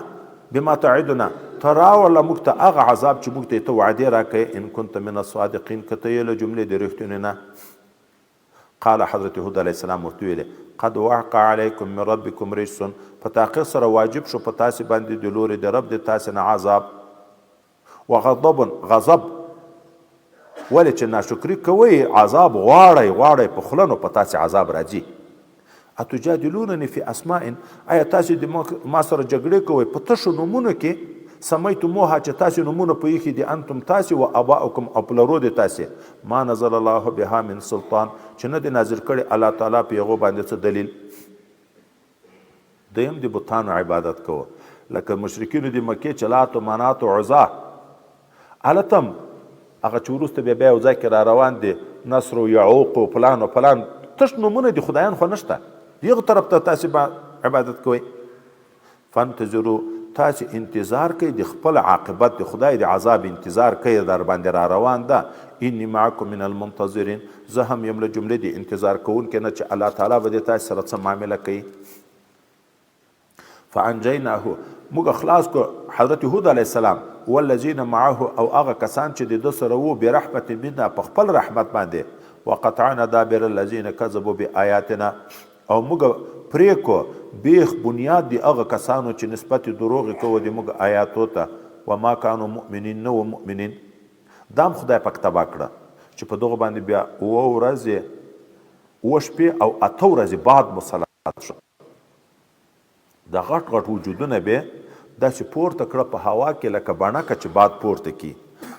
بما تعدنا ته راوله موږ ته هغه عذاب چې موږ ته یې ته وعدې راکوې ان کنت من الصادقین که ته یې له جملې د رښتونې نه قال حضرت هود علیه السلام ورته ویلې قد وقع علیکم من ربکم رجس په تحقیق سره واجب شو په تاسې باندې د لورې د رب د تاسې نه عذاب وغضب غضب ولې چې ناشکري کوئ عذاب غواړئ په خوله نو په تاسې عذاب راځي اتجادلونني فی اسماء آیا تاسې د ما سره جګړې کوئ په تشو نومونو کې سمیتموها چې تاسې نومونه په ایښي دي انتم تاسې و اباؤکم او پلرو د تاسې ما نزل الله بها من سلطان چې نه دی نازل کړی الله تعالی په هغو باندې څه دلیل دویم د بتانو عبادت کوه لکه مشرکینو د مکې چې لات و منات و عزا هلته هم هغه چې وروسته بیا یو ځای کې را روان دي نصر و یعوق و فلان و فلان تش نومونه د خدایان خو نشته دغه طرف ته تاسې به عبادت کوئ فانتظرو تاسې انتظار کوئ د خپل عاقبت د خدای د عذاب انتظار کوئ در باندې را روان ده انی معکم من المنتظرین زه هم یم له جملې د انتظار کوونکي نه چې الله تعالی به د تاسې سره څه معامله کوي فانجیناه موږ خلاص کو حضرت هود علیه السلام والذین معه او هغه کسان چې د ده سره وو برحمت منا په خپل رحمت باندې وقطعنا دابر الذین کذبوا بآیاتنا او موږ پرې کو بیخ بنیاد دی هغه کسانو چې نسبت دروغې کوو د موږ آیاتو ته وما کانوا مؤمنین نه و مؤمنین دام خدای پاک تباه کړه چې په دغه باندې بیا اوه ورځې اوه شپې او اته ورځې بعد مسلط شو د غټ غټ وجودونه به داسې پورته کړه په هوا کې لکه بڼکه چې باد پورته کی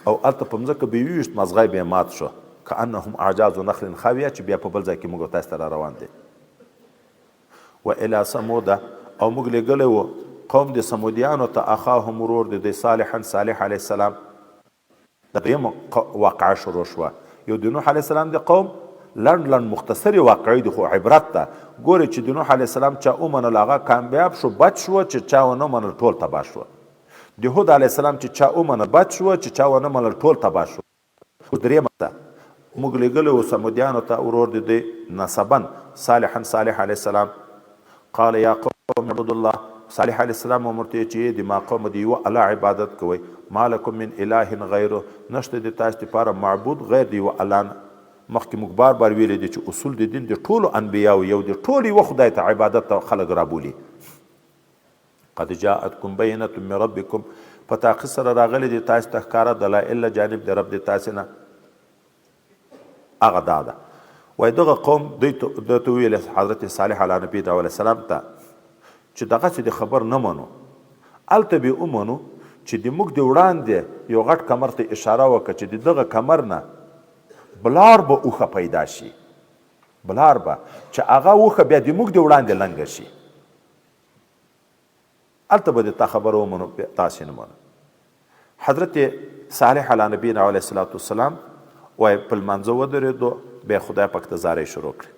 او هلته په مځکه به یې وویشت مزغی به یې مات شو کانهم اعجاز نخل خاویه چې بیا په بل ځای کې موږ تاسو ته را روان دی و الی ثمود او موږ لېږلی و قوم د سمودیانو ته اخاهم ورور د صالحا صالح علیه السلام د درېیمه واقعه شروع شوه یو د نوح علیه السلام د قوم لنډ مختصرې واقعې دي خو عبرت ده ګورې چې د نوح علیه السلام چا ومنل هغه کامیاب شو بچ شو چې چا ونه منل ټول تباه شو د هود علیه السلام چې چا ومنل بچ شو چې چا ونه منل ټول تباه شو درېیمه ته موږ لېږلی و سمودیانو ته ورور د دوی نسبا صالحا صالح علیه السلام قال یا قوم اعبدوا الله صالح علیه السلام ورته چې د ما قوم د یوه الله عبادت کوئ ما لکم من اله غیره نشته د تاسو دپاره معبود غیر د یوه الله نه مخکې موږ بار بار ویلی دي چې اصول د دین د ټولو انبیاو یو د ټولو یوه خدای ته عبادت ته خلک رابولي قد جاءتکم بینة من ربکم په تحقیق سره راغلی د تاسو ته ښکاره دلایل له جانب د رب د تاسې نه هغه دا ده وایي دغه قوم دوی ته وویل حضرت صالح علیه نبی علیه السلام ته چې دغسې د خبر نه منو هلته به ومنو چې د موږ د وړاندې یو غټ کمر ته اشاره وکړه چې د دغه کمر نه بلار به اوښه پیدا شي بلار به چې هغه اوښه بیا د موږ د وړاندې لنګه شي هلته به د تا خبره ومنو تاسې نه منو حضرت صالح علیه نبی علیه السلام وایي په لمانځه ودرېدو بیا خدای پاک ته زارۍ شروع کړې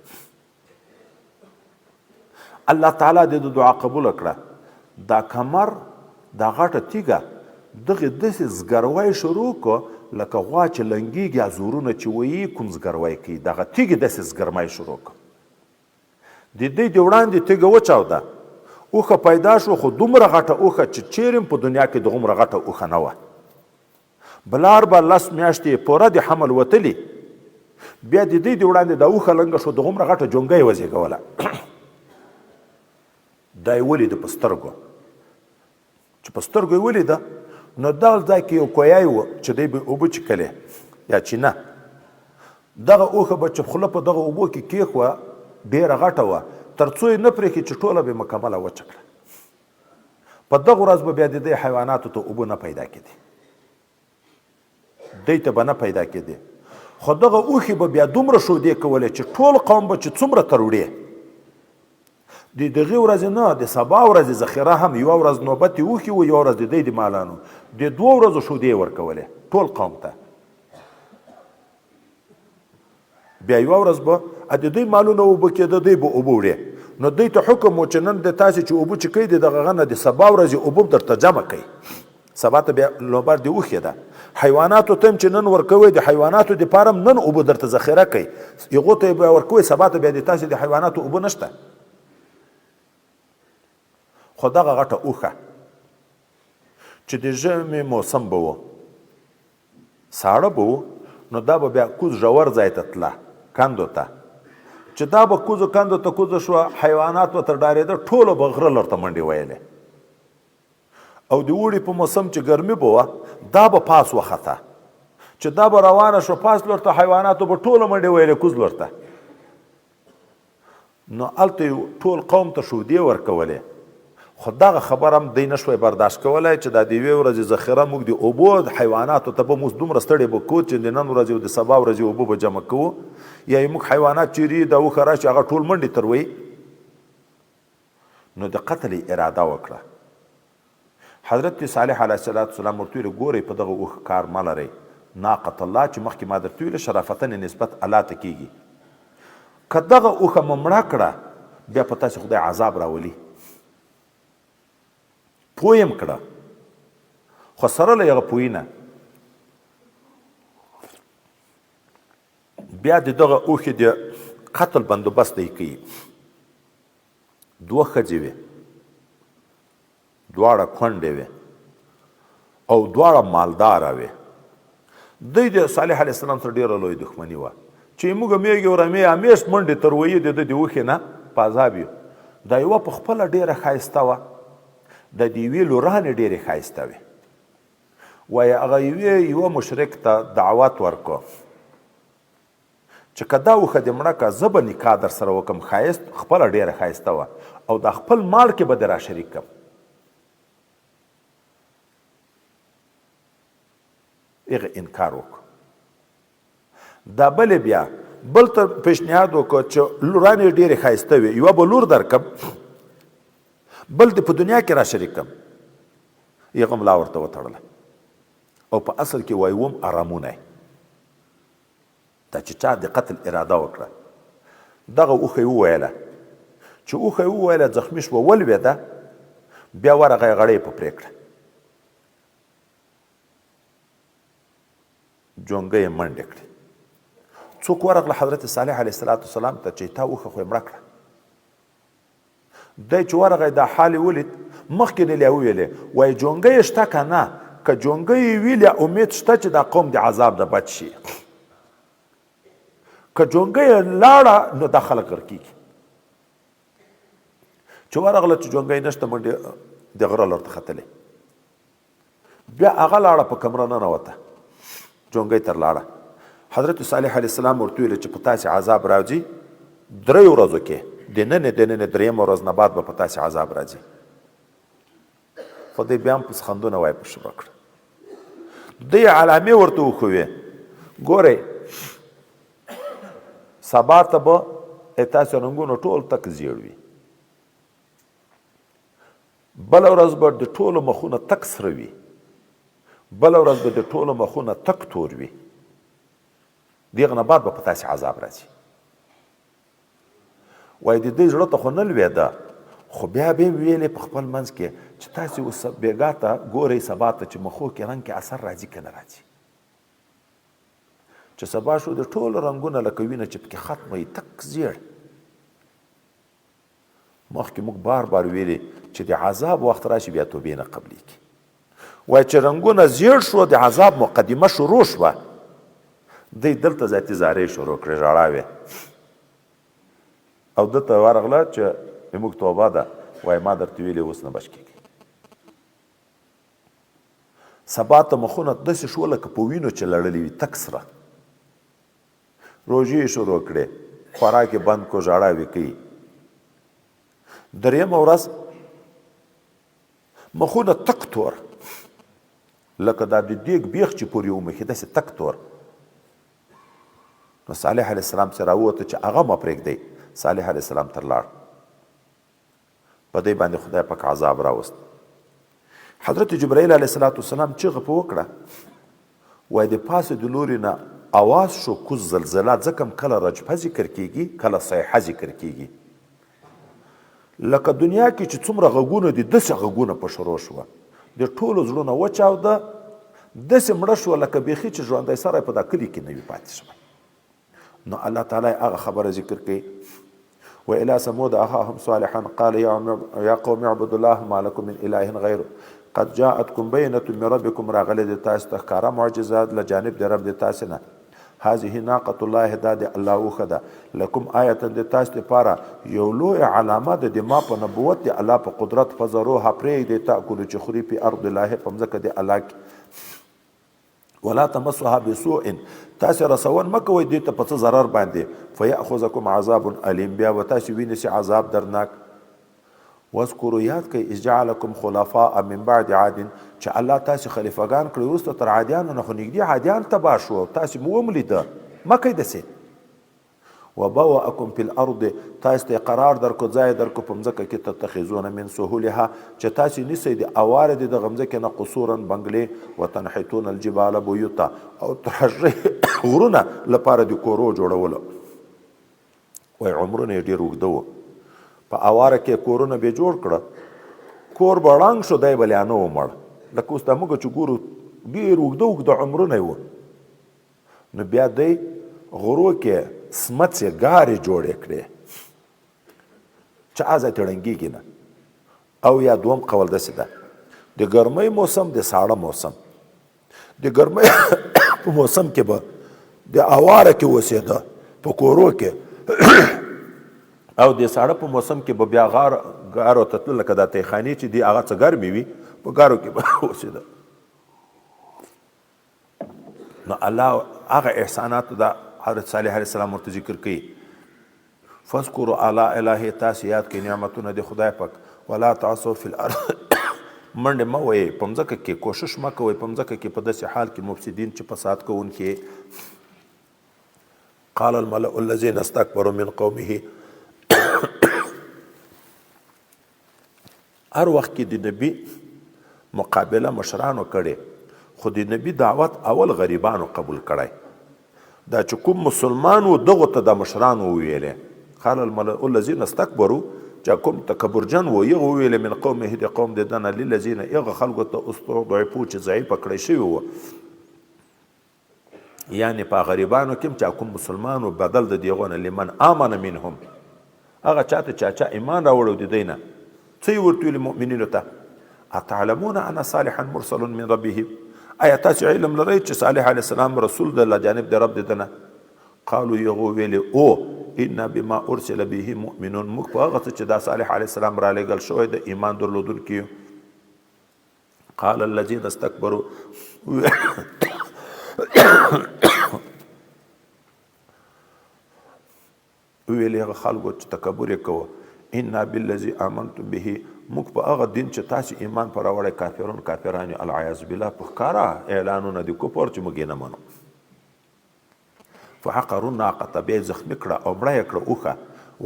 الله تعالی د دعا قبوله کړه دا کمر دا غټه تیږه دغې داسې زګروی شروع کړو لکه غوا چې لنګېږي ازورونه چې ویي کوم زګروی کوي دغه تیږې داسې زګرمی شروع کړه د دې د وړاندې تیږه وچاوده اوښه پیدا شو خو دومره غټه اوښه چې چیرې په دنیا کې دغومره غټه اوښه نه وه بلار به لس میاشتې پوره د حمل وتلي بیا د دې د وړاندې دا اوښه لنګه شو دغومره غټه جونګه یې وزېږوله دا یې ولیده په سترګو چې په سترګو یې ولیده نو دغه ځای کې یو کویی و چې دی به اوبه چښلې یا چینه دغه اوښه به چې خوله په دغه اوبو کې کېښوه ډېره غټه وه تر څو یې نه پرېښي چې ټوله به مکمله وچه کړه په دغه ورځ به بیا د دې حیواناتو ته اوبه نه پیدا کېدې دی ته به نه پیدا کېدې خو دغه اوښې به بیا دومره شودې کولې چې ټول قوم به چې څومره تروړې د دغې ورځې نه د سبا ورځې ذخیره هم یوه ورځ نوبت یې وښي و یوه ورځ د دی د مالانو د 2 ورځو شودې یې ورکولې ټول قوم ته بیا یوه ورځ به د دوی مالونه اوبه کېده دوی به اوبه وړې نو دوی ته حکم و چې نن د تاسې چې اوبه چې کوي د دغه نه د سبا ورځې اوبه درته جمع کوي سبا ته بیا نوبت دې وښې ده حیواناتو ته هم چې نن ورکوئ د حیواناتو دپاره هم نن اوبه درته ذخیره کوي هغو ته یې بیا ورکوئ سبا ته بیا د تاسې د حیواناتو اوبه نشته خو دغه غټه اوښه چې د ژمي موسم به و ساړه به و نو دا به بیا کوز ژور ځای ته تله کندو ته چې دا به کوزو کندو ته کوزه شوه حیوانات به تر ډارېده ټولو به غره لورته منډې ویلې او د اوړي په موسم چې ګرمي به وه دا به پاس وخته چې دا به روانه شو پاس لورته حیواناتو به ټولو منډې ویلې کوز لورته نو هلته ټول قوم ته شودې ورکولې خو دغه خبره هم دی نشوی برداشت کولی چې دا د یوې ورځې ذخیره موږ د اوبو حیواناتو ته به موږ دومره ستړې به کوو چې د نن ورځې او د سبا ورځې اوبه به جمع کوو یا یې موږ حیوانات چیرې دا اوښه راشي هغه ټول منډې تروي نو د قتل اراده وکړه حضرت صالح علیه السلام ورته ویل ګورئ په دغه اوښ کار مه لرئ ناقة الله چې مخکې ما درته ویله شرافتن نسبت الله ته کېږي که دغه اوښه مو مړه کړه بیا په تاسې خدای عذاب راولي پوه یم کړه خو سره له هغه پوهي نه بیا د دغه اوښې د قتل بندوبست دی کوي 2 ښځې وې 2 کونډې وې او 2 مالداره وې دوی د صالح علیه السلام سره ډېره لوی دښمني وه چې موږ میږې او رمې همیش منډې تر ویي د اوښې نه په عذاب یو دا یوه په خپله ډېره ښایسته وه د دې یوې لورانې ډېرې ښایسته وې وایي هغه یوه مشرک ته دعوت ورکړو چې که دا اوښه دې مړه کړه زه به نکاح در سره وکړم ښایست خپله ډېره ښایسته وه او دا خپل مال کې به دې را شریک کړم هغه انکار وکړو دا بلې بیا بل ته پیشنهاد وکړو چې لورانې ډېرې ښایسته وې یوه به لور درکړم بل دې په دنیا کې را شریک کړم هغه ملا ورته وتړله او په اصل کې وایي وم ارامونه دا چې چا د قتل اراده وکړه دغه اوښه یې وویله چې اوښه یې وویله زخمي شوه ولوېده بیا ورغه یې غړۍ په پرې کړه جونګه یې منډې کړې څوک ورغله حضرت صالح علیه السلام ته چې تا اوښه خو یې مړه کړه دی چې ورغی دا حال یې ولید مخکې نه یې وویلې وایي جونګه یې شته که نه که جونګه یې ویل یا امید شته چې دا قوم د عذاب نه بچ شي که جونګه یې لاړه نو دا خلک غر کېږي چې ورغله چې جونګه یې نشته منډې د غره لور ته ختلې بیا هغه لاړه په کمره ننوته جونګه یې تر لاړه حضرت صالح علیه السلام ورته ویل چې په تاسې عذاب راځي 3 ورځو کې د ننې 3 ورځ نه بعد به په تاسې عذاب راځي خو دی بیا هم پس خندونه وایي په شروع کړه دی علامې ورته وښوې ګورئ سبا ته به تاسې رنګونه ټول تک زیړ وي بله ورځ به د ټولو مخونه تک سره وي بله ورځ به د ټولو مخونه تک تور وي د هغه نه بعد به په تاسې عذاب راځي وایي د دې زړه ته خو نه لوېده خو بیا به یې ویلې په خپل منځ کې چې تاسې اوس بېګا ته ګورئ سبا ته چې مخو کې رنګ کې اثر راځي که نه راځي چې سبا شو د ټولو رنګونه لکه وینه چې پکې ختمه وي تک زیړ مخکې موږ بار بار ویلې چې د عذاب وخت راشي بیا توبې نه قبلېږي وایي چې رنګونه زیړ شو د عذاب مقدمه شروع شوه دی دلته ذاتي زارۍ شروع کړې ژړا وې او دته ورغله چې موږ توبه ده وایي ما درته ویلې اوس نه بچ کېږي سبا ته مخونه داسې شو لکه په وینو چې لړلي وي تک سره روژې یې شروع کړې خوراک یې بند کو ژړا وې کوي 3 ورځ مخونه تک تور لکه دا د دیګ بیخ چې پورې ومخې داسې تک تور نو صالح علیه السلام چې راووته چې هغه مه پرېږدئ صالح علیه السلام تر لاړ په دې باندې خدای پاک عذاب راوست. حضرت جبرائیل علیه السلام چغه په وکړه، وای د پاسه د لوري نه आवाज شو کوز زلزله، ځکه کله رجفه ذکر کیږي کله صیحه ذکر کیږي. لکه دنیا کې چې څومره غږونه دي داسې غږونه په شروع شوه، د ټولو زړونه وچاوده، داسې مړه شوه لکه بیخي چې ژوندی سری په دا کلي کې نه وي پاتې شوی. نو الله تعالی هغه خبره ذکر کوي، وإلى ثمود أخاهم صالحا قال يا قوم اعبدوا الله ما لكم من إله غيره قد جاءتكم بينة من ربكم راغلي د تاسو ته ښکاره معجزات له جانب د رب د تاسو نه. هذه ناقة الله دا د الله اوښه ده، لکم آیة د تاسو دپاره یو لوی علامه ده د ما په نبوت د الله په قدرت. فذروها پرېږدئ تأکلو چې خوري په ارض الله په مځکه د الله کې. ولا تمسها بسوء تاسو رسون مه کوئ دې ته په څه ضرر باندې. فیأخذکم عذاب علیم بیا به تاسو وینیسي عذاب درناک. واذکروا یاد کوئ اذ جعلکم خلفاء من بعد عاد چې الله تاسو خلیفګان کړي وروسته تر عادیانو نه، خو نږدې عادیان تباه شو تاسو مو وملیده مه کوئ داسې. وبوأکم فی الارض تاسو ته قرار درکو ځای درکو په مځکه کې تتخذون من سهولها چې تاسو نیسئ د اواره د دغه مځکې نه قصورا بنګلې وتنحتون الجبال بیوتا او ترژئ غرونه لپاره د کورو جوړولو. وای عمرونه یې ډېر اوږده و، په اواره کې کورونه به جوړ کړه، کور به ړنګ شو دی به لیانه ومړ. لکه اوس دا موږ چې ګورو ډېر اوږده اوږده عمرونه یې و. نو بیا دی غرو کې سمڅې ګارې جوړې کړې چې ازه ترې ړنګېږي نه. او یا دوم قول داسې ده، د ګرمۍ موسم د ساړه موسم. د ګرمۍ په موسم کې به د اواره کې اوسېده په کورو کې، او د ساړه په موسم کې به بیا غارو ته تلل، لکه دا تیخانې چې دي هغه څه ګرمې وي په غارو کې به اوسېده. نو الله هغه احسانات د حضرت صالح علیه السلام ورته ذکر کوي. فاذکروا آلاء الله تاسو یاد کړئ نعمتونه د خدای پاک. ولا تعصوا فی الارض منډې مه وایئ په مځکه کې، کوشش مه کوئ په مځکه کې په داسې حال کې مفسدین چې فساد کوونکي. قال الملأ الذین استکبروا من قومه هر وخت کې د نبي مقابله مشرانو کړې، خو د نبي دعوت اول غریبانو قبول کړی. دا چې کوم مسلمان و دغو ته د مشرانو وویلې. قال الملأ الذین استکبروا چې کوم تکبرجن و یغه وویلې من قومه د قوم د دنه للذین یغه خلکو ته استضعفوا چې ضعیفه کړی شوي وو. یعنې په غریبانو کې چې کوم مسلمانو بدل د دېغو نه لمن آمن منهم هغه چاته چا ایمان راوړو د دوی نه. څه یې ورته ویلي مؤمنینو ته؟ اتعلمون ان صالحا مرسل من ربه آیا تاسو علم لرئ چې صالح علیه السلام رسول د الله جانب د رب د ده نه؟ قالو یغو ویلې او انا بما ارسل به مؤمنون موږ په هغه څه چې دا صالح علیه السلام رالیږل شوی د ایمان درلودونکي یو. قال الذین استکبروا ویلې هغه خلکو چې تکبر یې کوه انا بالذي آمنتم به موږ په هغه دین چې تاسو ایمان پر راوړی کافران العیاذ بالله په ښکاره اعلانونه د کفر چې موږ یې نه منو. فعقروا الناقة بیا یې زخمي کړه او مړه یې کړه اوښه.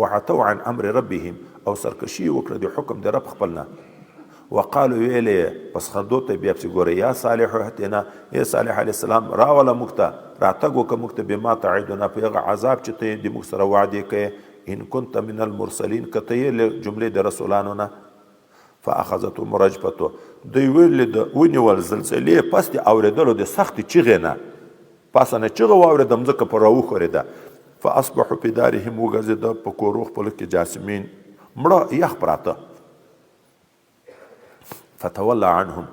وعتوا عن امر ربهم او سرکشي یې وکړه د حکم د رب خپل نه. وقالو ویلې پس خندو ته بیا پسې ګوره یا صالح اهتنا ای صالح علیه السلام راوله موږ ته راتګ وکړه موږ ته بما تعدنا په هغه عذاب چې ته د موږ سره وعدې کوې ان كنت من المرسلین که ته یې له جملې د رسولانو نه. فاخذتهم رجفته دوی ونیول زلزلې پس د اورېدلو د سختې چغې نه، پاسه نه چغه واورېده مځکه پر راوښورېده. فاصبحوا فی دارهم وګرځېده په کورو خپلو کې جاسمین مړه یخ پراته. فتولى عنهم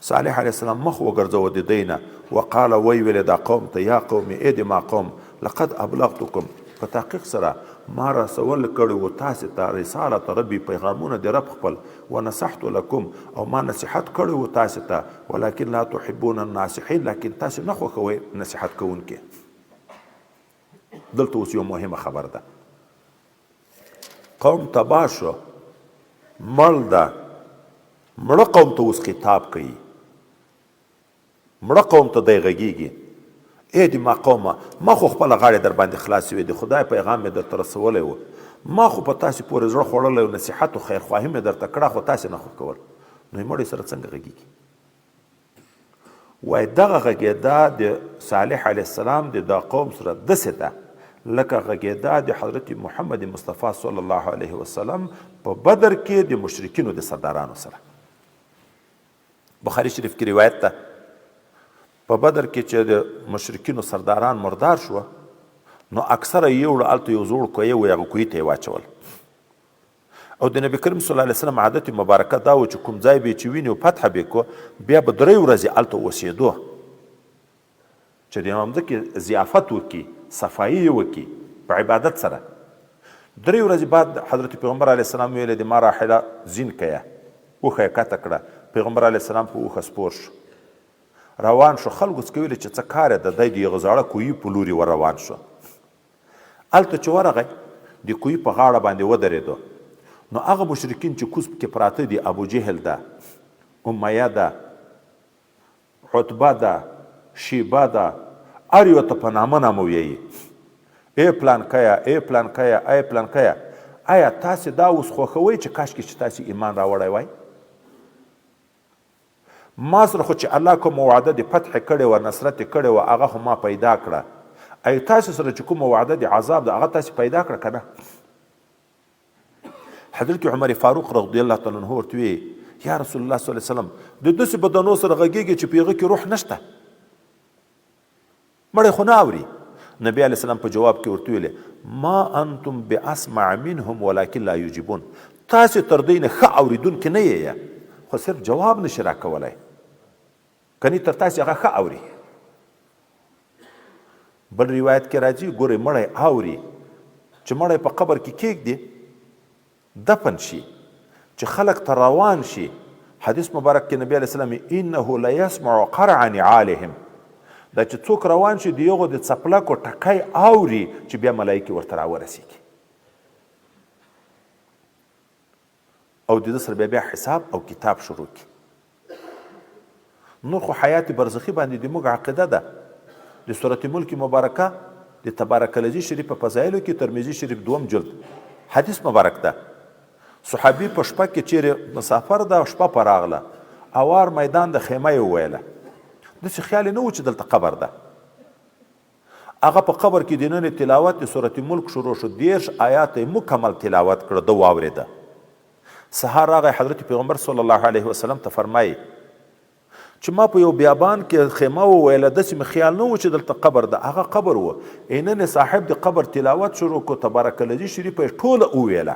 صالح علیه السلام مخ وګرځوه د دوی نه. وقال وی ویلې دا قوم ته یا قوم ای د ما قوم لقد ابلغتکم په تحقیق سره ما رسول کړی و تاسې ته رسالت ربي پیغامونه د رب خپل ونصحت لکم او ما نصیحت کړی و تاسې ته ولکن لا تحبون الناصحین لیکن تاسې نه خوښوئ نصیحت کوونکي. دلته اوس یو مهمه خبر ده. قوم تباه شو مړ ده، مړه قوم ته اوس خطاب کوي، مړه قوم ته دی غږیږي ای د ما قومه ما خو خپله غاړې در باندې خلاص وې د خدای پیغام مې درته رسولی و ما خو په تاسې پورې زړه خوړلی او نصیحت او خیرخواهي مې درته کړه خو تاسې نه خو کول نو یې مړی سره څنګه غږېږي وایي دغه غږېدا د صالح علیه السلام د دا قوم سره داسې ده لکه غږېدا د حضرت محمد مصطفی صلی الله علیه وسلم په بدر کې د مشرکینو د سردارانو سره بخاري شریف کې روایت ده په بدر کې چې د مشرکینو سرداران مردار شوه نو اکثره یې وړه هلته یو زوړ کوی و هغه کوی ته یې واچول او د نبی کریم صلی الله علیه وسلم عادت مبارکه دا و چې کوم ځای به یې چې ویني او فتحه به یې کو بیا به 3 ورځې هلته اوسېدو چې د همده کې ضیافت وکړي صفایي یې وکړي په عبادت سره 3 ورځې بعد حضرت پیغمبر علیه السلام ویلې د ما راحله زین کیه اوښه یې کته کړه پیغمبر علیه السلام په اوښه سپور شو روان شو خلکو څه کویل چې څه کار یې د دی د یغه زاړه کوهي په لوري ور روان شو هلته چې ورغی د کوهي په غاړه باندې ودرېدو نو هغه مشرکین چې کوز کې پراته دي ابو جهل ده امیه ده عتبه ده شیبه ده هر یو ته په نامه نامه ویایي ای پلانکیه ای پلانکیه ای پلانکیه آیا تاسې دا اوس خوښوئ چې کاشکې چې تاسې ایمان راوړی وای ما سره خو چې الله کومه وعده د فتح کړې وه نصرت یې کړې وه هغه خو ما پیدا کړه ای تاسې سره چې کومه وعده د عذاب ده هغه تاسې پیدا کړه که نه حضرت عمر فاروق رضی الله تعالی عنه ورته وی یا رسول الله صلی الله علیه وسلم د داسې بدنو سره غږېږي چې په هغه کې روح نشته مړی خو نه اوري نبی علیه السلام په جواب کې ورته ویلې ما انتم باسمع منهم ولکن لا یجیبون تاسې تر دوی نه ښه اورېدونکي نه یې خو صرف جواب نشي راکولی کنی تر تاسې هغه ښه اوري بل روایت کې راځي ګورئ مړی اوري چې مړی په قبر کې کیږدي دفن شي چې خلق ته روان شي حدیث مبارک کې نبی علیه السلام انه لیسمع قرع نعالهم دا چې څوک روان شي د یغو د څپلکو ټکی اوري چې بیا ملایکې ورته راورسیږي او د ده سره بیا حساب او کتاب شروع کړي نور خو حیات برزخي باندې د موږ عقیده ده د سورت ملک مبارکه د تبارک الذی شریف په فضایلو کې ترمذی شریف 2 جلد حدیث مبارک ده صحابي په شپه کې چیرې مسافر ده شپه په راغله اوار میدان د خیمه یې وویله داسې خیال یې نه و چې دلته قبر ده هغه په قبر کې د نن تلاوت د سورت ملک شروع شو 10 آیات یې مکمل تلاوت کړه ده واورېده سهار راغی حضرت پیغمبر صلی الله علیه وسلم ته فرمایي چې ما په یو بیابان کې خیمه وویله داسې مې خیال نه و چې دلته قبر ده هغه قبر و نن صاحب د قبر تلاوت شروع کو تبارک الذی شریف یې ټوله وویله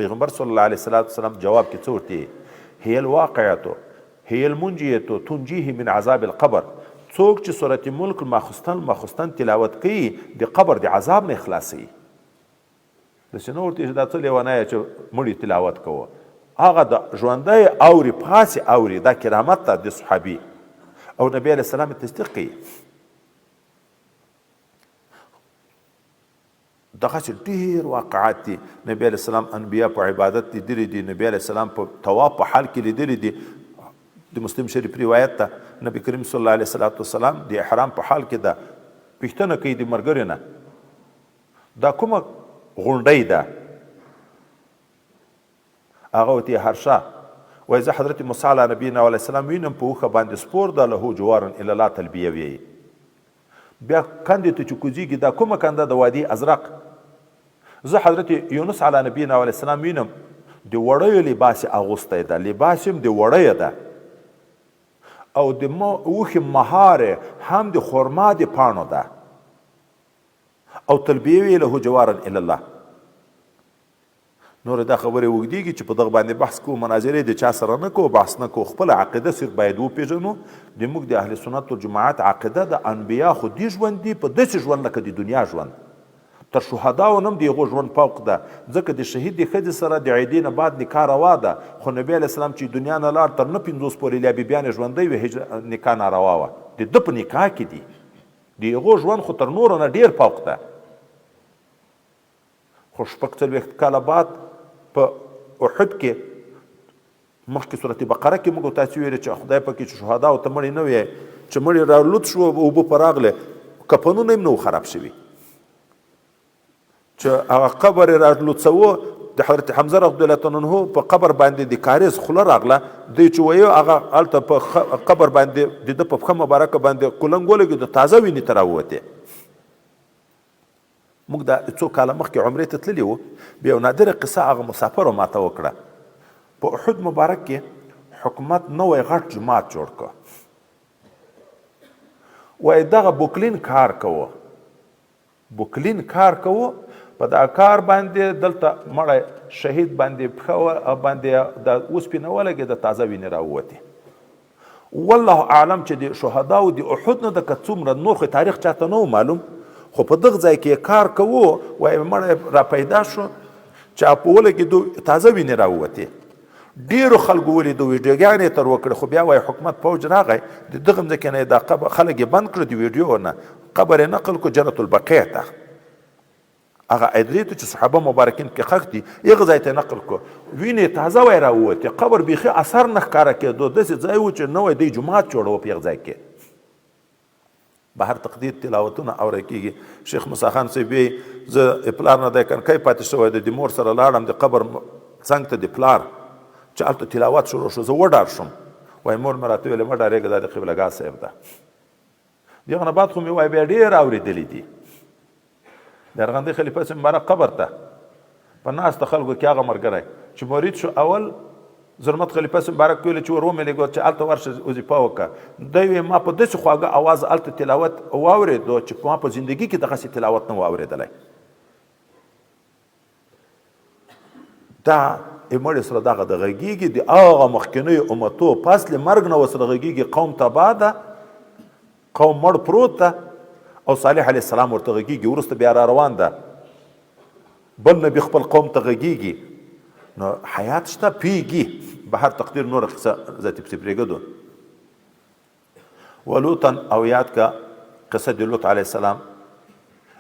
پیغمبر صلی الله علیه وسلم جواب کې څه ورته هي الواقعه هي المنجیه تنجیه من عذاب القبر څوک چې سورت ملک ماخستن تلاوت کوي د قبر د عذاب نه خلاصوي داسې نه ورته چې دا څه لیونی چې مړي تلاوت کوه هغه د ژوندی اوري پاسې اوري دا کرامت ده د صحابي او نبی علیه السلام یې تصدیق کوي دغسې ډېر واقعات دي نبی علیه السلام انبیا په عبادت لیدلي دي نبی علیه السلام په طواف په حال کې لیدلي دي د مسلم شریف روایت ده نبی کریم صلی الله علیه وسلم د احرام په حال کې ده پوښتنه کوي د ملګرو نه دا کومه غونډۍ ده هغه ورته هرشه وایي زه حضرت موسی علیه نبینا علیه السلام وینم په اوښه باندې سپور ده له جوار الی الله تلبیه ویي بیا کندې ته چې کوزیږي دا کومه کنده د وادي ازرق زه حضرت یونس علیه نبینا علیه السلام وینم د وړیو لباس یې اغوستی ده لباس هم د وړیو ده او د اوښې مهار هم د خرما د پاڼو ده او تلبیه ویې له جوارا الی الله نور دا خبرې اوږدېږي چې په دغه باندې بحث کوو مناظرې د چا سره نه کوو بحث نه کوو خپله عقیده صرف باید وپېژنو زموږ د اهل سنت والجماعت عقیده د انبیا خو دې ژوند دي په داسې ژوند لکه د دنیا ژوند تر شهداو نه هم د هغو ژوند فوق ده ځکه د شهید د ښځې سره د عیدې نه بعد نکاح روا ده خو نبی علیه السلام چې دنیا نه لاړ تر 950 پورې بیا بیبیانې ژوندی وي نکاح ناروا وه د ده په نکاح کې دي د هغو ژوند خو تر نورو نه ډېر فوق ده خو 40 کاله بعد په احد کې مخکې سورت بقره کې موږ تاسو ویل چې خدای پکې چې شهدا او ته مړی نه وي چې مړی رالوت شو اوبه په راغله کفنونه هم نه خراب شوي چې هغه قبر یې رالوڅوه د حضرت حمزه رضی الله تعالی عنه په قبر باندې د کاریز خوله راغله دوی چې وایي هغه هلته په قبر باندې د ده په پښه مبارکه باندې کولنګ ولګېد تازه وینې ته راووتې. موږ دا څو کاله مخکې عمرې ته تللي وو، بیا یو نادره قصه هغه مسافرو ماته وکړه. په احد مبارک کې حکومت نوی غټ جومات جوړ کړ، وایي دغه بوکلین کار کوه، بوکلین کار کوه، په دا کار باندې دلته مړی شهید باندې پښه باندې د اوسپنه ولګېده تازه وینې راووتې. والله اعلم چې د شهداو د احد نه د که څومره نور خو تاریخ چاته نه و معلوم، خو په دغه ځای کې کار کوو وایي مړی را پیدا شو چې په ولګېدو تازه وینې راووتې. ډیرو خلکو ولیدو، ویډیوګانې یې تر وکړې، خو بیا وایي حکومت پوج راغی د دغه ځمکې نه یې دا خلک یې بند کړه د ویډیو نه، قبر یې نقل کړو جنت البقیع ته، هغه ادرې ته چې صحابه مبارکین کې خښ دي هغه ځای ته یې نقل کړو. وینې تازه وایي راووتې، قبر بیخي اثر نه ښکاره کېدو، داسې ځای و چې نوی دی جومات جوړوه په هغه ځای کې. بهر تقدیر تلاوتونه اوره کېږي. شیخ موسی خان صاحب وایي زه پلار نه دی کنکی پاتې شوی دی، د مور سره لاړم د قبر څنګ ته د پلار چې هلته تلاوت شروع شو، زه وډار شوم. وایي مور مې راته ویلې مه ډارېږه دا د قبله ګاه صاحب ده. د هغه نه بعد خو مې وایي بیا ډېر اورېدلي دي. د ارغندې خلیفه صاحب مبارک قبر ته په ناسته خلکو کې هغه ملګری چې مرید شو، اول زرمت خلیفه صاحب مبارک ویلې چې ور ومې لېږه چې هلته ورشه وظیفه وکړه. دی وایي ما په داسې خواږه اواز هلته تلاوت واورېدو چې ما په زندګي کې دغسې تلاوت نه و اورېدلی. دا مړي سره دغه د غږیږي د هغه مخکینیو امتو پس له مرګ نه ورسره غږیږي، قوم تباه ده، قوم مړ پروت ده، او صالح علیه السلام ورته غږیږي، وروسته بیا را روان ده، بل نبي خپل قوم ته غږیږي. نو حیات شته پیږي. بهر تقدیر نوره قصه ذاتي پسې پرېږدو. ولوطا او یاد کا قصه د لوط علیه السلام،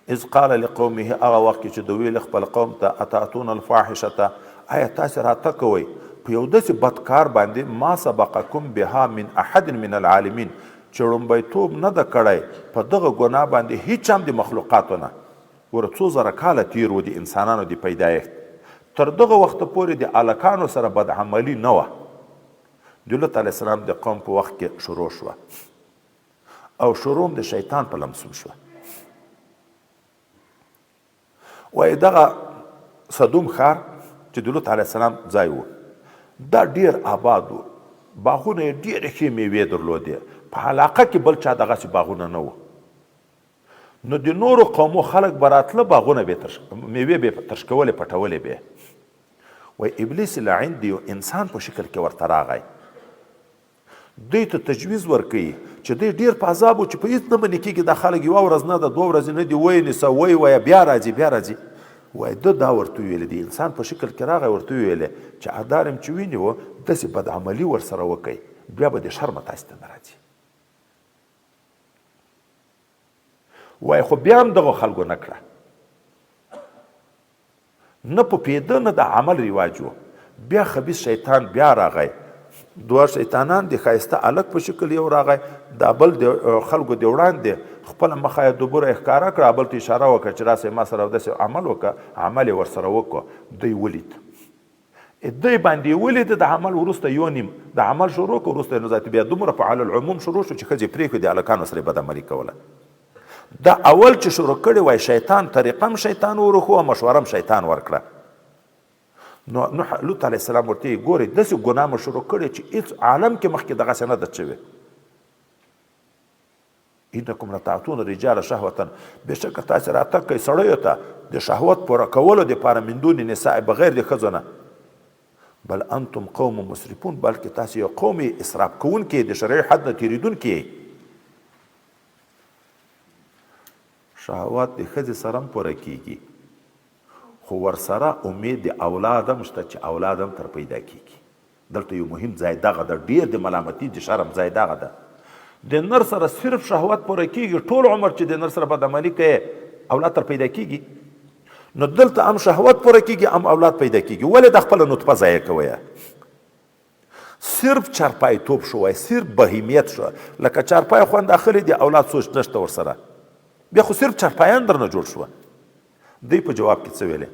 اذ قال لقومه، هغه وخت چې دوی له خپل قوم ته اتاتون الفاحشه، آیا تاسې راته کوئ په یو داسې بدکار باندې ما سبقکم بها من احد من العالمین، چې لومړیتوب نه ده کړی په دغه ګناه باندې هیڅ هم د مخلوقاتو نه. ور څو زره کاله تیر و د انسانانو د پیدایښت، تر دغه وخته پورې د الکانو سره بدعملي نه وه. د لوط علیه السلام د قوم په وخت کې شروع شوه، او شروع د شیطان په لمسون شوه. وایي دغه صدوم ښار چې د لوط علیه السلام ځای و، دا ډیر آباد و، باغونه یې ډېرې ښې میوې درلودې، په علاقه کې بل چا دغسې باغونه نه و. نو د نورو قومو خلک به راتله، باغونه به میوې به یې ترشکولې پټولې به. وایي ابلیس لعین د یو انسان په شکل کې ورته راغی، دوی ته تجویز ورکوي چې دوی ډېر په عذاب و چې په هېڅ نه منې کېږي، دا خلک یوه ورځ نه ده، دوه ورځې نه دي، وایي نیسه وایي وایه بیا راځي بیا راځي. وایي ده دا ورته ویلې، د انسان په شکل کې راغی، ورته ویلې چې ادار یم چې ویني داسې بدعملي ورسره وکئ، بیا به د شرمه تاسې ته نه راځي. وایي خو بیا هم دغه خلکو نه کړه، نه په پیده نه د عمل رواج و. بیا خبیث شیطان بیا راغی، دوه شیطانان د ښایسته هلک په شکل یو راغی، دا بل د خلکو د وړاندې خپله مخه یې دوبره یې ښکاره کړه، بل ته اشاره وکړه چې راسئ ما سره داسې عمل وکړه، عمل یې ورسره وکړو. دوی ولید، دوی باندې یې ولید، د عمل وروسته یو نیم د عمل شروع کړو، وروسته یې نو ذاتي بیا دومره په علی العموم شروع شو چې ښځې پرېښودې د هلکانو سره یې بدعملي کوله. دا اول چې شروع کړی وای شیطان، طریقه هم شیطان ورخو او مشوره هم شیطان ورکړه. نو لوط علیه السلام ورته ګوري داسې ګناه مو شروع کړې چې هېڅ عالم کې مخکې دغسې نه ده شوې. انکم لتعتون الرجال شهوة، بېشکه تاسې راتګ کوئ سړیو ته د شهوت پوره کولو دپاره من دون نساء، بغیر د ښځو نه. بل انتم قوم مسرفون، بلکې تاسې یو قوم اسراف کوونکي، د شرعي حد نه تېرېدونکي. شهوات د ښځې سره هم پوره کېږي، خو ورسره امید د اولاد هم شته چې اولاد هم تر پیدا کېږي. دلته یو مهم ځای دغه ده، ډېر د ملامتي د شرم ځای دغه ده. د نر سره صرف شهوت پوره کېږي، ټول عمر چې د نر سره بدعملي کوي اولاد تر پیدا کېږي. نو دلته هم شهوت پوره کېږي، هم اولاد پیدا کېږي. ولې د خپله نطفه ضایع کوئ؟ صرف چارپای توب شو وای، صرف بهیمیت شو، لکه چارپای خوند اخلي د اولاد سوچ نشته ورسره، بیا خو صرف چارپایان درنه جوړ شوه. دی په جواب کې څه ویلې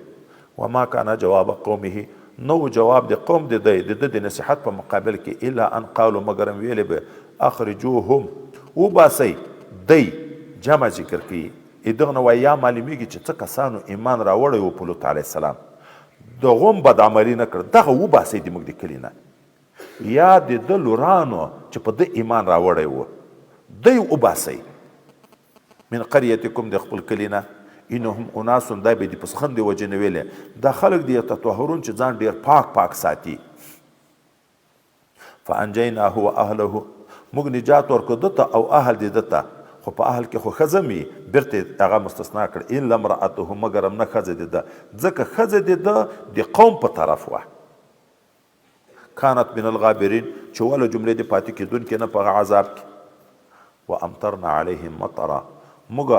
وما کان جواب قومه نو جواب د قوم د د نصیحت په مقابل کې الا ان قالوا مگر ویلې به اخرجوهم وباسي دی جمع ذکر کوي دغه نو یا معلومیږي چې څه کسانو ایمان راوړی و په لوط علیه السلام دغه بد عملي نه کړ دغه وباسي د موږ د کلي نه یا د ده لورانو چې په ده ایمان راوړی و دی وباسي من قريتكم د خپل کلي نه انهم اناس دا به د پسخند دی وجه نه ویلې دا خلک دی تطهرون چې ځان ډیر پاک ساتي فانجیناه واهله موږ نجات ورکړو دته او اهل دی دته خو په اهل کې خو ښځه مې بیرته هغه مستثنا کړ الا امرأته مګر هم نه ښځه د ده ځکه ښځه د ده د قوم په طرف وه كانت من الغابرین چې ولو جملې د پاتې کېدونکې نه په عذاب کې وامطرنا علیهم مطرا موږ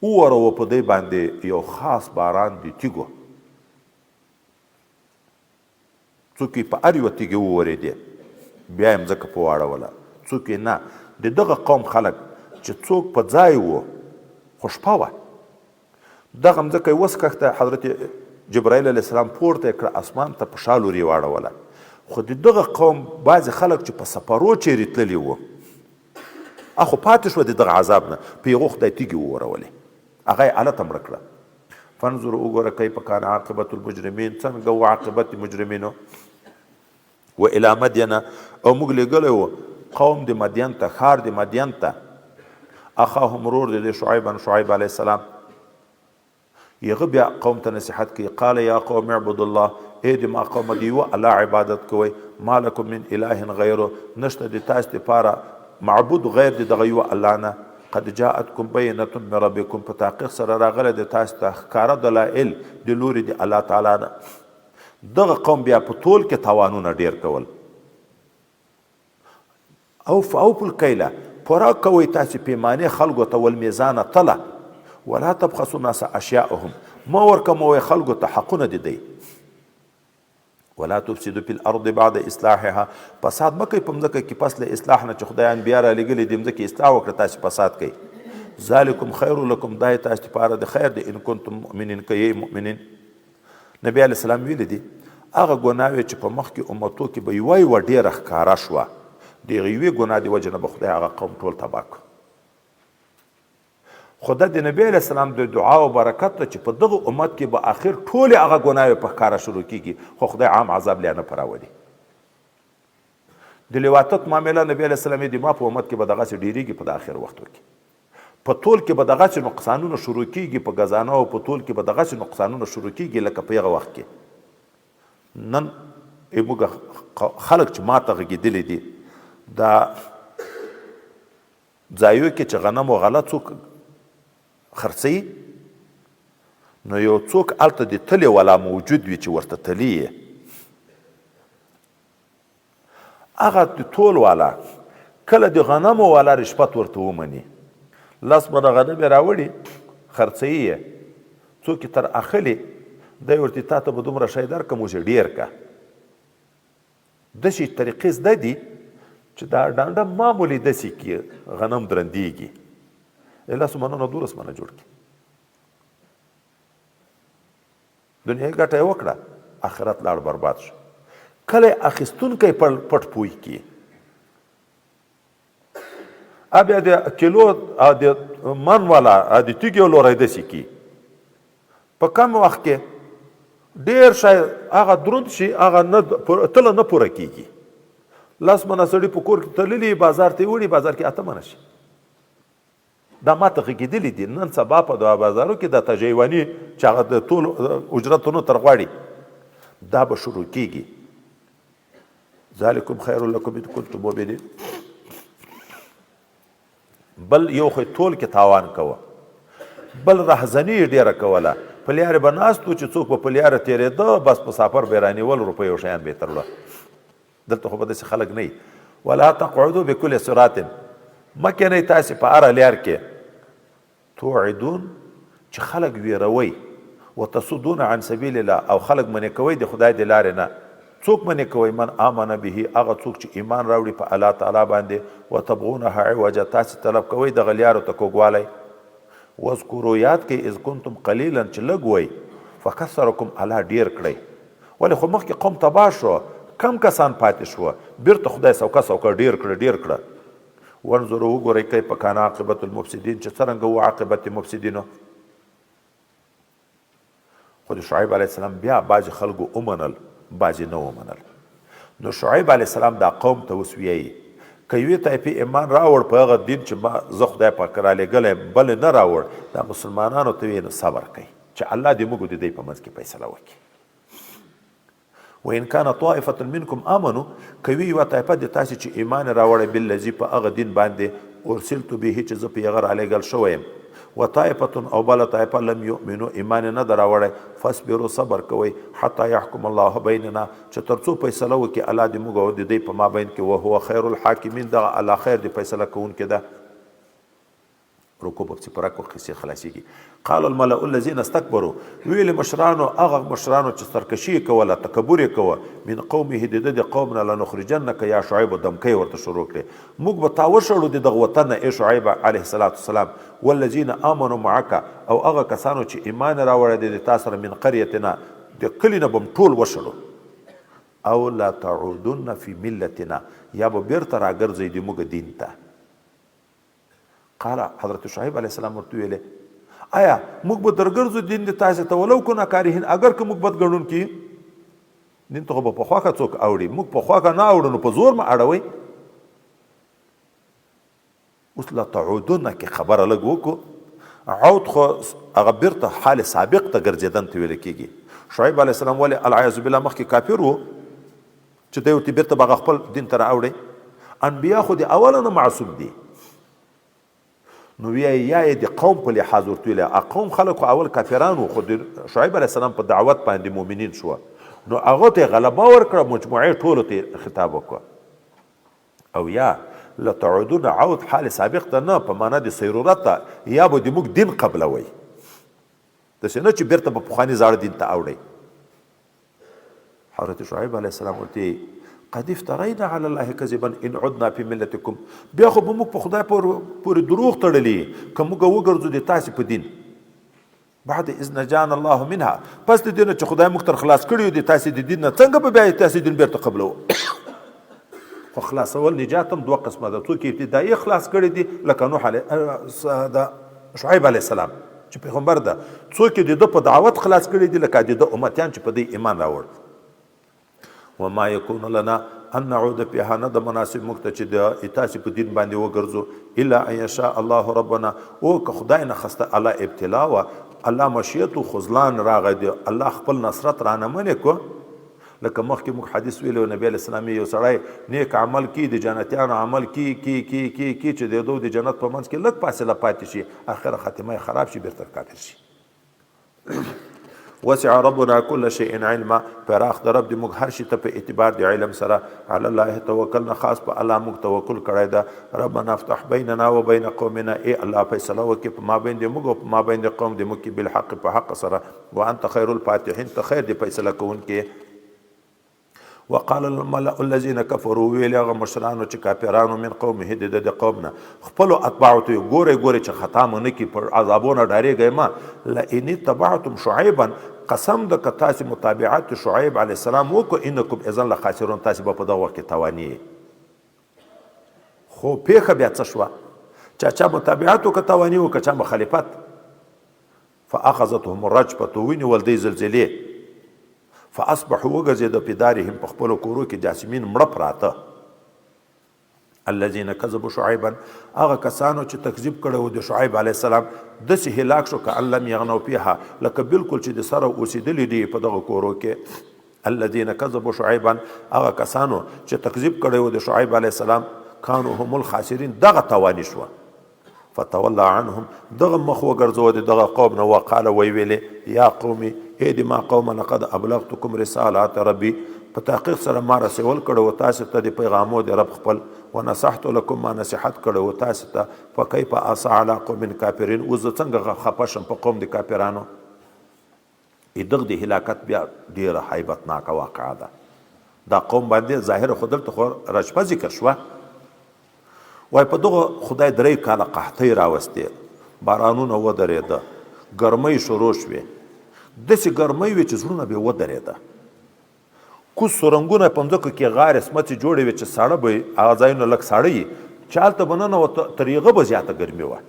وورو په دی باندې یو خاص باران دی تیګو څوک په اړ یوه تیږې وورېدې بیا یې مځکه په واړوله څوک نه د دغه قوم خلک چې څوک په ځای و خو شپه وه دغه مځکه یې وسکښته حضرت جبرائیل علیه السلام پورته یې کړه اسمان ته په شا لورې واړوله خو د دغه قوم بعضې خلک چې په سفرو چیرې تللي وو اخو پاتې شوه د دغه عذاب نه په یغو خدای تیږې وورولې هغه یې هلته مړه کړه فانظر وګوره کیف کان عاقبت المجرمین څنګه و عاقبت مجرمینو و الی مدین او موږ لېږلی و قوم د مدین ته ښار د مدین ته اخاهم ورور د شعیبا شعیب علیه السلام یغه بیا قوم ته نصیحت کوي قال یا قوم اعبدوا الله ای د ما قوم دی و الله عبادت کوئ ما لکم من اله غیره نشته د تاسو دپاره معبود غیر د دغه یو الله نه قد جاءتکم بینة من ربکم په تحقیق سره راغلی د تاسو ته ښکاره دلایل د لورې د الله تعالی نه دغه قوم بیا په ټول کې تاوانونه ډیر کول اوفوا الکیله پوره کوئ تاسې پیمانې خلکو ته والمیزانه تله ولا تبخسوا الناس اشیاءهم ما ورکوئ خلکو ته حقونه د دی ولا تفسدوا في الارض بعد اصلاحها فساد مه کوئ په مځکه کې پس له اصلاح نه چې خدای انبیا رالیږلي د مځکې اصلاح وکړه تاسې فساد کوئ ذلکم خیر لکم دا یې تاسو دپاره د خیر دی ان کنتم مؤمنین که یې مؤمنین نبی علیه السلام ویلی دي هغه ګناوې چې په مخکې امتو کې به یوه یوه ډېره ښکاره شوه د هغې یوې ګناه د وجې نه به خدای هغه قوم ټول تباه کړو خو دا د نبی علیه السلام د دعا او برکت ته چې په دغه امت کې به آخر ټولې هغه ګناوې په ښکاره شروع کېږي خو خدای عام عذاب لا نه په راولي د لواطت معامله نبی علیه السلام د ما په امت کې به دغسې ډېرېږي په د آخر وختو کې په ټول کې به دغسې نقصانونه شروع کېږي په ګزانه او په ټول کې به دغسې نقصانونه شروع کېږي لکه په هغه وخت کې نن موږ خلک چې ما ته غږېدلي دي دا ځایو کې چې غنم و غله څوک خرڅوي نو یو څوک هلته د تلې والا موجود وي چې ورته تلي یې هغه د ټول والا کله د غنمو والا رشوت ورته ومني 10 منه غنم یې راوړي خرڅوي یې څوک یې تر اخلي دی ورته تا ته به دومره شی درکړم اوس یې ډېر که داسې طریقې زده دي چې دا ډانډه معمولي داسې کې غنم درندېږي 10 منو نه 12 منه جوړ کړي دنیا ګټه یې وکړه آخرت لاړ برباد شو کله یې اخیستونکی پټ پوی کړي بیا د کیلو د من والا د تیږې لوری داسې کړي په کم وخت کې ډېر شی هغه دروند شي هغه تله نه پوره کېږي 10 منه سړي په کور کې تللي بازار ته یې وړي بازار کې 8 منه شي دا ما ته غږېدلي دي نن سبا په دغه بازارو کې د تجیواني چې هغه د ټول اجرتونو تر غواړي دا به شروع کېږي ذلکم خیر لکم ان کنتم مؤمنین بل یو خو ټول کې تاوان کوه بل رهزني یې ډېره کوله په لیارې به ناست و چې څوک به په لیاره تېرېده بس په سفر به یې رانیول روپۍ او شیان به یې ترله دلته خو به داسې خلک نه وي ولا تقعدوا بکل صراط مه کېنئ تاسې په هره لیار کې توعدون چې خلک ویروئ وتصدون عن سبیل الله او خلک منې کوئ د خدای د لارې نه څوک منې کوئ من آمن به هغه څوک چې ایمان راوړي په الله تعالی باندې وتبغونها عوجا تاسې طلب کوئ دغه لیارو ته کوږوالی واذکروا یاد کې اذ کنتم قلیلا چې لږ وئ فکثرکم الله ډیر کړئ. ولې خو مخکې قوم تباه شو، کم کسان پاتې شوه، بیرته خدای سوکه سوکه ډیر کړه. وانظروا وګورئ کیف کان عاقبت المفسدین چې څرنګه و عاقبت مفسدینو. خو د شعیب علیه السلام بیا بعضې خلکو ومنل، بعضې نه ومنل. نو شعیب علیه السلام دا قوم ته اوس ویایي که یوې طایفې ایمان راوړ په هغه دین چې ما زه خدای پاک رالیږلی بل نه راوړ، دا مسلمانانو ته ویې نو صبر کوئ چې الله دې موږ د دوی په منځ کې فیصله وکړي. وان کان طائفة منکم آمنو، که وي یوه طایفه د تاسې چې ایمان راوړی بالذي په هغه دین باندې ارسلت به چې زه په هغه رالیږل شوی یم، وطائفة او بله طایفه لم یؤمنو ایمان نه ده راوړی، فاصبروا صبر کوئ حتی یحکم الله بیننا چې تر څو فیصله وکړي الله د موږ او د دوی په مابین کې، وهو خیر الحاکمین، دغه الله خیر د فیصله کوونکی ده. رکوع پسې په رکوع قصې خلاصېږي. قال الملأ الذین استکبروا، ویل مشرانو هغه مشرانو چې سرکشي یې کوله، تکبر یې کوه، من قومه د ده د قوم نه لنخرجنک یا شعیب، دمکۍ ورته شروع کړې، موږ به تا وشړو د دغه وطن نه ای شعیب علیه السلام، والذین آمنوا معک، او هغه کسانو چې ایمان راوړی دی د تا سره، من قریتنا، د کلي نه به م ټول وشړو، او لا تعودن فی ملتنا، یا به بیرته راګرځئ د موږ دین ته. قال حضرت شعیب علیه السلام ورته ویلې آیا موږ به درګرځو دین د تاسې ته ولو کنا کارهین، اگر که موږ بد ګڼونکي دین ته خو به په خواکه څوک اوړي، موږ په خواکه نه اوړو نو په زور مه اړوئ. اوس لا تعودن کې خبره لږ وکړو، عود خو هغه بیرته حال سابق ته ګرځېدن ته ویل کېږي. شعیب علیه السلام ولې العیاذ بالله مخکې کافر و چې دی ورته بیرته به هغه خپل دین ته راوړی. انبیا خو د اوله نه معصوم دي، نو یا یې د قوم په لحاظ ورته ویلی، قوم خلک خو اول کافران وو، خو د شعیب علیه السلام په دعوت باندې مؤمنین شوه، نو هغو ته یې غلبه ورکړه، مجموعې ټولو ته خطاب وکړه. او یا لتعودون عود حال سابق ته نه، په معنا د سیرورت ته، یا به د موږ دین قبلوئ، داسې نه چې بیرته به پخواني زاړه دین ته اوړئ. حضرت شعیب علیه السلام ورته قد افترینا علی الله کذبا ان عدنا فی ملتکم، بیا خو به موږ په خدای پورې دروغ تړلي که موږ وګرځو د تاسې په دین، بعد اذ نجانا الله منها، پس د دې نه چې خدای موږ تر خلاص کړي د تاسې د دین نه، څنګه به بیا تاسې دین بیرته قبلوو؟ خو خلاصول نجات هم دوه قسمه ده، څوک ابتدایي خلاص کړي دي لکه نوح د شعیب علیه السلام چې پیغمبر ده، څوک د ده په دعوت خلاص کړي دي لکه د ده امتیان چې په دې ایمان راوړ. وما یکون لنا ان نعود فیها، نه د مناسب موږ ته چې د تاسې په دین باندې وګرځو، الا ان یشاء الله ربنا، او که خدای نه خسته الله ابتلا وه، الله مشیت و خذلان راغی دی، الله خپل نصرت رانه منې کو. لکه مخکې موږ حدیث ویلو، نبی علیه السلام یو سړی نیک عمل کی، د جنتیانو عمل کی چې د دو د جنت په منځ کې لږ فاصله پاتې شي، اخره خاتمه خراب شي، بیرته کافر شي. وسع ربنا كل شيء علما، پراخ د رب د موږ هر شي ته په اعتبار د علم سره. علی الله توکلنا، خاص په الله موږ توکل کړی ده. ربنا افتح بیننا و بین قومنا، ای الله فیصله وکړي په ما بین د موږ او په ما بین د قوم د موږ کې بالحق، په حق سره. وانت خیر الفاتحین، ته خیر د فیصله کوونکې. وقال الملأ الذين كفروا، ویل هغه مشرانو چې کافرانو من قومه د قومنا، خپلو اتباعو ته ګورئ چې خطا مو نه کړي، پر عذابونه ډارېږئ ما. لئن اتبعتم شعیبا، قسم ده که تاسې متابعت شعیب علیه السلام وکړو، انکم اذا لخاسرون، تاسې به په دغه وخت کې تاواني. خو پیښه بیا څه شوه؟ چا متابعت وکړه تاواني وکړه، چا مخالفت. فاخذتهم الرجفة، ونیول دی زلزلې، فاصبحوا وګرځېده په دارهم، په خپلو کورو کې جاسمین مړه پراته. الذين كذبوا شعيبا، هغه کسانو چې تکذیب کړی و د شعیب علیه السلام، داسې هلاک شو که ان لم یغنوا فیها، لکه بلکل چې د سره اوسېدلي دي په دغه کورو کې. الذين كذبوا شعيبا، هغه کسانو چې تکذیب کړی و د شعیب علیه السلام، کانوا هم الخاسرین، دغه تاواني شوه. فتولى عنهم، دغه مخ وګرځوه د دغه قوم نه، وقاله وی ویلې یا قومي، ای د ما قوم لقد ابلغتکم رسالات ربي، په تحقیق سره ما رسول کړی و تاسې ته د پیغامو د رب خپل، ونصحت لکم، ما نصیحت کړی و تاسې ته، فکیف عصی علی قوم کافرین، اوس زه څنګه خفه شم په قوم د کافرانو. دغه د هلاکت بیا ډېره هیبتناکه واقعه ده. دا قوم باندې ظاهر خو دلته خو رجفه ذکر شوه، وای په دغه خدای درې کاله قحطۍ راوستې، بارانونه ودرېده، ګرمۍ شروع شوې، داسې ګرمۍ وې چې زړونه به یې ودرېده. کوز سرنګونه په مځکو کې غارې سمڅې جوړې وې چې ساړه به هغه ځایونه لږ ساړه وي، چې هلته به ننوته تر هغه به زیاته ګرمي وه.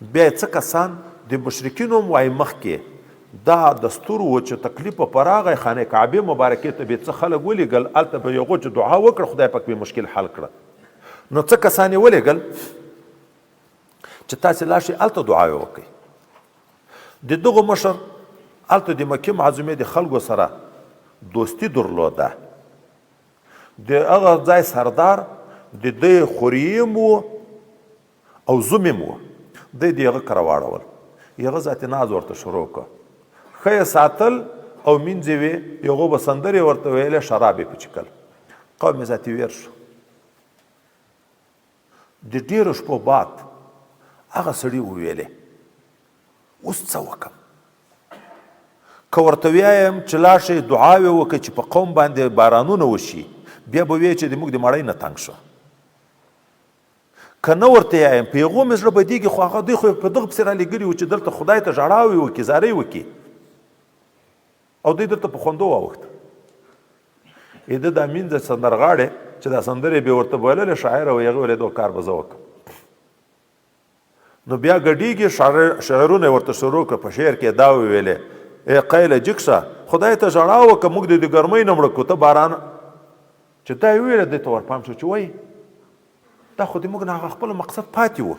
بیا یې څه کسان د مشرکینو هم وایي مخکې دا دستور و چې تکلیف په راغی خانه کعبې مبارکې ته به څه خلک ولیږل، هلته به یې هغو چې دعا وکړه خدای پاک به مشکل حل کړه. نو څه کسان یې ولیږل چې تاسې لاړ شئ هلته دعا یې وکړئ. د دغو مشر هلته د مکې معظمې د خلکو سره دوستي درلوده. د هغه ځای سردار د دوی خوریې م و او زومې م و، دوی د هغه کره واړول، هغه ذاتي ناز ورته شروع کړه، ښه یې ساتل او مینځې وې، هغو به سندرې ورته ویلې، شراب یې پچکل. قوم یې ذاتي ویر شو. د ډېرو شپو بعد هغه سړي وویلې اوس څه وکړم؟ که ورته ویایم چې لاړ شئ دعاوې وکړئ چې په قوم باندې بارانونه وشي، بیا به ویې چې د موږ د مړۍ نه تنګ شو. که نه ورته وایم په هغو مې زړه بدېږي، خو هغه دوی خو په دغه پسې رالېږلي وو چې دلته خدای ته ژړاوې وکړي، زارۍ وکړي، او دوی دلته په خوندو واوښته. ده دا مینځه سندرغاړې چې دا سندرې به ورته ویللې شاعره و، هغې ویلې دا کار به زه وکړم. نو بیا ګډېږي، شعرونه یې ورته شروع کړه. په شعر کې دا وویلې ای قیله جګشه خدای ته ژړا وکړه، موږ د ګرمۍ نه مړه کړو، ته باران. چې دا یې وویله دی ته ورپام شو چې وایي دا خو د موږ نه هغه خپل مقصد پاتې و.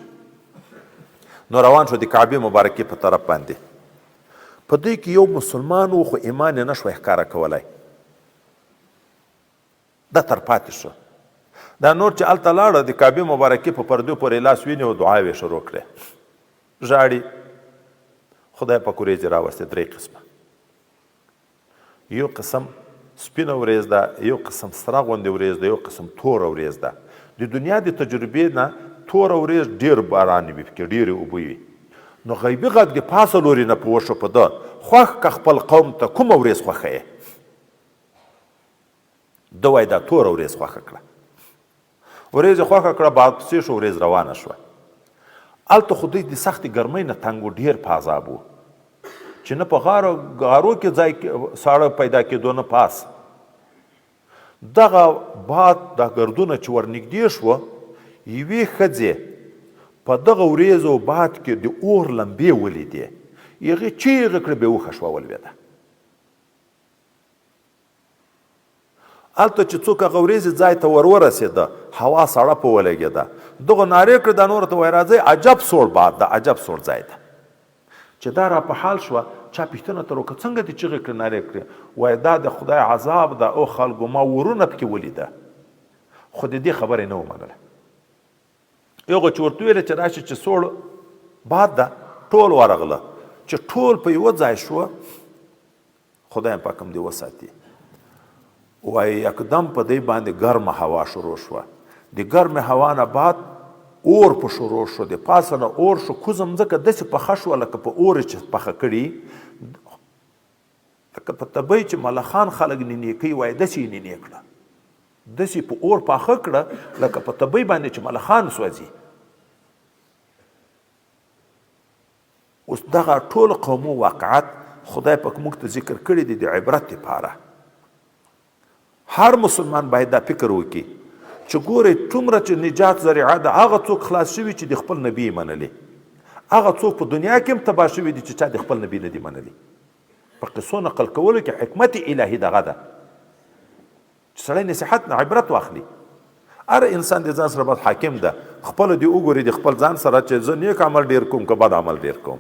نو روان شو د کعبې مبارکې په طرف باندې. په دوی کې یو مسلمان و، خو ایمان یې نه شوی ښکاره کولی، دا تر پاتې شو. دا نور چې هلته لاړه د کعبې مبارکې په پردو پورې لاس ونیو، دعاوې شروع کړې، ژاړي. خدای پاک ورېځې راوستې 3 قسمه. یو قسم سپینه ورېځ ده، یو قسم سره غوندې ورېځ ده، یو قسم توره ورېځ ده. د دنیا د تجربې نه توره ورېځ ډېر باران وي پکې، ډېرې اوبه وي. نو غیبي غږ د پاسه لوري نه په وشو په ده خوښ که خپل قوم ته کومه ورېځ خوښه یې؟ ده وایي دا توره ورېځ خوښه کړه. ورېځ یې خوښه کړه، بعد پسې شو ورېځ روانه شوه. هلته خو دوی د سختې ګرمۍ نه تنګ و، ډېر په عذاب و، چې نه په غارو کې ځای ساړه پیدا کېدو نه پاس. دغه باد دا ګردونه چې ورنږدې شوه، یوې ښځې په دغه وریځو باد کې د اور لمبې ولیدې، هغې چیغې کړې، بې هوښه شوه، ولوېده. هلته چې څوک هغه وریځې ځای ته ورسېده، هوا سړه په ولګېده، دغه نارې کړې، دا نور ته وایي راځئ عجب سوړ باد ده، عجب سوړ ځای ده. چې دا را په حال شوه، چا پوښتنه ترې وکړه څنګه دې چیغې کړې نارې کړې؟ وایي دا د خدای عذاب ده، او خلکو ما ورونه پکې ولیده، خو د دې خبرې نه ومنله. هغه چې ورته ویلې چې راشي چې سوړ باد ده، ټول ورغله. چې ټول په یوه ځای شوه، خدای پاک هم دې وساتي. وایي یکدم په دی باندې ګرمه هوا شروع شوه. د ګرمې هوا نه بعد اور په شروع شو، د پاسه نه اور شو، کوزه مځکه داسې پخه شوه لکه په اور چې پخه کړي، لکه په طبی چې ملخان خلک نینې کوي، وایي داسې یې نینې کړه، داسې په اور پاخه کړه لکه په طبی باندې چې ملخان سوځي. اوس دغه ټول قومو واقعات خدای پاک موږ ته ذکر کړي دي د عبرت لپاره. هر مسلمان باید دا فکر وکړي چې ګورئ څومره چې نجات ذریعه ده، هغه څوک خلاص شوي چې د خپل نبي یې منلي، هغه څوک په دنیا کې هم تباه شوي دي چې چا د خپل نبي نه دي منلي. په قصو نقل کولو کې حکمت الهي دغه ده چې سړی نصیحت نه عبرت واخلي. هر انسان د ځان سره باید حاکم ده، خپل دې وګوري د خپل ځان سره چې زه نیک عمل ډېر کوم که بد عمل ډېر کوم.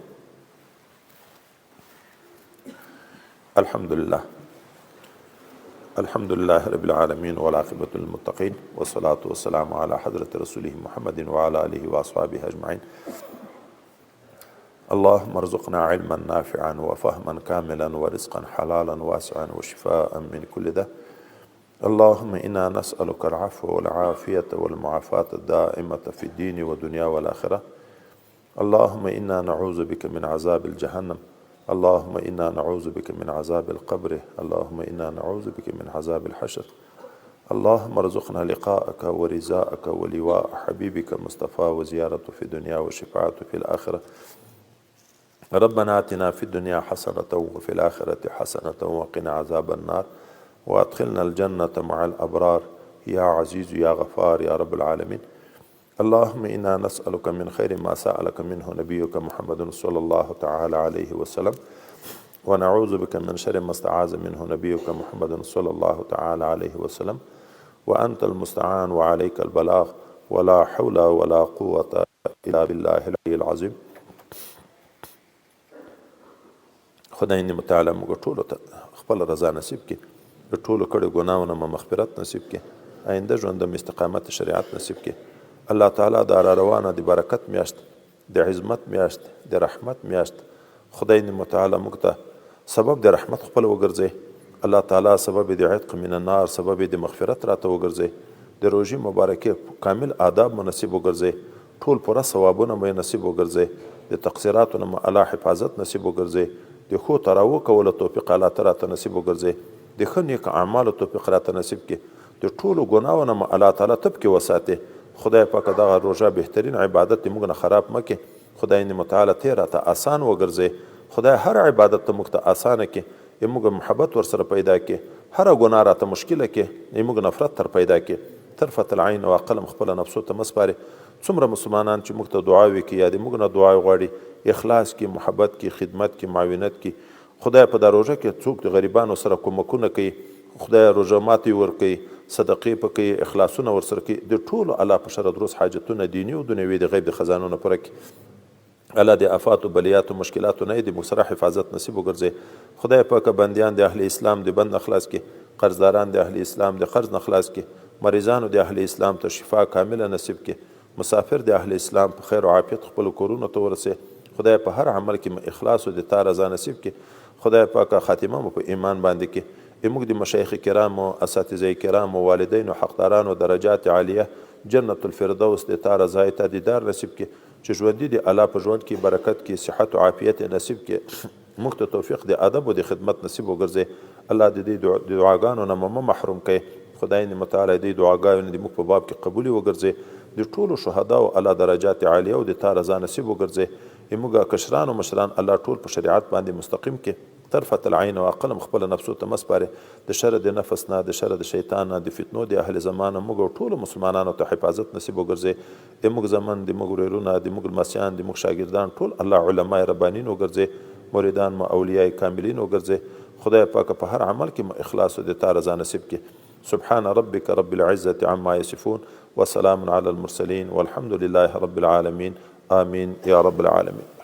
الحمدلله الحمد لله رب العالمين والعاقبة للمتقين والصلاة والسلام على حضرة رسوله محمد وعلى آله وأصحابه أجمعين. اللهم ارزقنا علما نافعا وفهما كاملا ورزقا حلالا واسعا وشفاء من كل ده. اللهم إنا نسألك العفو والعافية والمعافاة الدائمة في الدين والدنيا والآخرة. اللهم إنا نعوذ بك من عذاب الجهنم. اللهم إنا نعوذ بك من عذاب القبر. اللهم إنا نعوذ بك من عذاب الحشر. اللهم ارزقنا لقاءك ورزاءك ولواء حبيبك مصطفى وزيارته في الدنيا وشفاعته في الآخرة. ربنا آتنا في الدنيا حسنة وفي الآخرة حسنة وقنا عذاب النار وأدخلنا الجنة مع الأبرار يا عزيز يا غفار يا رب العالمين. اللهم إنا نسألك من خير ما سألك منه نبيك محمد صلى الله تعالى عليه وسلم ونعوذ بك من شر ما استعاذ منه نبيك محمد صلى الله تعالى عليه وسلم وأنت المستعان وعليك البلاغ ولا حول ولا قوة إلا بالله العلي العظيم. خدای دې متعالی موږ ټولو ته خپل رضا نصیب کړي، د ټولو کړو ګناهونو مو مغفرت نصیب کړي، آینده ژوند د استقامت شریعت نصیب کړي. الله تعالی د را روانه د برکت میاشت، د عظمت میاشت، د رحمت میاشت، خدای دې متعالی موږ ته سبب د رحمت خپل وګرځي. الله تعالی سبب د عتق من النار، سبب د مغفرت راته وګرځي. د روژې مبارکې کامل آداب مو نصیب وګرځي، ټول پوره ثوابونه مو نصیب وګرځي، د تقصیراتو نه مو الله حفاظت نصیب وګرځي، د ښو تراو کولو توفیق الله تعالی ته نصیب وګرځي، د ښه نیک اعمالو توفیق راته نصیب کړي، د ټولو ګناهونو نه مو الله تعالی تب کې وساتي. خدای پاک دغه روژه بهترین عبادت دې موږ نه خراب مه کړي. خدای دې متعالی ته راته آسان وګرځي. خدای هر عبادت ته موږ ته آسانه کړي، موږ محبت ورسره پیدا کړي، هر ګناه راته مشکله کړي، موږ نفرت تر پیدا کړي. طرفت العین او قلم خپل نفسو ته مسپاري. څومره مسلمانان چې موږ ته دعاوې کوي یا د موږ نه دعا غواړي، اخلاص کې، محبت کې، خدمت کې، معاونت کې، خدای په دا روژه کې څوک د غریبانو سره کومکونه کوي، خدای روژه ماتې ورکوي، صدقې په کوي، اخلاصونه ورسره کوي، د ټولو الله په شر دروس حاجتونه دیني او دنیوي د غیب د خزانو نه پوره کړي. الله د آفات و بلیات و مشکلاتو نه د موږ سره حفاظت نصیب وګرځي. خدای پاک بندیان د اهل اسلام د بند نه خلاص کړي، قرضداران د اهل اسلام د قرض نه خلاص کړي، مریضانو د اهل اسلام ته شفا کامله نصیب کړي، مسافر د اهل اسلام په خیر او عافیت خپل کورونو ته ورسي. خدای په هر عمل کې اخلاص او د تا رضا نصیب کړي. خدای پاک خاتمه مو په ایمان باندې کړي. موږ د مشایخ کرامو، اساتذه کرامو، والدینو، حقدارانو درجات عالیه جنت الفردوس د تا رضا ته دیدار نصیب کړي، چې ژوندي د الله په ژوند کې برکت کې، صحت او عافیت نصیب کړي. موږ ته توفیق د ادب او د خدمت نصیب وګرځي. الله د دې دعاګانو نه مو محروم کړي. خدای دې متعالی دې دعاګانې د موږ په باب کې قبول وګرځي. د ټولو شهداو الله درجات عالیه او د تا رضا نصیب وګرځي. موږ کشران او مشران الله ټول په شریعت باندې مستقیم کې. طرفت العین او قلم خپل نفسو ته مسپاري. د شر د نفس نه، د شر د شیطان نه، د فتنو د اهل زمانه موږ ټول مسلمانانو ته حفاظت نصیب وګرځي. د موږ زمن، د موږ ورورونه، د موږ لمسیان، د موږ شاګردان ټول الله علماء ربانین وګرځي، مریدان مو اولیاء کاملین وګرځي. خدای پاک په هر عمل کې مو اخلاص او د تا رضا نصیب کړي. سبحان ربك رب العزة عما يصفون وسلام على المرسلين والحمد لله رب العالمين. آمين يا رب العالمين.